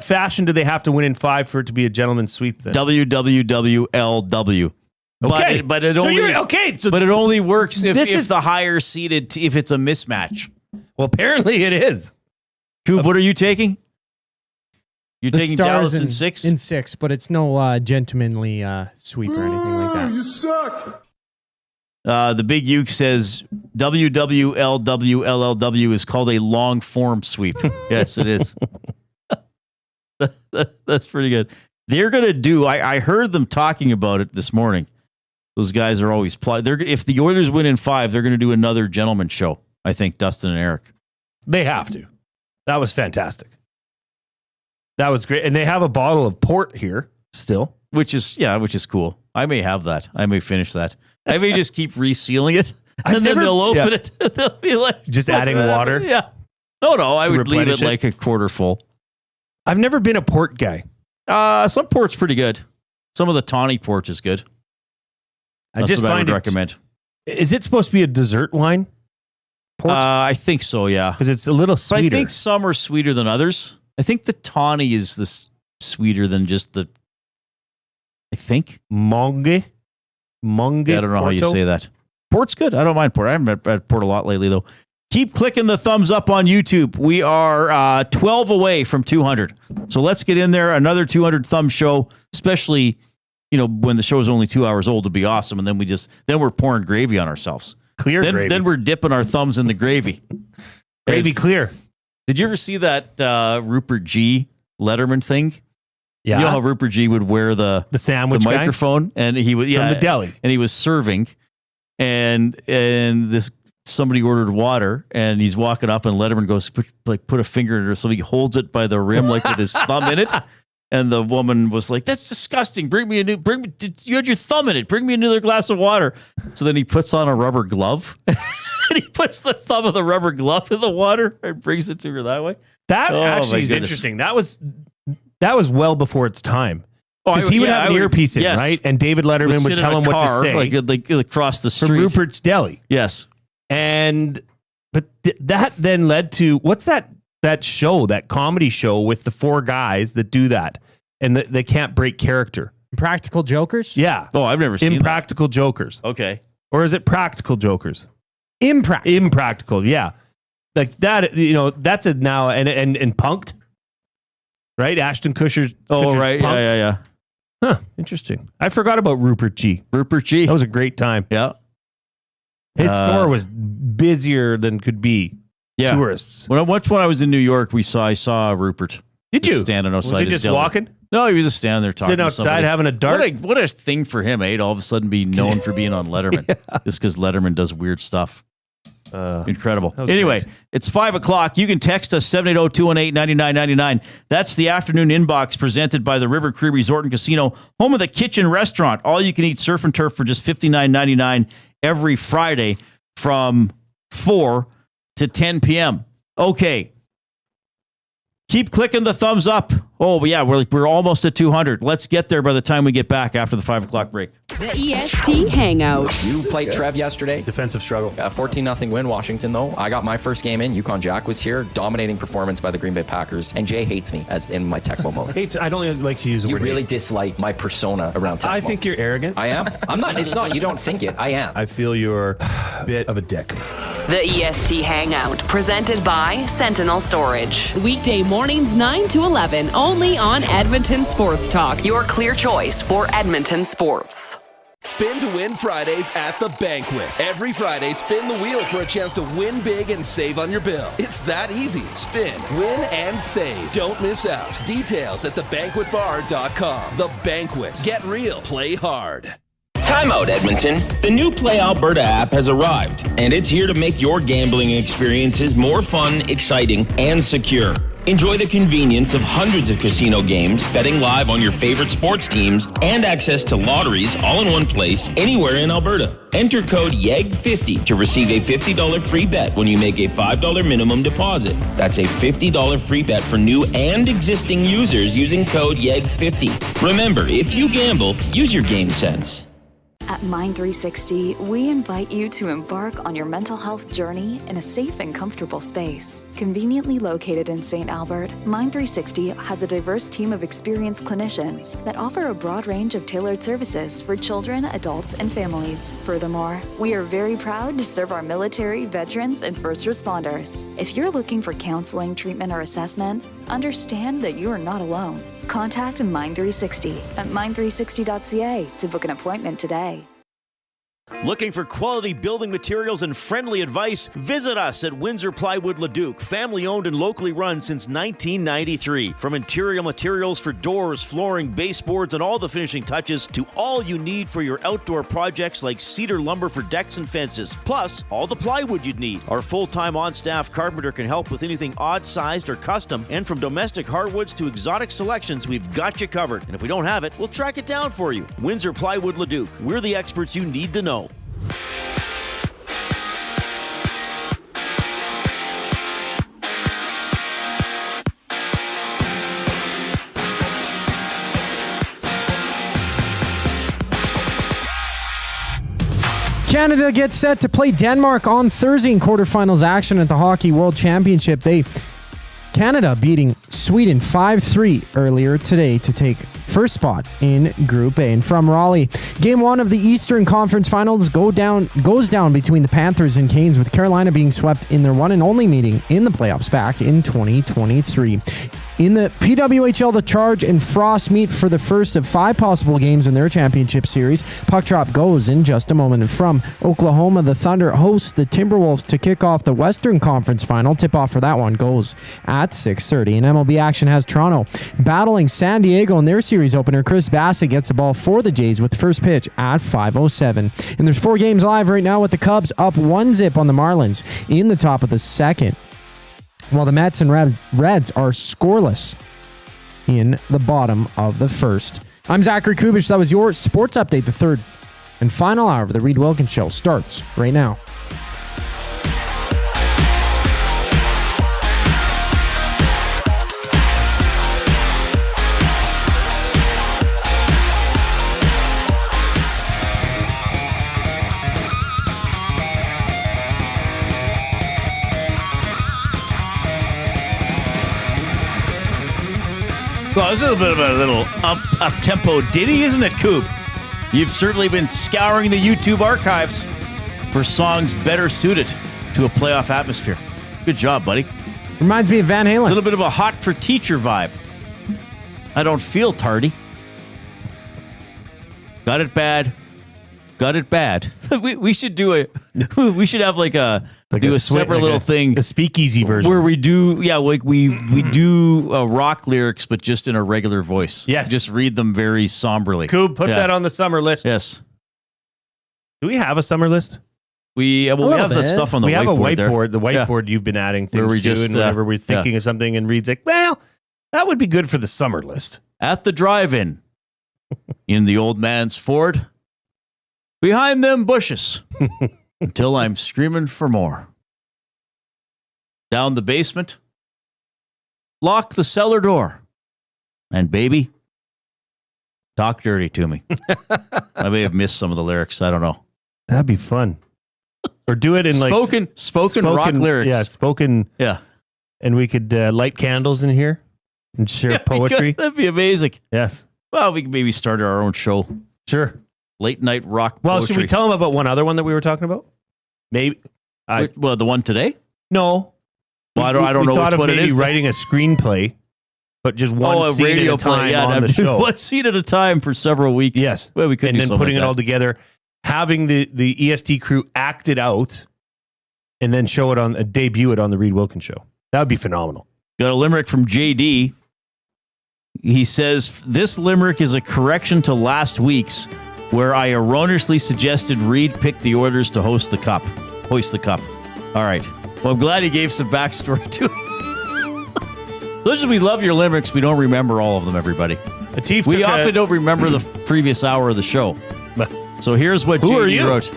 fashion do they have to win in 5 for it to be a gentleman's sweep then? WWWLW. Okay. But it only works if the higher seeded, if it's a mismatch. Well, apparently it is. Coop, what are you taking? You're The taking Stars Dallas in 6? In 6, but it's no gentlemanly sweep or anything like that. You suck. The Big Uke says WWLWLLW is called a long form sweep. Yes, it is. That's pretty good. They're going to do, I heard them talking about it this morning. Those guys are always, if the Oilers win in 5, they're going to do another gentleman's show. I think Dustin and Eric. They have to. That was fantastic. That was great. And they have a bottle of port here still. Which is cool. I may have that. I may finish that. I may just keep resealing it, and then they'll open it. They'll be like, just adding water. Yeah. No, I would leave it like a quarter full. I've never been a port guy. Some port's pretty good. Some of the tawny port is good. I would recommend. Is it supposed to be a dessert wine? Port? I think so, yeah. Because it's a little sweeter. But I think some are sweeter than others. I think the tawny is sweeter than just the. I think Monge. I don't know how you say that. Port's good. I don't mind port. I haven't had port a lot lately though. Keep clicking the thumbs up on YouTube. We are 12 away from 200. So let's get in there. Another 200 thumb show, especially when the show is only 2 hours old, would be awesome. And then we're pouring gravy on ourselves. Gravy. Then we're dipping our thumbs in the gravy. Gravy clear. Did you ever see that Rupert G. Letterman thing? Yeah. You know how Rupert G would wear the sandwich microphone, and he would from the deli, and he was serving, and somebody ordered water, and he's walking up, and Letterman goes put a finger in it or something. He holds it by the rim like with his thumb in it, and the woman was like, "That's disgusting. You had your thumb in it. Bring me another glass of water." So then he puts on a rubber glove, and he puts the thumb of the rubber glove in the water and brings it to her that way. That actually is interesting. That was well before its time. Because he would have an earpiece in, right? And David Letterman would tell him what to say. Like across the street. From Rupert's Deli. Yes. And But that then led to, what's that show, that comedy show with the 4 guys that do that and they can't break character? Practical Jokers? Yeah. Oh, I've never seen Impractical Jokers. Okay. Or is it Practical Jokers? Impractical, yeah. Like that, that's it now. And Punked, right? Ashton Kutcher's. Oh, right. Punked. Yeah. Huh. Interesting. I forgot about Rupert G. That was a great time. Yeah. His store was busier than could be. Yeah. Tourists. When I was in New York, I saw Rupert. Did you? Standing outside. Was he just walking? No, he was just standing there talking. Sitting outside having a dart? What a thing for him, eh? To all of a sudden be known for being on Letterman. Just because Letterman does weird stuff. Incredible. Anyway, great. it's 5 o'clock. You can text us 780-218-9999. That's the afternoon inbox presented by the River Cree Resort and Casino, home of the Kitchen Restaurant. All you can eat surf and turf for just $59.99 every Friday from 4 to 10 p.m. Okay. Keep clicking the thumbs up. Oh, yeah, we're almost at 200. Let's get there by the time we get back after the 5 o'clock break. The EST Hangout. You played Trev yesterday. Defensive struggle. 14-0 win, Washington, though. I got my first game in. Yukon Jack was here. Dominating performance by the Green Bay Packers. And Jay hates me as in my Tecmo mode. I don't like to use the You word really hate. dislike my persona around Tecmo. I think you're arrogant. I am. I'm not. It's not. You don't think it. I am. I feel you're a bit of a dick. The EST Hangout, presented by Sentinel Storage. Weekday mornings 9 to 11, only on Edmonton Sports Talk. Your clear choice for Edmonton sports. Spin to win Fridays at the Banquet. Every Friday, spin the wheel for a chance to win big and save on your bill. It's that easy. Spin, win, and save. Don't miss out. Details at thebanquetbar.com. The Banquet. Get real. Play hard. Timeout, Edmonton. The new Play Alberta app has arrived, and it's here to make your gambling experiences more fun, exciting, and secure. Enjoy the convenience of hundreds of casino games, betting live on your favorite sports teams, and access to lotteries all in one place, anywhere in Alberta. Enter code YEG50 to receive a $50 free bet when you make a $5 minimum deposit. That's a $50 free bet for new and existing users using code YEG50. Remember, if you gamble, use your game sense. At Mind360, we invite you to embark on your mental health journey in a safe and comfortable space. Conveniently located in St. Albert, Mind360 has a diverse team of experienced clinicians that offer a broad range of tailored services for children, adults, and families. Furthermore, we are very proud to serve our military, veterans, and first responders. If you're looking for counseling, treatment, or assessment, understand that you are not alone. Contact Mind360 at mind360.ca to book an appointment today. Looking for quality building materials and friendly advice? Visit us at Windsor Plywood Leduc, family owned and locally run since 1993. From interior materials for doors, flooring, baseboards, and all the finishing touches to all you need for your outdoor projects like cedar lumber for decks and fences, plus all the plywood you'd need. Our full-time on-staff carpenter can help with anything odd-sized or custom, and from domestic hardwoods to exotic selections, we've got you covered. And if we don't have it, we'll track it down for you. Windsor Plywood Leduc. We're the experts you need to know. Canada gets set to play Denmark on Thursday in quarterfinals action at the Hockey World Championship. Canada beating Sweden 5-3 earlier today to take first spot in Group A. And from Raleigh, Game 1 of the Eastern Conference Finals goes down between the Panthers and Canes, with Carolina being swept in their one and only meeting in the playoffs back in 2023. In the PWHL, the Charge and Frost meet for the first of 5 possible games in their championship series. Puck drop goes in just a moment. And from Oklahoma, the Thunder host the Timberwolves to kick off the Western Conference Final. Tip-off for that one goes at 6:30. And MLB action has Toronto battling San Diego in their series opener. Chris Bassett gets the ball for the Jays with the first pitch at 5:07. And there's 4 games live right now with the Cubs up 1-0 on the Marlins in the top of the second, while the Mets and Reds are scoreless in the bottom of the first. I'm Zachary Kubicki. That was your sports update. The third and final hour of the Reid Wilkins Show starts right now. Well, this is a bit of a little up-tempo ditty, isn't it, Coop? You've certainly been scouring the YouTube archives for songs better suited to a playoff atmosphere. Good job, buddy. Reminds me of Van Halen. A little bit of a hot for teacher vibe. I don't feel tardy. Got it bad. Got it bad. we should do a. We should have like a separate little thing, a speakeasy version where we do. Yeah, like we do rock lyrics, but just in a regular voice. Yes, just read them very somberly. Cool. Put that on the summer list. Yes. Do we have a summer list? We have the stuff on the whiteboard. We have a whiteboard. There. The whiteboard you've been adding things where we to, just, and whenever we're thinking of something, and Reid's like, "Well, that would be good for the summer list." At the drive-in, in the old man's Ford, behind them bushes, until I'm screaming for more. Down the basement, lock the cellar door, and baby, talk dirty to me. I may have missed some of the lyrics. I don't know. That'd be fun. Or do it in spoken rock lyrics. Yeah, spoken. Yeah, and we could light candles in here and share poetry. That'd be amazing. Yes. Well, we could maybe start our own show. Sure. Late night rock. Well, poetry. should we tell them about one other one that we were talking about? Maybe. Well, the one today? No. Well, I don't know which one it is. Writing a screenplay, but just one scene radio at a time on the show. One scene at a time for several weeks. Yes. Well, we could and do then something putting like it all together, having the EST crew act it out, and then show it debut it on the Reid Wilkins show. That would be phenomenal. Got a limerick from JD. He says, this limerick is a correction to last week's, where I erroneously suggested Reid pick the Oilers to hoist the cup. All right. Well, I'm glad he gave some backstory to it. Those we love your limericks. We don't remember all of them, everybody. We often don't remember the previous hour of the show. So here's what JD wrote.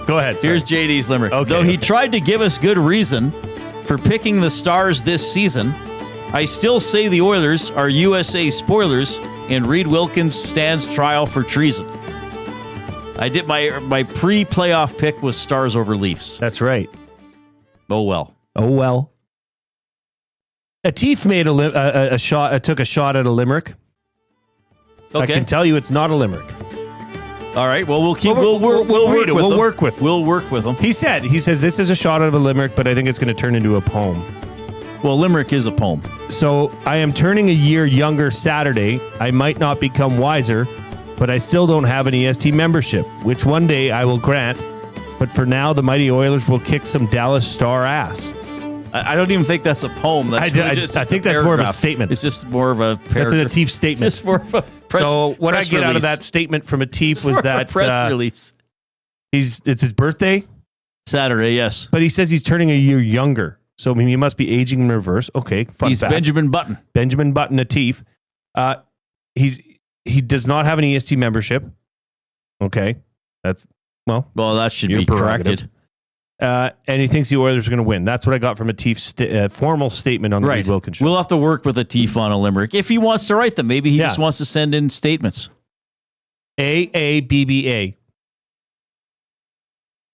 Go ahead. Sorry. Here's JD's limerick. Okay, Though he tried to give us good reason for picking the Stars this season, I still say the Oilers are USA spoilers and Reid Wilkins stands trial for treason. I did my pre-playoff pick was Stars over Leafs. That's right. Oh well. Atif made a shot. Took a shot at a limerick. Okay. I can tell you it's not a limerick. All right. Well, we'll work with him. He says this is a shot at a limerick, but I think it's going to turn into a poem. Well, limerick is a poem. So I am turning a year younger Saturday. I might not become wiser, but I still don't have an EST membership, which one day I will grant. But for now, the mighty Oilers will kick some Dallas Star ass. I don't even think that's a poem. That's I think that's more of a statement. It's just more of a paragraph. That's an Atif statement. Just more of a So what I get out of that statement from Atif was that press release. It's his birthday Saturday, yes. But he says he's turning a year younger. So I mean, he must be aging in reverse. Okay, fun He's fact. Benjamin Button. Benjamin Button Atif. He does not have an EST membership. Okay, that's well, that should be corrected. And he thinks the Oilers are going to win. That's what I got from Atif's formal statement on the Reid Wilkins show. We'll have to work with Atif on a limerick if he wants to write them. Maybe he just wants to send in statements. AABBA.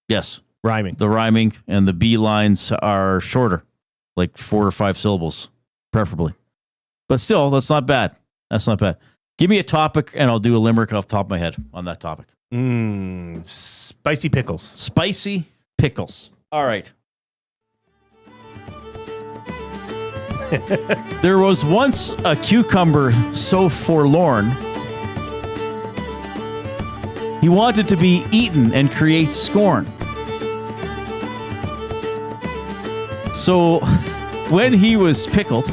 Yes. Rhyming. The rhyming and the B lines are shorter, like 4 or 5 syllables, preferably. But still, that's not bad. Give me a topic and I'll do a limerick off the top of my head on that topic. Spicy pickles. Spicy pickles. All right. There was once a cucumber so forlorn, he wanted to be eaten and create scorn. So when he was pickled,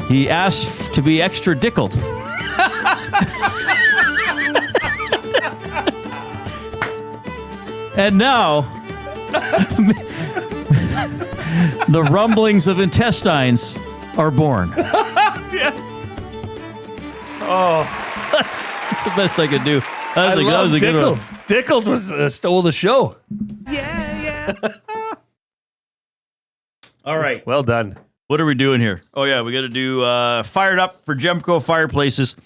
he asked to be extra dickled. And now, the rumblings of intestines are born. Yes. Oh, that's the best I could do. That was a good one. Dickled was stole the show. Yeah. All right. Well done. What are we doing here? Oh, yeah, we got to do Fired Up for Gemco Fireplaces.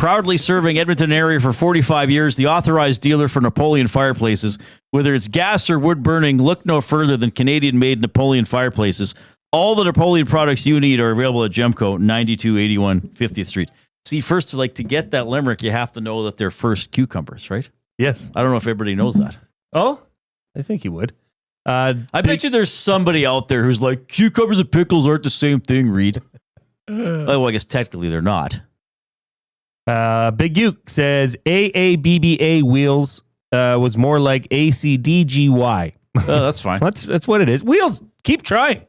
Proudly serving Edmonton area for 45 years, the authorized dealer for Napoleon Fireplaces. Whether it's gas or wood burning, look no further than Canadian-made Napoleon Fireplaces. All the Napoleon products you need are available at Gemco, 9281 50th Street. See, first, like, to get that limerick, you have to know that they're first cucumbers, right? Yes. I don't know if everybody knows that. Oh, I think you would. I bet you there's somebody out there who's like, cucumbers and pickles aren't the same thing, Reid. Well, I guess technically they're not. Big Uke says AABBA wheels was more like ACDGY. That's fine. That's what it is. Wheels, keep trying.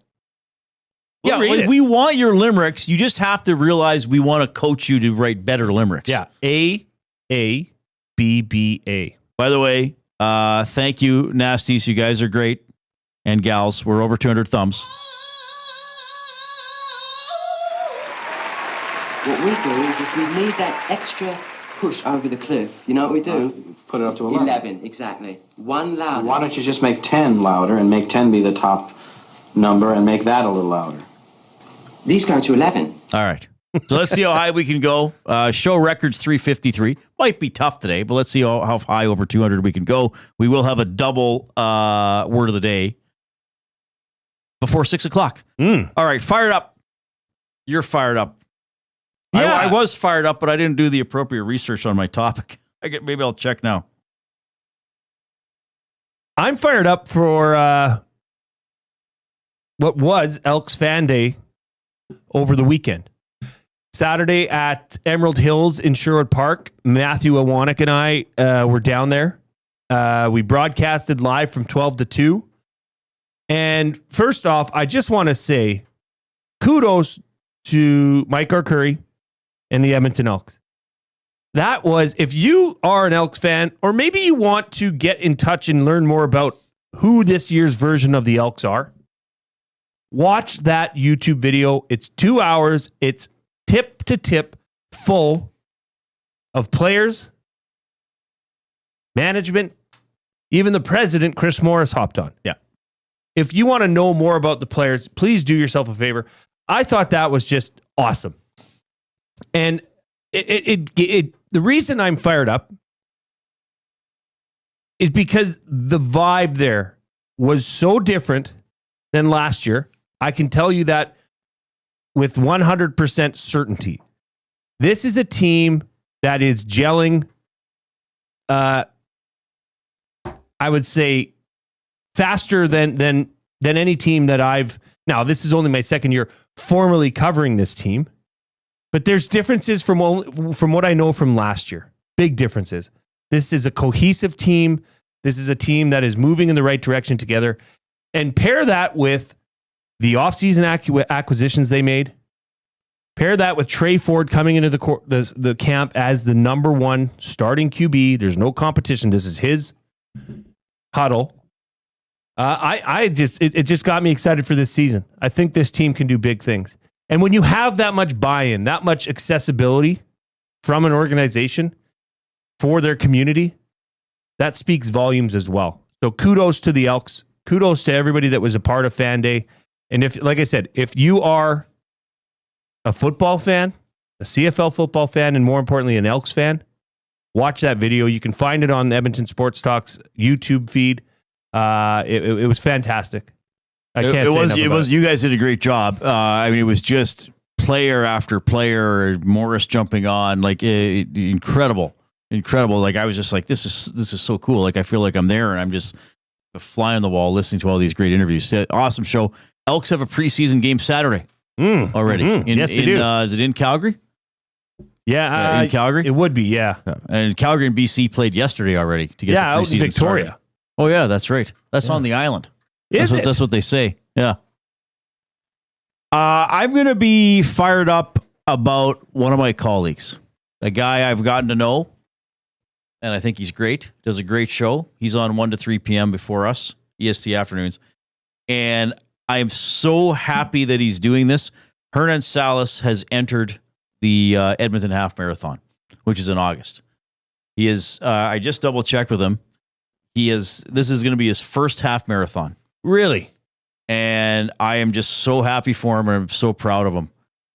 Yeah, like, we want your limericks. You just have to realize we want to coach you to write better limericks. Yeah, AABBA. By the way, thank you, Nasties. You guys are great. And gals, we're over 200 thumbs. What we do is if we need that extra push over the cliff, you know what we do? Put it up to 11. 11, exactly. One louder. Why don't you just make 10 louder and make 10 be the top number and make that a little louder? These go to 11. All right. So let's see how high we can go. Show records 353. Might be tough today, but let's see how high over 200 we can go. We will have a double word of the day before 6 o'clock. All right, fired up. You're fired up. Yeah. I was fired up, but I didn't do the appropriate research on my topic. Maybe I'll check now. I'm fired up for what was Elks Fan Day over the weekend. Saturday at Emerald Hills in Sherwood Park. Matthew Awanek and I were down there. We broadcasted live from 12 to 2. And first off, I just want to say kudos to Mike Arcuri and the Edmonton Elks. That was, if you are an Elks fan, or maybe you want to get in touch and learn more about who this year's version of the Elks are, watch that YouTube video. It's 2 hours. It's tip to tip full of players, management, even the president, Chris Morris, hopped on. Yeah. If you want to know more about the players, please do yourself a favor. I thought that was just awesome. And the reason I'm fired up is because the vibe there was so different than last year. I can tell you that with 100% certainty. This is a team that is gelling, I would say, faster than any team that I've... Now, this is only my second year formally covering this team, but there's differences from what I know from last year. Big differences. This is a cohesive team. This is a team that is moving in the right direction together. And pair that with the offseason acquisitions they made. Pair that with Trey Ford coming into the camp as the number one starting QB. There's no competition. This is his huddle. It just got me excited for this season. I think this team can do big things. And when you have that much buy-in, that much accessibility from an organization for their community, that speaks volumes as well. So kudos to the Elks. Kudos to everybody that was a part of Fan Day. And if, like I said, if you are a football fan, a CFL football fan, and more importantly, an Elks fan, watch that video. You can find it on Edmonton Sports Talk's YouTube feed. It was fantastic. I can't say enough about it. You guys did a great job. I mean, it was just player after player, Morris jumping on, like incredible. Like, I was just like, this is so cool. Like, I feel like I'm there and I'm just a fly on the wall listening to all these great interviews. Awesome show. Elks have a preseason game Saturday already. Yes, they do. Is it in Calgary? Yeah, in Calgary? It would be, yeah. And Calgary and BC played yesterday already to get the preseason out in Victoria. started. Oh, yeah, that's right. That's on the island. That's what they say. Yeah. I'm going to be fired up about one of my colleagues, a guy I've gotten to know, and I think he's great. Does a great show. He's on 1 to 3 p.m. before us, EST afternoons. And I am so happy that he's doing this. Hernan Salas has entered the Edmonton Half Marathon, which is in August. He is, I just double checked with him. This is going to be his first half marathon. Really? And I am just so happy for him, and I'm so proud of him.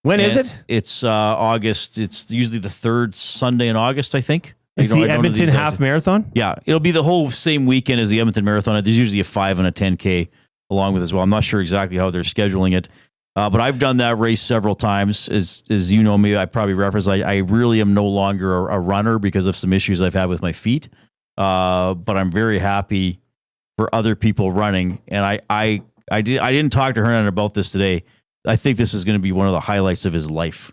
When is it? It's August. It's usually the third Sunday in August, I think. It's the Edmonton Half Marathon? Yeah, it'll be the whole same weekend as the Edmonton Marathon. There's usually a 5 and a 10K along with as well. I'm not sure exactly how they're scheduling it. But I've done that race several times. As you know me, I probably referenced, I really am no longer a runner because of some issues I've had with my feet. But I'm very happy for other people running. And I didn't talk to Hernan about this today. I think this is going to be one of the highlights of his life,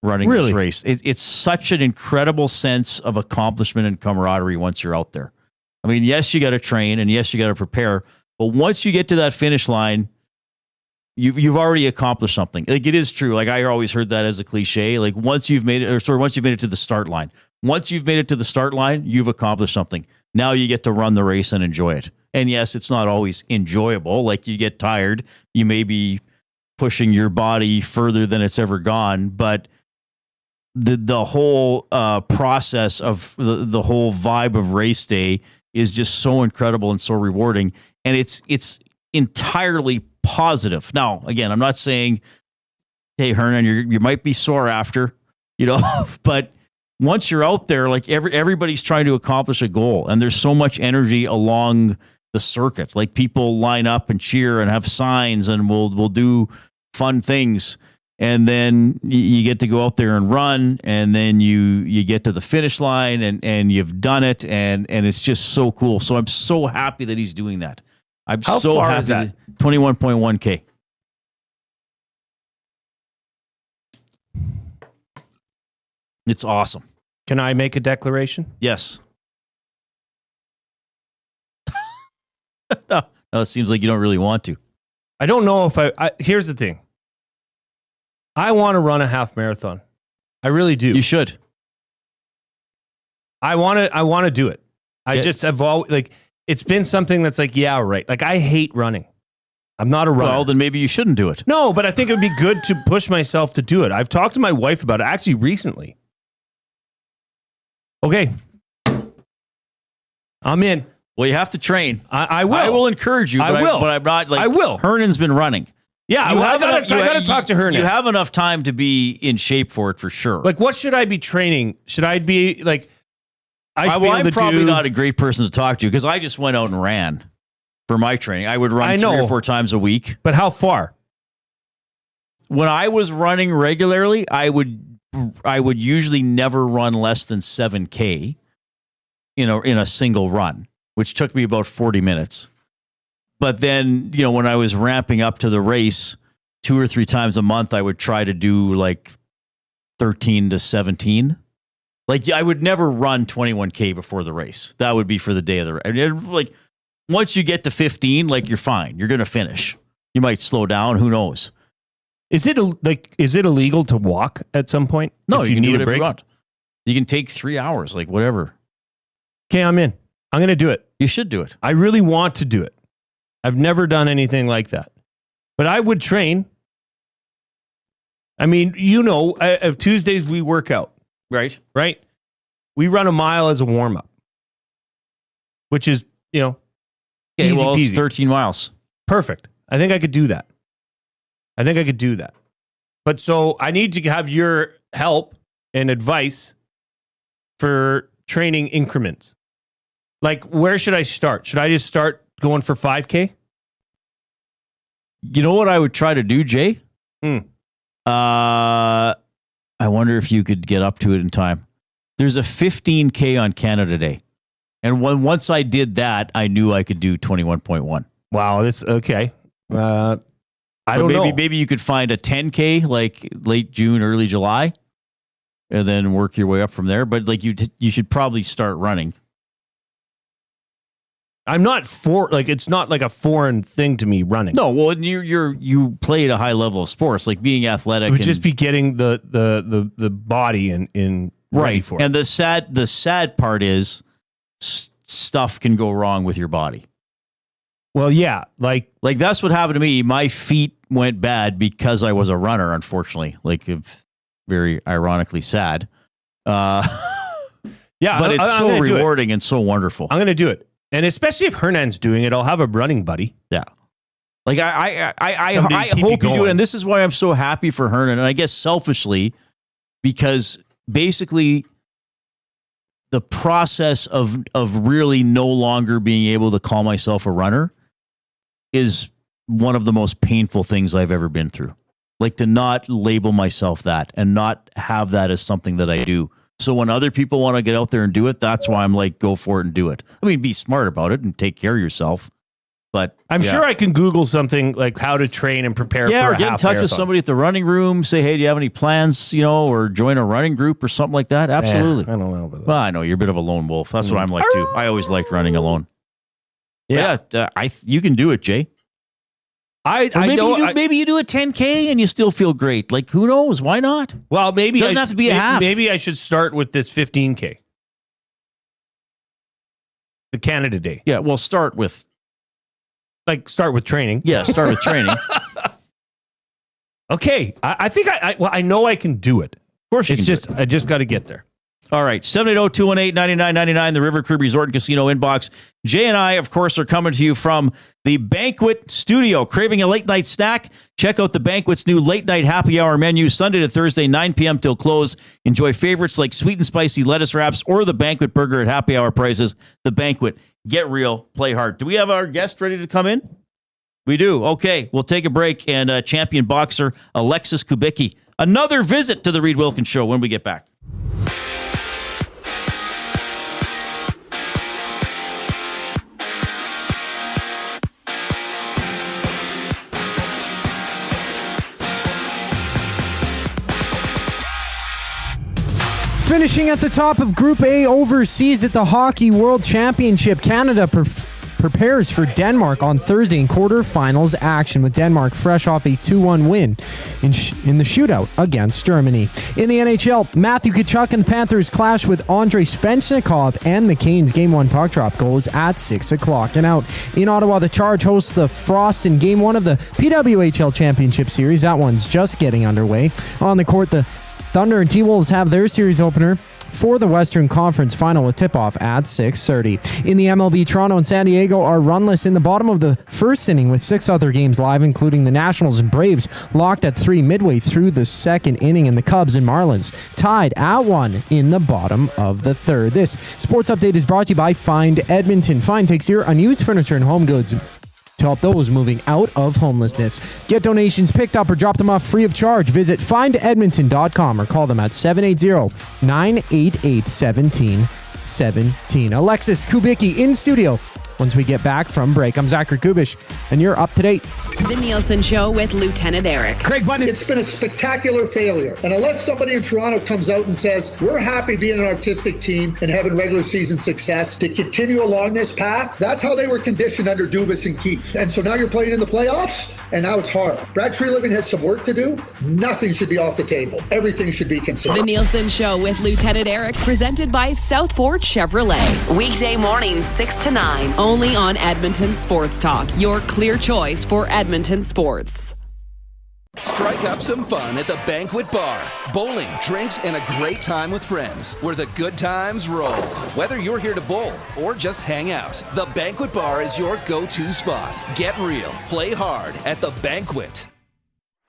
running this race. It's such an incredible sense of accomplishment and camaraderie once you're out there. I mean, yes, you got to train and yes, you got to prepare. But once you get to that finish line, you've already accomplished something. Like, it is true. Like, I always heard that as a cliche. Like, once you've made it, once you've made it to the start line, you've accomplished something. Now you get to run the race and enjoy it. And yes, it's not always enjoyable. Like, you get tired. You may be pushing your body further than it's ever gone, but the whole process of the whole vibe of race day is just so incredible and so rewarding. And it's entirely positive. Now, again, I'm not saying, hey, Hernan, you might be sore after, but once you're out there, like everybody's trying to accomplish a goal, and there's so much energy along the circuit. Like, people line up and cheer and have signs, and we'll do fun things. And then you get to go out there and run, and then you get to the finish line, and you've done it, and it's just so cool. So I'm so happy that he's doing that. I'm How so far happy. is that? 21.1K. It's awesome. Can I make a declaration? Yes. No, it seems like you don't really want to. I don't know if here's the thing. I want to run a half marathon. I really do. You should. I want to do it. I just have always, it's been something that's like, yeah, right. Like, I hate running. I'm not a runner. Well, then maybe you shouldn't do it. No, but I think it would be good to push myself to do it. I've talked to my wife about it actually recently. Okay. I'm in. Well, you have to train. I will. I will encourage you. But I will. But I'm not like. I will. Hernan's been running. Yeah, I got to talk to Hernan. You have enough time to be in shape for it for sure. Like, what should I be training? Should I be like? I'm probably not a great person to talk to because I just went out and ran for my training. I would run 3 or 4 times a week. But how far? When I was running regularly, I would usually never run less than 7K in a single run, which took me about 40 minutes. But then, when I was ramping up to the race 2 or 3 times a month, I would try to do like 13 to 17. Like, I would never run 21K before the race. That would be for the day of the race. Like, once you get to 15, like, you're fine. You're going to finish. You might slow down. Who knows? Is it illegal to walk at some point? No, if you can need do a whatever break. you want. You can take 3 hours, like whatever. Okay, I'm in. I'm going to do it. You should do it. I really want to do it. I've never done anything like that. But I would train. I mean, Tuesdays we work out. Right. Right? We run a mile as a warm-up, which is, okay, easy well, it's peasy. 13 miles. Perfect. I think I could do that. But so I need to have your help and advice for training increments. Like, where should I start? Should I just start going for 5K? You know what I would try to do, Jay? I wonder if you could get up to it in time. There's a 15K on Canada Day. And once I did that, I knew I could do 21.1. Wow, this okay. I don't know. Maybe you could find a 10K like late June, early July, and then work your way up from there. But like you should probably start running. I'm not it's not like a foreign thing to me running. No, well, you play at a high level of sports, like being athletic. It would just be getting the body in ready right for it. And the sad part is stuff can go wrong with your body. Well, yeah, like that's what happened to me. My feet went bad because I was a runner, unfortunately. Like, very ironically sad. Yeah, but it's so rewarding and so wonderful. I'm going to do it. And especially if Hernan's doing it, I'll have a running buddy. Yeah. Like I Somebody to keep you hope you do it, going. and this is why I'm so happy for Hernan, and I guess selfishly, because basically the process of really no longer being able to call myself a runner is one of the most painful things I've ever been through. Like to not label myself that and not have that as something that I do. So when other people want to get out there and do it, that's why I'm like, go for it and do it. I mean, be smart about it and take care of yourself. But I'm sure I can Google something like how to train and prepare for or a get in half touch with marathon. somebody at the running room. Say, hey, do you have any plans, or join a running group or something like that? Absolutely. I don't know about that. Well, I know you're a bit of a lone wolf. That's what I'm like too. I always liked running alone. Yeah. You can do it, Jay. Maybe you do a 10K and you still feel great. Like, who knows? Why not? Well, maybe doesn't have to be a half. Maybe I should start with this 15K. The Canada Day. Yeah, well, start with training. Yeah, start with training. Okay, I think I know I can do it. Of course you it's can just I just got to get there. All right, 780-218-9999, the River Cree Resort and Casino inbox. Jay and I, of course, are coming to you from the Banquet Studio. Craving a late night snack? Check out the Banquet's new late night happy hour menu, Sunday to Thursday, 9 p.m. till close. Enjoy favorites like sweet and spicy lettuce wraps or the Banquet Burger at happy hour prices. The Banquet. Get real, play hard. Do we have our guest ready to come in? We do. Okay, we'll take a break. And champion boxer Alexas Kubicki. Another visit to the Reid Wilkins Show when we get back. Finishing at the top of Group A overseas at the Hockey World Championship, Canada prepares for Denmark on Thursday in quarterfinals action, with Denmark fresh off a 2-1 win in the shootout against Germany. In the NHL, Matthew Tkachuk and the Panthers clash with Andrei Svechnikov, and the Canes' Game 1 puck drop goes at 6 o'clock. And out in Ottawa, the Charge hosts the Frost in Game 1 of the PWHL Championship Series. That one's just getting underway. On the court, the Thunder and T-Wolves have their series opener for the Western Conference Final with tip-off at 6:30. In the MLB, Toronto and San Diego are runless in the bottom of the first inning, with 6 other games live, including the Nationals and Braves locked at 3 midway through the second inning, and the Cubs and Marlins tied at 1 in the bottom of the third. This sports update is brought to you by Find Edmonton. Find takes your unused furniture and home goods to help those moving out of homelessness. Get donations picked up or drop them off free of charge. Visit findedmonton.com or call them at 780-988-1717. Alexas Kubicki in studio once we get back from break. I'm Zachary Kubish, and you're up to date. The Nielsen Show with Lieutenant Eric. Craig Bunting. It's been a spectacular failure. And unless somebody in Toronto comes out and says, we're happy being an artistic team and having regular season success to continue along this path, that's how they were conditioned under Dubas and Keefe. And so now you're playing in the playoffs, and now it's hard. Brad Treliving has some work to do. Nothing should be off the table. Everything should be considered. The Nielsen Show with Lieutenant Eric, presented by South Fort Chevrolet. Weekday mornings 6 to 9, only on Edmonton Sports Talk, your clear choice for Edmonton sports. Strike up some fun at the Banquet Bar. Bowling, drinks, and a great time with friends, where the good times roll. Whether you're here to bowl or just hang out, the Banquet Bar is your go-to spot. Get real, play hard at the Banquet.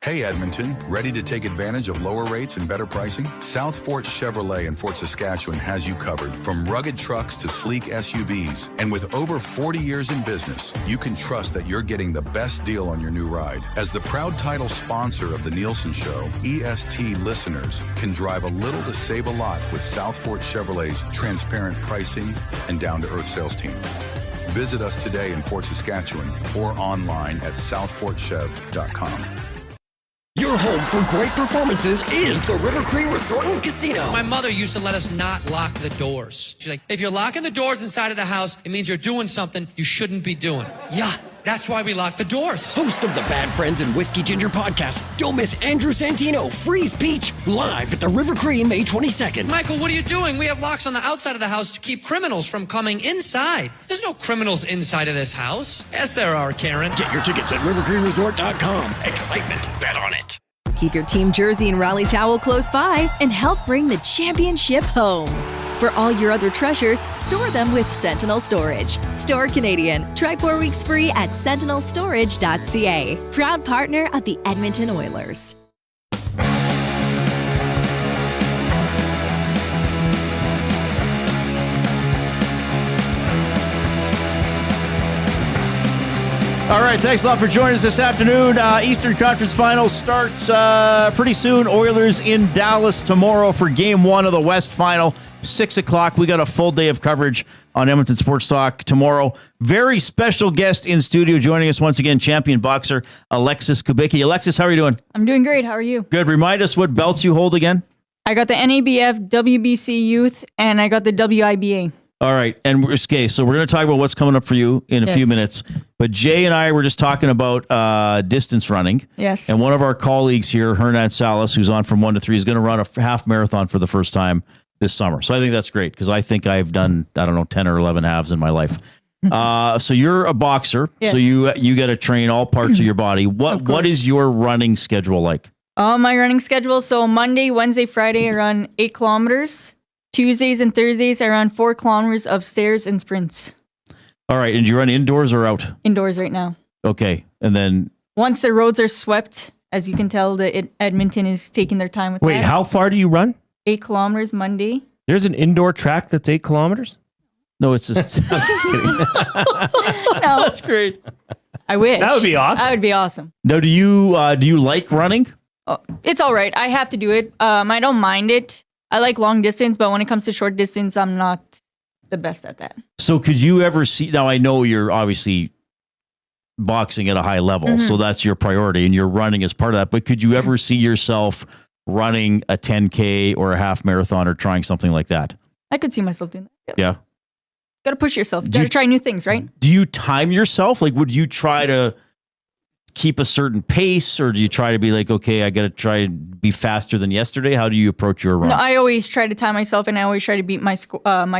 Hey Edmonton, ready to take advantage of lower rates and better pricing? South Fort Chevrolet in Fort Saskatchewan has you covered. From rugged trucks to sleek SUVs. And with over 40 years in business, you can trust that you're getting the best deal on your new ride. As the proud title sponsor of the Nielsen Show, EST listeners can drive a little to save a lot with South Fort Chevrolet's transparent pricing and down-to-earth sales team. Visit us today in Fort Saskatchewan or online at southfortchev.com. Your home for great performances is the River Cree Resort and Casino. My mother used to let us not lock the doors. She's like, if you're locking the doors inside of the house, it means you're doing something you shouldn't be doing. Yeah, that's why we lock the doors. Host of the Bad Friends and Whiskey Ginger podcast, don't miss Andrew Santino, Freeze Peach, live at the River Cree May 22nd. Michael, what are you doing? We have locks on the outside of the house to keep criminals from coming inside. There's no criminals inside of this house. Yes, there are, Karen. Get your tickets at rivercreeresort.com. Excitement, bet on it. Keep your team jersey and rally towel close by and help bring the championship home. For all your other treasures, store them with Sentinel Storage. Store Canadian. Try 4 weeks free at sentinelstorage.ca. Proud partner of the Edmonton Oilers. All right, thanks a lot for joining us this afternoon. Eastern Conference Finals starts pretty soon. Oilers in Dallas tomorrow for Game 1 of the West Final. 6 o'clock. We got a full day of coverage on Edmonton Sports Talk tomorrow. Very special guest in studio joining us once again, champion boxer Alexas Kubicki. Alexis, how are you doing? I'm doing great. How are you? Good. Remind us what belts you hold again. I got the NABF, WBC Youth, and I got the WIBA. All right. And okay, so we're going to talk about what's coming up for you in a few minutes. But Jay and I were just talking about distance running. Yes. And one of our colleagues here, Hernan Salas, who's on from 1 to 3, is going to run a half marathon for the first time this summer. So I think that's great because I think I've done, 10 or 11 halves in my life. So you're a boxer. Yes. So you got to train all parts of your body. What is your running schedule like? My running schedule. So Monday, Wednesday, Friday, I run 8 kilometers. Tuesdays and Thursdays, I run 4 kilometers of stairs and sprints. All right. And do you run indoors or out? Indoors right now. Okay. And then once the roads are swept, as you can tell, Edmonton is taking their time with that. Wait, how far do you run? 8 kilometers Monday. There's an indoor track that's 8 kilometers? No, it's just... I'm just kidding. No, that's great. I wish. That would be awesome. That would be awesome. Now, do you like running? Oh, it's all right. I have to do it. I don't mind it. I like long distance, but when it comes to short distance, I'm not the best at that. So could you ever see, now I know you're obviously boxing at a high level, so that's your priority and you're running as part of that, but could you ever see yourself running a 10K or a half marathon or trying something like that? I could see myself doing that. Yeah. Got to push yourself. Got to try new things, right? Do you time yourself? Like, would you try to keep a certain pace or do you try to be like, okay, I got to try and be faster than yesterday? How do you approach your runs? No, I always try to time myself and I always try to beat my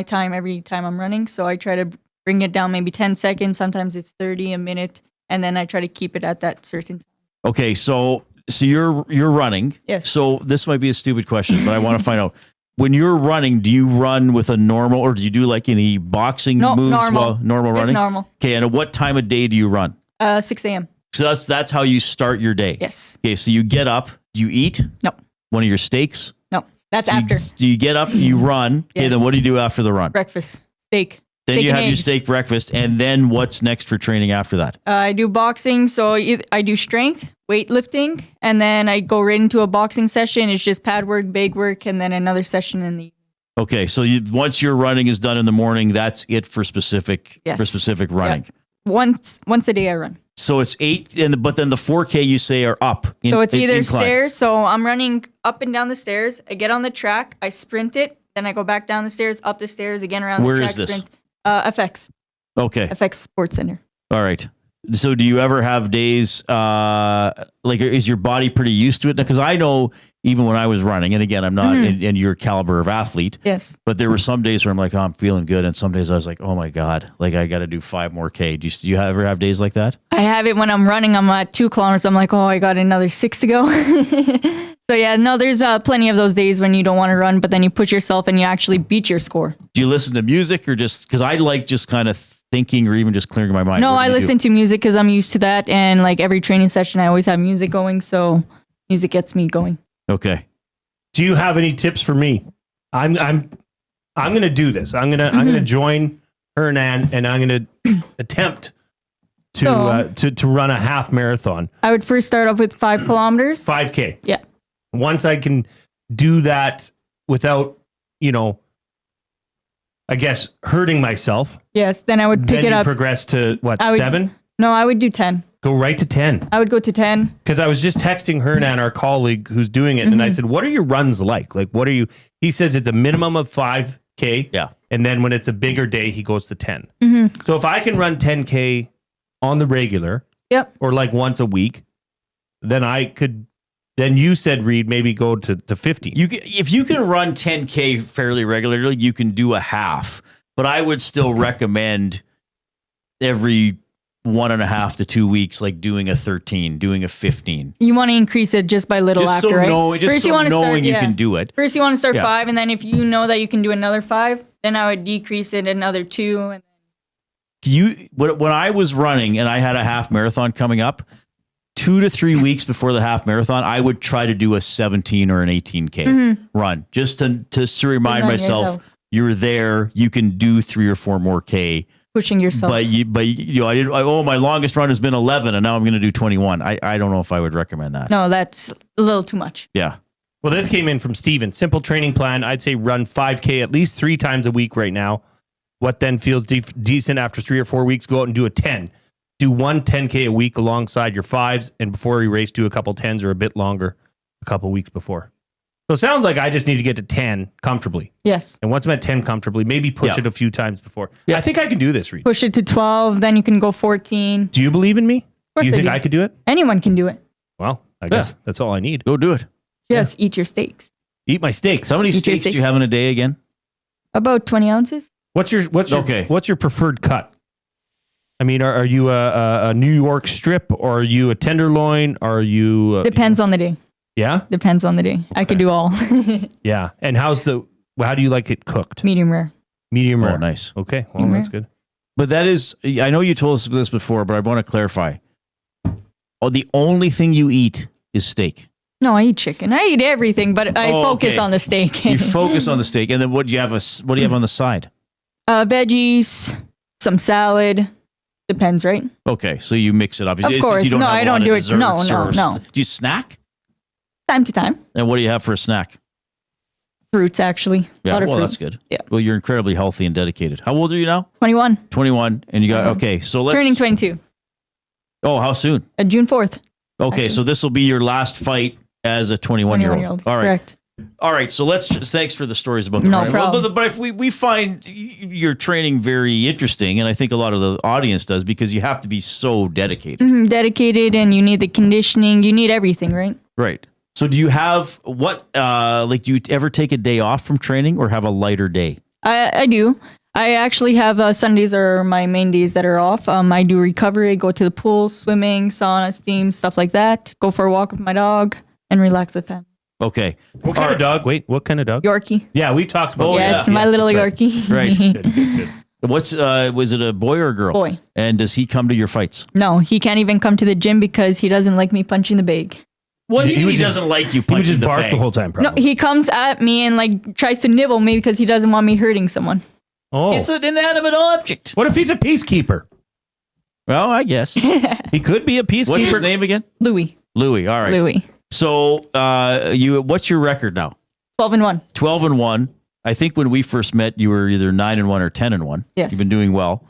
time every time I'm running. So I try to bring it down maybe 10 seconds. Sometimes it's 30, a minute. And then I try to keep it at that certain time. Okay. So you're running. Yes. So this might be a stupid question, but I want to find out. When you're running, do you run with a normal or do you do like any boxing moves? Normal. Normal running? It's normal. Okay. And at what time of day do you run? 6 a.m. So that's how you start your day. Yes. Okay. So you get up, do you eat? No. One of your steaks? No. That's after. Do you get up, you run? Okay. Yes. Then what do you do after the run? Breakfast. Steak. Then steak you and have your eggs. steak breakfast. And then what's next for training after that? I do boxing. So I do strength, weightlifting, and then I go right into a boxing session. It's just pad work, bag work, and then another session in the. Okay. So once your running is done in the morning, that's it for specific running. Yep. Once a day I run. So it's 8, but then the 4K you say are up. So it's either inclined. stairs. So I'm running up and down the stairs. I get on the track. I sprint it. Then I go back down the stairs, up the stairs, again around Where the track. is this? Sprint. FX. Okay. FX Sports Center. All right. So do you ever have days, like is your body pretty used to it? Because I know even when I was running, and again, I'm not in your caliber of athlete. Yes. But there were some days where I'm like, oh, I'm feeling good. And some days I was like, oh my God, like I got to do 5 more K. Do you ever have days like that? I have it when I'm running. I'm at 2 kilometers. I'm like, oh, I got another 6 to go. So yeah, no, there's plenty of those days when you don't want to run, but then you push yourself and you actually beat your score. Do you listen to music or just, because I like just kind of thinking or even just clearing my mind? No, I listen to music because I'm used to that. And like every training session, I always have music going. So music gets me going. Okay. Do you have any tips for me? I'm going to do this. I'm going to join Hernan and I'm going to attempt to run a half marathon. I would first start off with 5 kilometers. 5K. Yeah. Once I can do that without, I guess, hurting myself. Yes. Then I would pick it up. Progress to what, 7? No, I would do 10. Go right to 10. I would go to 10. Because I was just texting Hernan, our colleague who's doing it, and I said, what are your runs like? Like, what are you? He says it's a minimum of 5K. Yeah. And then when it's a bigger day, he goes to 10. So if I can run 10K on the regular, yep, or like once a week, then I could. Then you said, Reid, maybe go to 50. If you can run 10K fairly regularly, you can do a half. But I would still recommend every 1.5 to 2 weeks, like doing a 13, doing a 15. You want to increase it just by little Just after, so right? just so knowing you can do it. First, you want to start Yeah. 5, and then if you know that you can do another 5, then I would decrease it another 2. And When I was running and I had a half marathon coming up, 2 to 3 weeks before the half marathon, I would try to do a 17 or an 18K run just to remind myself you're there. You can do 3 or 4 more K. Pushing yourself. But my longest run has been 11 and now I'm going to do 21. I don't know if I would recommend that. No, that's a little too much. Yeah. Well, this came in from Steven. Simple training plan. I'd say run 5K at least 3 times a week right now. What then feels decent after 3 or 4 weeks? Go out and do a 10. Do 1 10K a week alongside your 5s. And before you race, do a couple 10s or a bit longer a couple weeks before. So it sounds like I just need to get to 10 comfortably. Yes. And once I'm at 10 comfortably, maybe push it a few times before. Yeah, I think I can do this, Reid. Push it to 12, then you can go 14. Do you believe in me? Do you think I could do it? Anyone can do it. Well, I guess that's all I need. Go do it. Just eat your steaks. Eat my steaks. How many steaks do you have in a day again? About 20 ounces. What's your preferred cut? I mean, are you a New York strip, or are you a tenderloin? Are you Depends on the day. Yeah? Depends on the day. I could do all. Yeah. And how do you like it cooked? Medium rare. Medium rare. Oh, nice. Okay. Well, that's good. But that is, I know you told us this before, but I want to clarify. Oh, the only thing you eat is steak. No, I eat chicken. I eat everything, but I focus on the steak. You focus on the steak, and then what do you have on the side? Veggies, some salad. Depends, right? Okay, so you mix it up. Of course. No, I don't do it. No. Do you snack? Time to time. And what do you have for a snack? Fruits, actually. Yeah, well, that's good. Yeah. Well, you're incredibly healthy and dedicated. How old are you now? 21. 21, and you got okay. So let's turning 22. Oh, how soon? June 4th. Okay, so this will be your last fight as a 21-year-old. All right. Correct. All right, so thanks for the stories about the running. Problem. But if we find your training very interesting, and I think a lot of the audience does, because you have to be so dedicated. Dedicated, and you need the conditioning. You need everything, right? Right. So do you have do you ever take a day off from training or have a lighter day? I do. I actually have Sundays are my main days that are off. I do recovery. I go to the pool, swimming, sauna, steam, stuff like that. Go for a walk with my dog and relax with family. Okay. What kind of dog? Wait, what kind of dog? Yorkie. Yeah, we've talked about Yes, my little Yorkie. Right. Good. Was it a boy or a girl? Boy. And does he come to your fights? No, he can't even come to the gym because he doesn't like me punching the bag. What do you mean he doesn't like you punching He would just the bark bag? the whole time, probably. No, he comes at me and tries to nibble me because he doesn't want me hurting someone. Oh. It's an inanimate object. What if he's a peacekeeper? Well, I guess. He could be a peacekeeper. What's his name again? Louis. Louis. All right. Louis. So, what's your record now? 12-1. 12-1. I think when we first met, you were either 9-1 or 10-1. Yes. You've been doing well.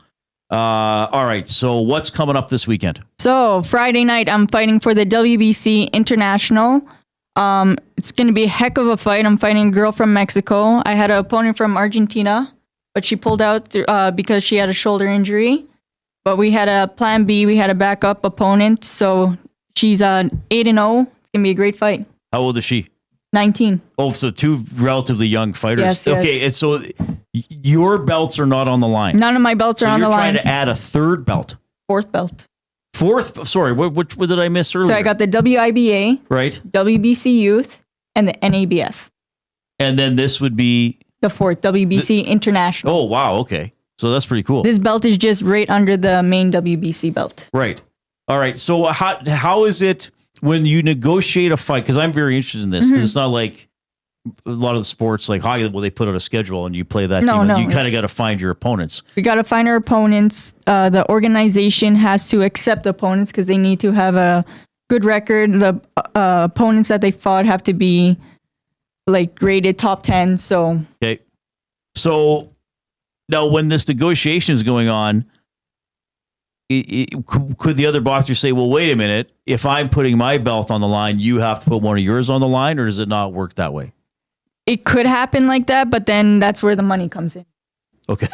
All right. So, what's coming up this weekend? So Friday night, I'm fighting for the WBC International. It's going to be a heck of a fight. I'm fighting a girl from Mexico. I had an opponent from Argentina, but she pulled out because she had a shoulder injury. But we had a plan B. We had a backup opponent. So she's 8-0. It's going to be a great fight. How old is she? 19. Oh, so 2 relatively young fighters. Yes, yes. Okay, and so your belts are not on the line. None of my belts are on the line. So you're trying to add a third belt. 4th belt. 4th? Sorry, what did I miss earlier? So I got the WIBA, right, WBC Youth, and the NABF. And then this would be the 4th WBC International. Oh, wow. Okay. So that's pretty cool. This belt is just right under the main WBC belt. Right. All right. So how is it when you negotiate a fight? Because I'm very interested in this. Because it's not like a lot of the sports, like hockey, they put out a schedule and you play that team. No. You kind of got to find your opponents. We got to find our opponents. The organization has to accept the opponents because they need to have a good record. The opponents that they fought have to be graded top 10. So okay. So now when this negotiation is going on, could the other boxer say, well, wait a minute, if I'm putting my belt on the line, you have to put one of yours on the line, or does it not work that way? It could happen like that, but then that's where the money comes in. Okay.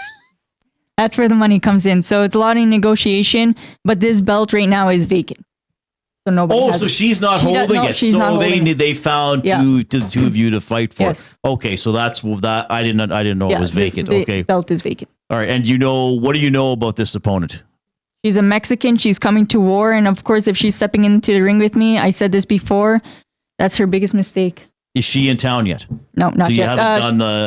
That's where the money comes in. So it's a lot of negotiation, but this belt right now is vacant. So nobody has so it. she's not holding it. She's not holding it. They found the two of you to fight for. Yes. Okay, so that's that. I didn't know it was vacant. Okay. Belt is vacant. All right, and what do you know about this opponent? She's a Mexican. She's coming to war. And of course, if she's stepping into the ring with me, I said this before, that's her biggest mistake. Is she in town yet? No, not so you yet.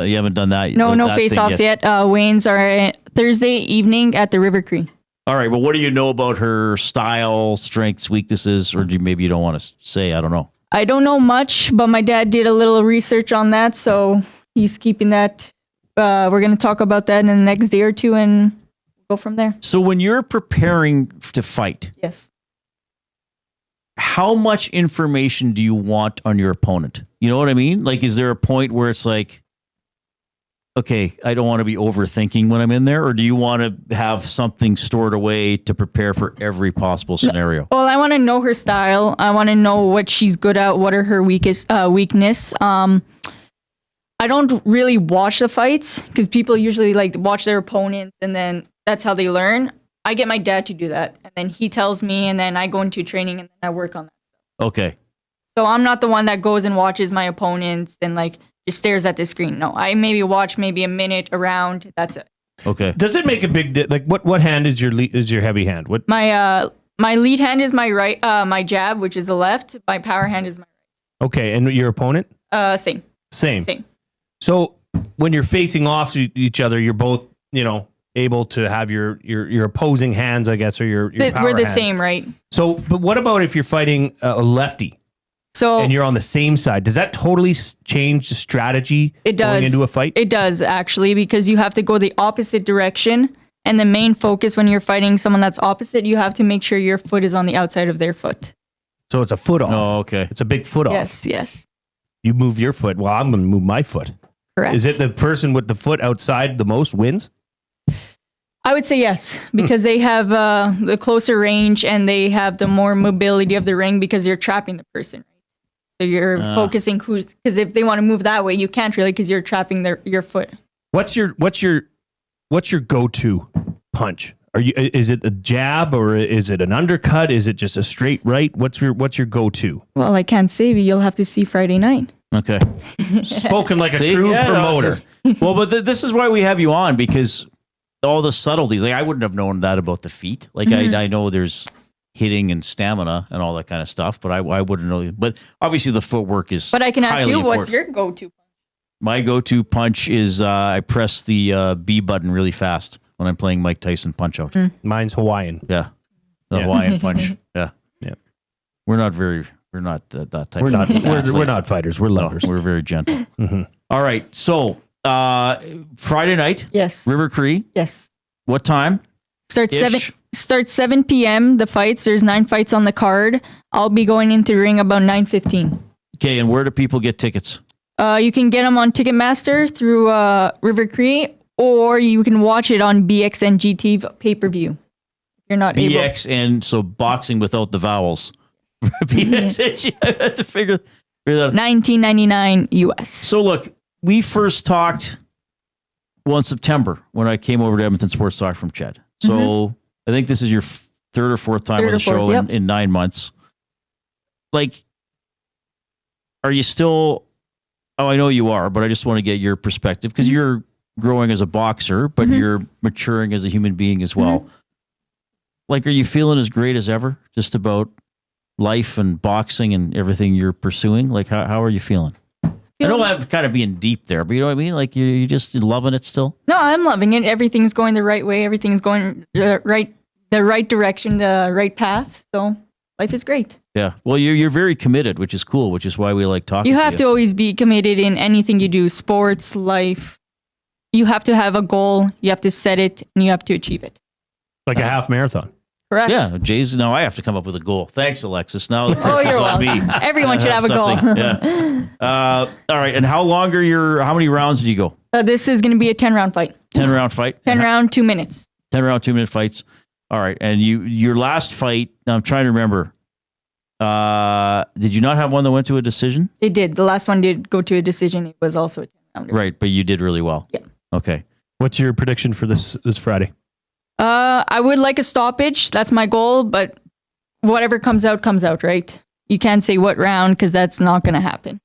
You haven't done that. No that face-offs yet. Wayne's are Thursday evening at the River Cree. All right. Well, what do you know about her style, strengths, weaknesses, or maybe you don't want to say? I don't know. I don't know much, but my dad did a little research on that, so he's keeping that. We're going to talk about that in the next day or two and go from there. So when you're preparing to fight, yes, how much information do you want on your opponent? You know what I mean? Like, is there a point where it's like, okay, I don't want to be overthinking when I'm in there, or do you want to have something stored away to prepare for every possible scenario? Well, I want to know her style. I want to know what she's good at. What are her weakness? I don't really watch the fights because people usually like watch their opponents and then that's how they learn. I get my dad to do that, and then he tells me, and then I go into training and then I work on that. Okay. So I'm not the one that goes and watches my opponents and like just stares at the screen. No, I maybe watch maybe a minute around. That's it. Okay. Does it make a big like what hand is your heavy hand? What my lead hand is my right, my jab, which is the left. My power hand is my right. Okay, and your opponent? Same. Same. So when you're facing off each other, you're both, able to have your opposing hands, I guess, or your power we're the hands. same, right? So, but what about if you're fighting a lefty? So and you're on the same side. Does that totally change the strategy it does. going into a fight? It does, actually, because you have to go the opposite direction. And the main focus when you're fighting someone that's opposite, you have to make sure your foot is on the outside of their foot. So it's a foot off. Oh, okay. It's a big foot off. Yes. You move your foot. Well, I'm going to move my foot. Correct. Is it the person with the foot outside the most wins? I would say yes, because they have the closer range and they have the more mobility of the ring because you're trapping the person. So you're focusing because if they want to move that way, you can't really because you're trapping your foot. What's your go-to punch? Is it a jab or is it an undercut? Is it just a straight right? What's your go-to? Well, I can't say, but you'll have to see Friday night. Okay. Spoken like a true promoter. Well, but this is why we have you on, because all the subtleties. Like, I wouldn't have known that about the feet. Like, I know there's hitting and stamina and all that kind of stuff, but I wouldn't know. But obviously the footwork is. But I can ask you, important. what's your go-to punch? My go-to punch is I press the B button really fast when I'm playing Mike Tyson Punch-Out. Mine's Hawaiian. Yeah. The Hawaiian punch. Yeah. We're not that type. We're not fighters. We're lovers. No, we're very gentle. All right. So Friday night. Yes. River Cree. Yes. What time? Starts 7 p.m. The fights. There's 9 fights on the card. I'll be going into the ring about 9:15. Okay. And where do people get tickets? You can get them on Ticketmaster through River Cree, or you can watch it on BXN GT pay-per-view. You're not able. BXN, so boxing without the vowels. BXN, I had to figure that out. $19.99 US. So look, we first talked in September when I came over to Edmonton Sports Talk from Ched. So I think this is your third or fourth time on the show in 9 months. Like, are you still... Oh, I know you are, but I just want to get your perspective because you're growing as a boxer, but you're maturing as a human being as well. Like, are you feeling as great as ever just about life and boxing and everything you're pursuing? Like, how are you feeling? I know I'm kind of being deep there, but you know what I mean? Like, you're just loving it still? No, I'm loving it. Everything's going the right way. Everything's going the right direction, the right path. So life is great. Yeah. Well, you're very committed, which is cool, which is why we like talking to you. You have to always be committed in anything you do, sports, life. You have to have a goal. You have to set it, and you have to achieve it. Like a half marathon. Correct. Yeah. Jay's, now I have to come up with a goal. Thanks, Alexis. Now the pressure's on me. Everyone should have a goal. Yeah. All right. And how many rounds did you go? This is going to be a 10-round fight. 10-round fight? 10 round, 2 minutes. 10-round, 2-minute fights. All right. And your last fight, now I'm trying to remember. Did you not have one that went to a decision? It did. The last one did go to a decision. It was also a 10-rounder. Right, but you did really well. Yeah. Okay. What's your prediction for this Friday? I would like a stoppage. That's my goal, but whatever comes out, right? You can't say what round because that's not going to happen.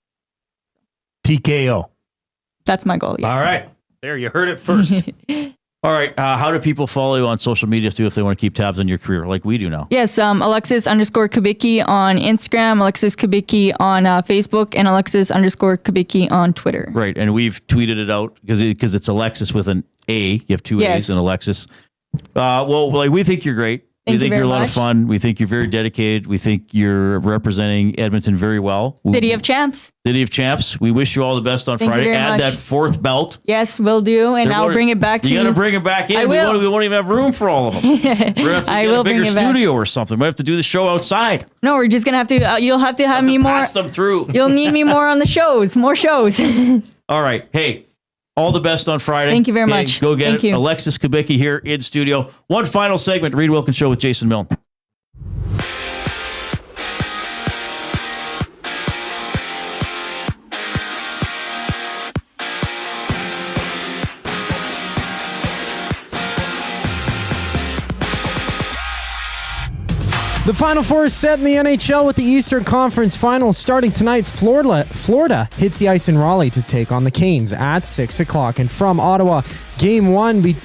TKO. That's my goal, yes. All right. There, you heard it first. All right. How do people follow you on social media too if they want to keep tabs on your career like we do now? Yes, Alexas_Kubicki on Instagram, Alexas Kubicki on Facebook, and Alexas_Kubicki on Twitter. Right. And we've tweeted it out because it's Alexis with an A. You have two A's in Alexis. We think you're great. We think you're a lot of fun. We think you're very dedicated. We think you're representing Edmonton very well. City of Champs. City of Champs. We wish you all the best on Friday. Add that fourth belt. Yes, will do. And I'll bring it back to you. You got to bring it back in. I will. We won't even have room for all of them. We're going to have to get a bigger studio or something. We have to do the show outside. No, we're just going to have to, you'll have to have me more. Pass them through. You'll need me more on the shows. More shows. All right. Hey. All the best on Friday. Thank you very much. Go get Thank it. you. Alexas Kubicki here in studio. One final segment, Reid Wilkins Show with Jason Milne. The Final Four is set in the NHL with the Eastern Conference Finals starting tonight. Florida hits the ice in Raleigh to take on the Canes at 6 o'clock. And from Ottawa, Game 1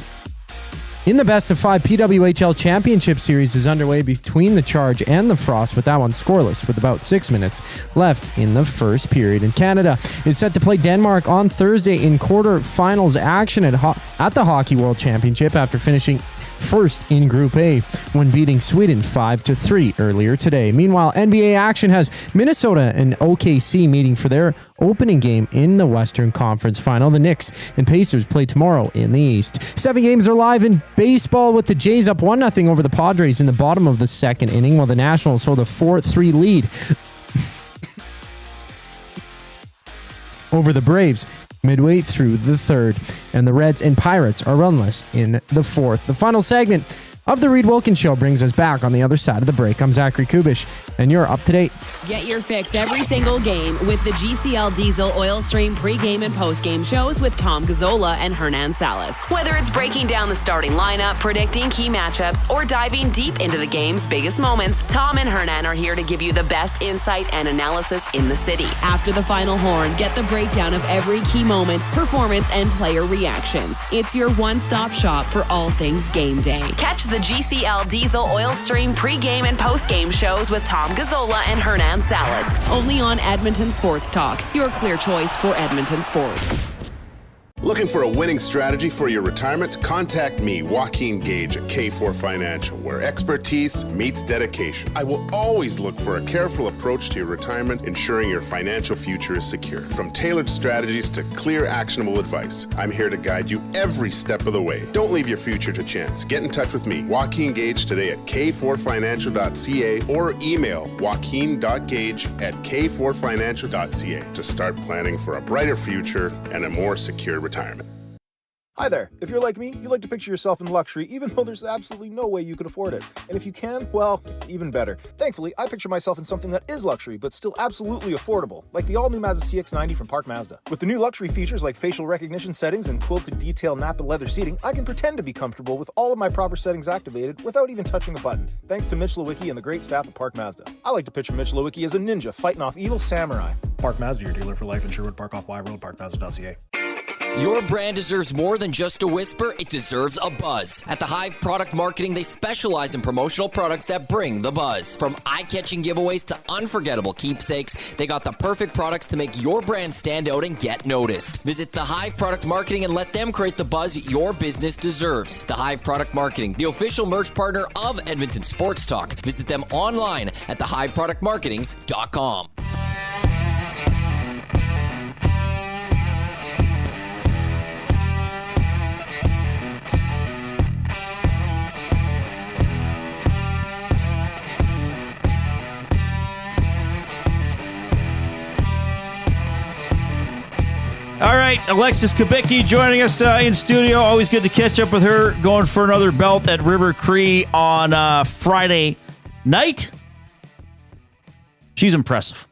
in the best-of-5 PWHL Championship Series is underway between the Charge and the Frost, with that one scoreless with about 6 minutes left in the first period. And Canada is set to play Denmark on Thursday in quarterfinals action at the Hockey World Championship after finishing first in Group A when beating Sweden 5-3 earlier today. Meanwhile, NBA action has Minnesota and OKC meeting for their opening game in the Western Conference Final. The Knicks and Pacers play tomorrow in the East. 7 games are live in baseball with the Jays up 1-0 over the Padres in the bottom of the second inning, while the Nationals hold a 4-3 lead over the Braves midway through the third, and the Reds and Pirates are runless in the fourth. The final segment of the Reid Wilkins Show brings us back on the other side of the break. I'm Zachary Kubish, and you're up to date. Get your fix every single game with the GCL Diesel Oil Stream pregame and postgame shows with Tom Gazzola and Hernan Salas. Whether it's breaking down the starting lineup, predicting key matchups, or diving deep into the game's biggest moments, Tom and Hernan are here to give you the best insight and analysis in the city. After the final horn, get the breakdown of every key moment, performance, and player reactions. It's your one-stop shop for all things game day. Catch the GCL Diesel Oil Stream pregame and postgame shows with Tom Gazzola and Hernan Salas, only on Edmonton Sports Talk, your clear choice for Edmonton sports. Looking for a winning strategy for your retirement? Contact me, Joaquin Gage at K4 Financial, where expertise meets dedication. I will always look for a careful approach to your retirement, ensuring your financial future is secure. From tailored strategies to clear, actionable advice, I'm here to guide you every step of the way. Don't leave your future to chance. Get in touch with me, Joaquin Gage, today at k4financial.ca or email joaquin.gage@k4financial.ca to start planning for a brighter future and a more secure retirement. Hi there. If you're like me, you like to picture yourself in luxury, even though there's absolutely no way you could afford it. And if you can, well, even better. Thankfully, I picture myself in something that is luxury, but still absolutely affordable, like the all-new Mazda CX-90 from Park Mazda. With the new luxury features like facial recognition settings and quilted detail Napa leather seating, I can pretend to be comfortable with all of my proper settings activated without even touching the button, thanks to Mitch Lewicki and the great staff at Park Mazda. I like to picture Mitch Lewicki as a ninja fighting off evil samurai. Park Mazda, your dealer for life in Sherwood Park off Y Road, parkmazda.ca. Your brand deserves more than just a whisper, it deserves a buzz. At the Hive Product Marketing, they specialize in promotional products that bring the buzz. From eye-catching giveaways to unforgettable keepsakes, they got the perfect products to make your brand stand out and get noticed. Visit the Hive Product Marketing and let them create the buzz your business deserves. The Hive Product Marketing, the official merch partner of Edmonton Sports Talk. Visit them online at thehiveproductmarketing.com. All right, Alexas Kubicki joining us in studio. Always good to catch up with her. Going for another belt at River Cree on Friday night. She's impressive.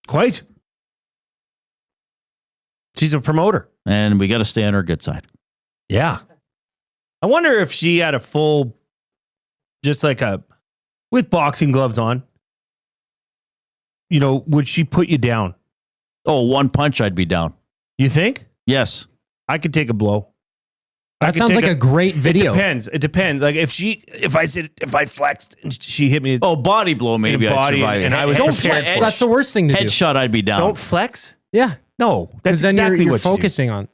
Quite. She's a promoter. And we got to stay on her good side. Yeah. I wonder if she had a full, just like with boxing gloves on, would she put you down? Oh, one punch, I'd be down. You think? Yes. I could take a blow. That sounds like a great video. It depends. Like if I flexed and she hit me. Oh, body blow maybe. I'd survive. And I was prepared. That's the worst thing to do. Headshot, I'd be down. Don't flex. Yeah. No, that's then exactly you're what focusing on.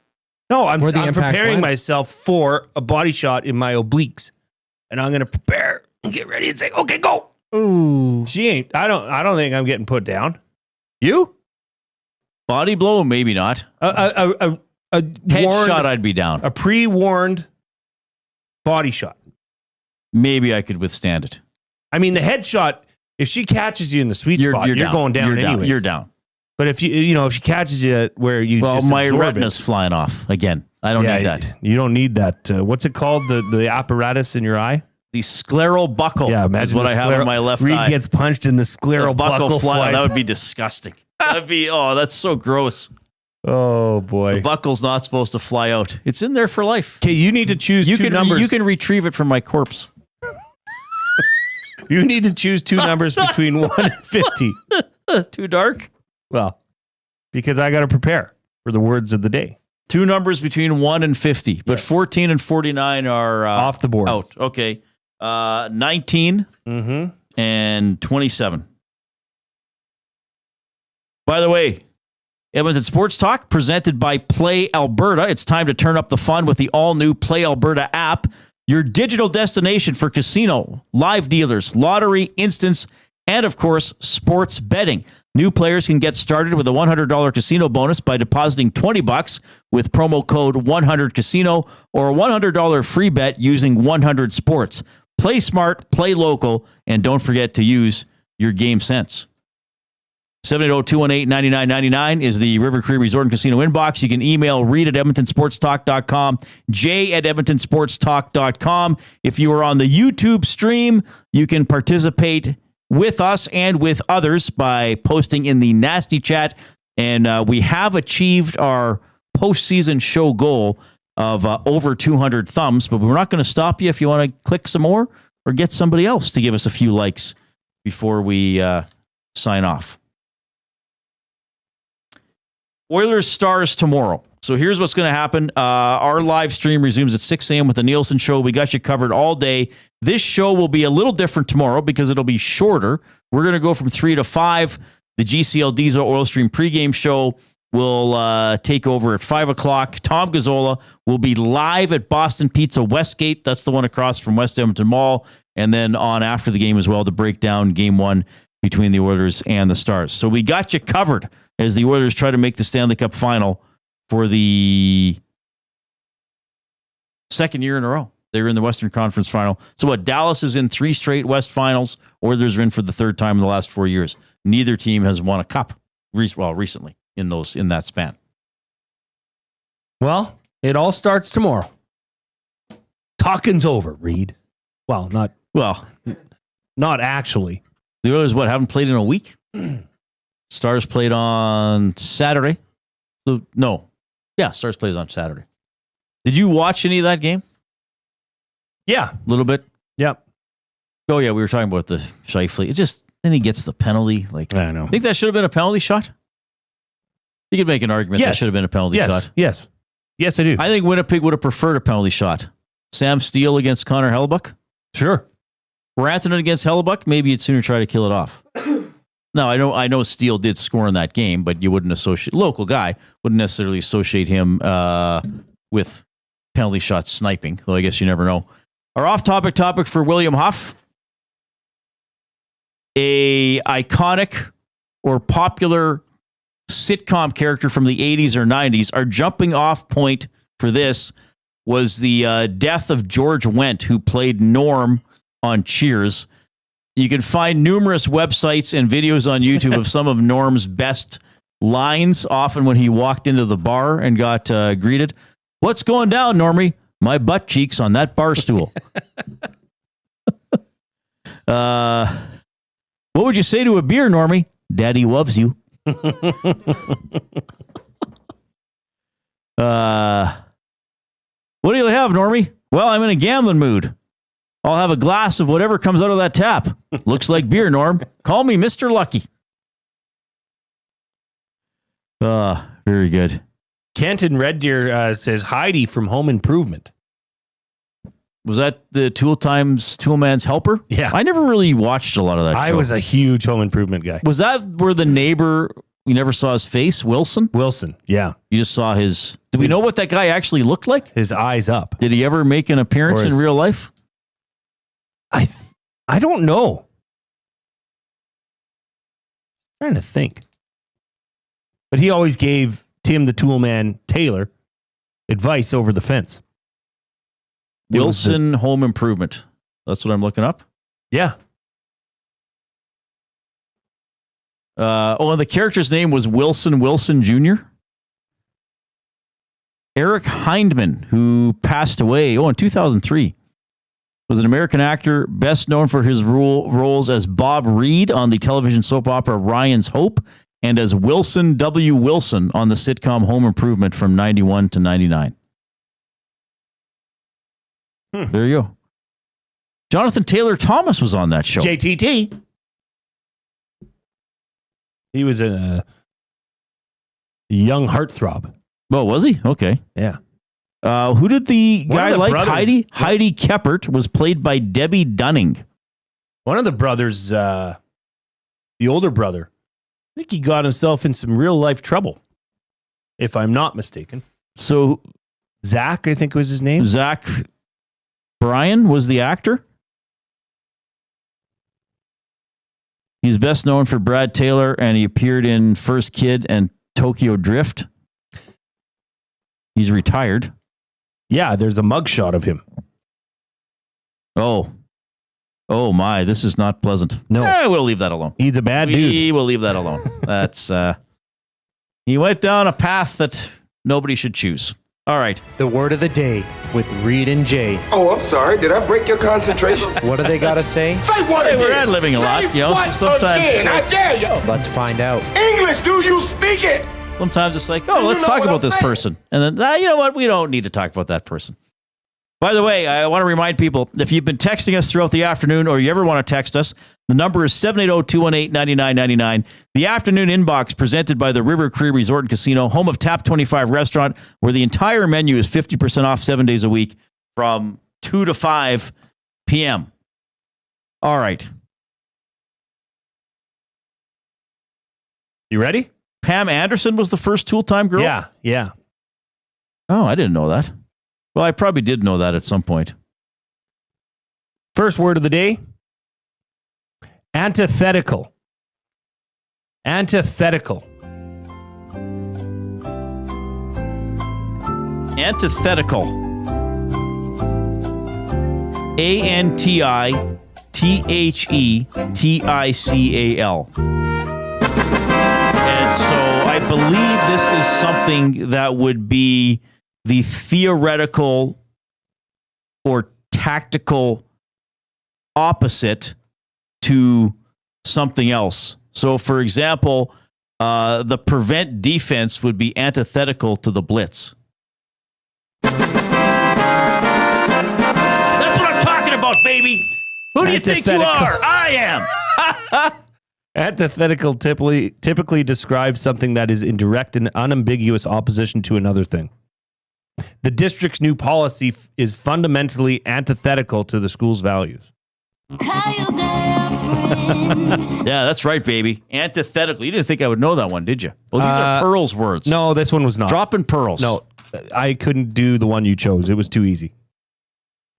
No, I'm impact's preparing landing. myself for a body shot in my obliques, and I'm gonna prepare and get ready and say, "Okay, go." Ooh, she ain't. I don't think I'm getting put down. You? Body blow, maybe not. A Headshot, I'd be down. A pre-warned body shot. Maybe I could withstand it. I mean, the headshot. If she catches you in the sweet spot, you're down. going down anyway. You're down. But if if she catches you where you just my absorb retina's flying off again. I don't need that. You don't need that. What's it called? The apparatus in your eye? The scleral buckle. Yeah, is imagine what I have in my left eye. Reid gets punched in the scleral buckle. Fly. That would be disgusting. That'd be that's so gross. Oh boy, the buckle's not supposed to fly out. It's in there for life. Okay, you need to choose two numbers. You can retrieve it from my corpse. You need to choose two numbers between 1 and 50. Too dark? Well, because I got to prepare for the words of the day. Two numbers between 1 and 50, but 14 and 49 are off the board. Out. Okay. 19 and 27. By the way, Edmonton Sports Talk presented by Play Alberta. It's time to turn up the fun with the all-new Play Alberta app, your digital destination for casino, live dealers, lottery, instants, and of course, sports betting. New players can get started with a $100 casino bonus by depositing $20 with promo code 100casino or a $100 free bet using 100 Sports. Play smart, play local, and don't forget to use your game sense. 780-218-9999 is the River Cree Resort and Casino inbox. You can email Reid at edmontonsportstalk.com, Jay at edmontonsportstalk.com. If you are on the YouTube stream, you can participate with us and with others by posting in the nasty chat. And we have achieved our postseason show goal of over 200 thumbs, but we're not going to stop you if you want to click some more or get somebody else to give us a few likes before we sign off. Oilers Stars tomorrow. So here's what's going to happen. Our live stream resumes at 6 a.m. with the Nielsen Show. We got you covered all day. This show will be a little different tomorrow because it'll be shorter. We're going to go from 3 to 5. The GCL Diesel Oil Stream pregame show will take over at 5 o'clock. Tom Gazzola will be live at Boston Pizza Westgate. That's the one across from West Edmonton Mall. And then on after the game as well to break down game one between the Oilers and the Stars. So we got you covered as the Oilers try to make the Stanley Cup final for the second year in a row. They were in the Western Conference final. So Dallas is in 3 straight West finals. Oilers are in for the third time in the last 4 years. Neither team has won a cup recently in that span. Well, it all starts tomorrow. Talking's over, Reid. Well, not actually. The Oilers, haven't played in a week? Stars played on Saturday. Stars plays on Saturday. Did you watch any of that game? Yeah. A little bit? Yep. Oh, yeah, we were talking about the Scheifele. Then he gets the penalty. I know. Think that should have been a penalty shot? You could make an argument that should have been a penalty shot. Yes. Yes, I do. I think Winnipeg would have preferred a penalty shot. Sam Steele against Connor Hellebuck? Sure. Rantanen against Hellebuck? Maybe you'd sooner try to kill it off. No, I know Steele did score in that game, but you wouldn't associate, local guy, wouldn't necessarily associate him with penalty shot sniping, though I guess you never know. Our off-topic topic for William Huff, a iconic or popular sitcom character from the 80s or 90s. Our jumping off point for this was the death of George Wendt, who played Norm on Cheers. You can find numerous websites and videos on YouTube of some of Norm's best lines, often when he walked into the bar and got greeted. "What's going down, Normie? My butt cheeks on that bar stool." "What would you say to a beer, Normie? Daddy loves you." "What do you have, Normie? Well, I'm in a gambling mood. I'll have a glass of whatever comes out of that tap. Looks like beer, Norm. Call me Mr. Lucky." Very good. Kenton Red Deer says Heidi from Home Improvement. Was that the Toolman's helper? Yeah. I never really watched a lot of that I show. was a huge Home Improvement guy. Was that where the neighbor, you never saw his face, Wilson? Wilson, yeah. You just saw his... Do we know what that guy actually looked like? His eyes up. Did he ever make an appearance in real life? I don't know. I'm trying to think. But he always gave Tim the Toolman Taylor advice over the fence. Wilson Home Improvement. That's what I'm looking up. Yeah. And the character's name was Wilson Jr. Eric Hindman, who passed away in 2003, was an American actor best known for his roles as Bob Reed on the television soap opera Ryan's Hope and as Wilson W. Wilson on the sitcom Home Improvement from 91 to 99. There you go. Jonathan Taylor Thomas was on that show. JTT. He was a young heartthrob. Oh, was he? Okay. Yeah. Who did the guy like? brothers- Heidi Keppert was played by Debbie Dunning. One of the brothers, the older brother, I think he got himself in some real life trouble, if I'm not mistaken. So Zach, I think was his name. Zach Bryan was the actor. He's best known for Brad Taylor, and he appeared in First Kid and Tokyo Drift. He's retired. Yeah, there's a mugshot of him. Oh my, this is not pleasant. No. We'll leave that alone. He's a bad dude. We will leave that alone. That's, he went down a path that nobody should choose. All right. The word of the day with Reid and Jay. Oh, I'm sorry. Did I break your concentration? What do they got to say? Say what Hey, again? we're ad-libbing a lot, you know, so What sometimes again? it's I dare you. Let's find out. English, do you speak it? Sometimes it's like, oh, let's know talk what about I'm this saying. person. And then, you know what? We don't need to talk about that person. By the way, I want to remind people, if you've been texting us throughout the afternoon or you ever want to text us, the number is 780-218-9999. The afternoon inbox presented by the River Cree Resort and Casino, home of Tap 25 Restaurant, where the entire menu is 50% off 7 days a week from 2 to 5 p.m. All right. You ready? Pam Anderson was the first Tool-Time girl? Yeah. Oh, I didn't know that. Well, I probably did know that at some point. First word of the day. Antithetical. Antithetical. Antithetical. Antithetical. And so I believe this is something that would be the theoretical or tactical opposite to something else. So, for example, the prevent defense would be antithetical to the blitz. That's what I'm talking about, baby. Who do you think you are? I am. Antithetical typically describes something that is in direct and unambiguous opposition to another thing. The district's new policy is fundamentally antithetical to the school's values. Yeah, that's right, baby. Antithetical. You didn't think I would know that one, did you? Well, these are Pearl's words. No, this one was not. Dropping pearls. No, I couldn't do the one you chose. It was too easy.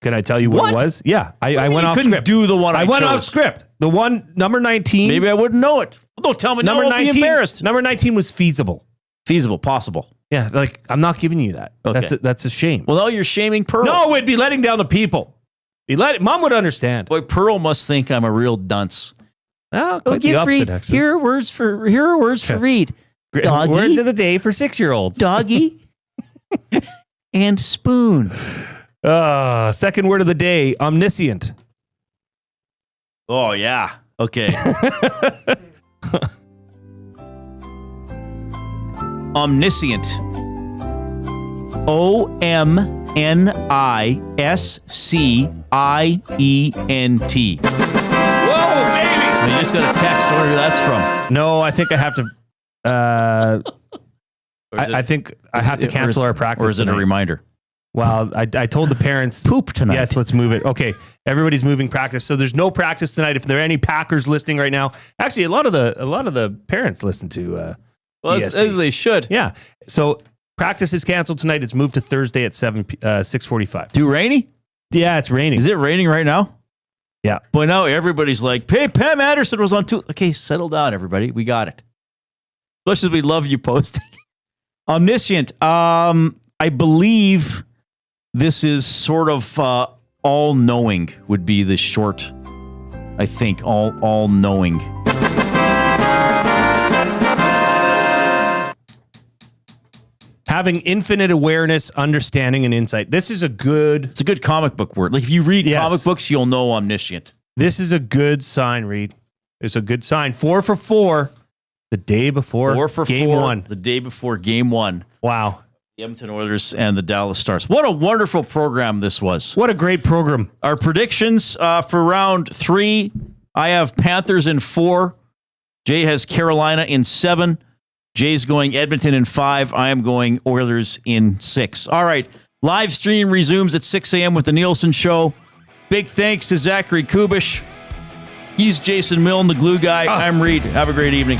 Can I tell you what it was? Yeah, I went off couldn't script. do the one I went chose? off script. The one, number 19. Maybe I wouldn't know it. Well, don't tell me. Number No, I'll be 19. embarrassed. Number 19 was feasible. Feasible, possible. Yeah, like I'm not giving you that. Okay. That's a shame. Well, now you're shaming Pearl. No, it'd be letting down the people. Mom would understand. Boy, Pearl must think I'm a real dunce. Oh, quite the opposite, actually. Here are words for Reid. Doggy. Words of the day for 6-year-olds. Doggy and spoon. Second word of the day, omniscient. Oh, yeah. Okay. Omniscient. OMNISCIENT. Whoa, baby! You just got a text. I wonder who that's from. No, I think I have to I think I have to cancel our practice. Or is it tonight. a reminder? Well, I told the parents poop tonight. Yes, let's move it. Okay, everybody's moving practice, so there's no practice tonight. If there are any Packers listening right now, actually, a lot of the parents listen to. As they should. Yeah. So practice is canceled tonight. It's moved to Thursday at 6:45. Too rainy? Yeah, it's raining. Is it raining right now? Yeah. Boy, now everybody's like, hey, Pam Anderson was on too. Okay, settle down, everybody. We got it. As much as we love you posting. Omniscient. I believe this is sort of all-knowing would be the short, I think, all-knowing. Having infinite awareness, understanding, and insight. This is it's a good comic book word. Like if you read comic books, you'll know omniscient. This is a good sign, Reid. It's a good sign. 4 for 4 the day before game 1. The day before game 1. Wow. The Edmonton Oilers and the Dallas Stars. What a wonderful program this was. What a great program. Our predictions for round 3. I have Panthers in 4. Jay has Carolina in 7. Jay's going Edmonton in 5. I am going Oilers in 6. All right. Live stream resumes at 6 a.m. with the Nielsen Show. Big thanks to Zachary Kubicki. He's Jason Milne, the glue guy. I'm Reid. Have a great evening.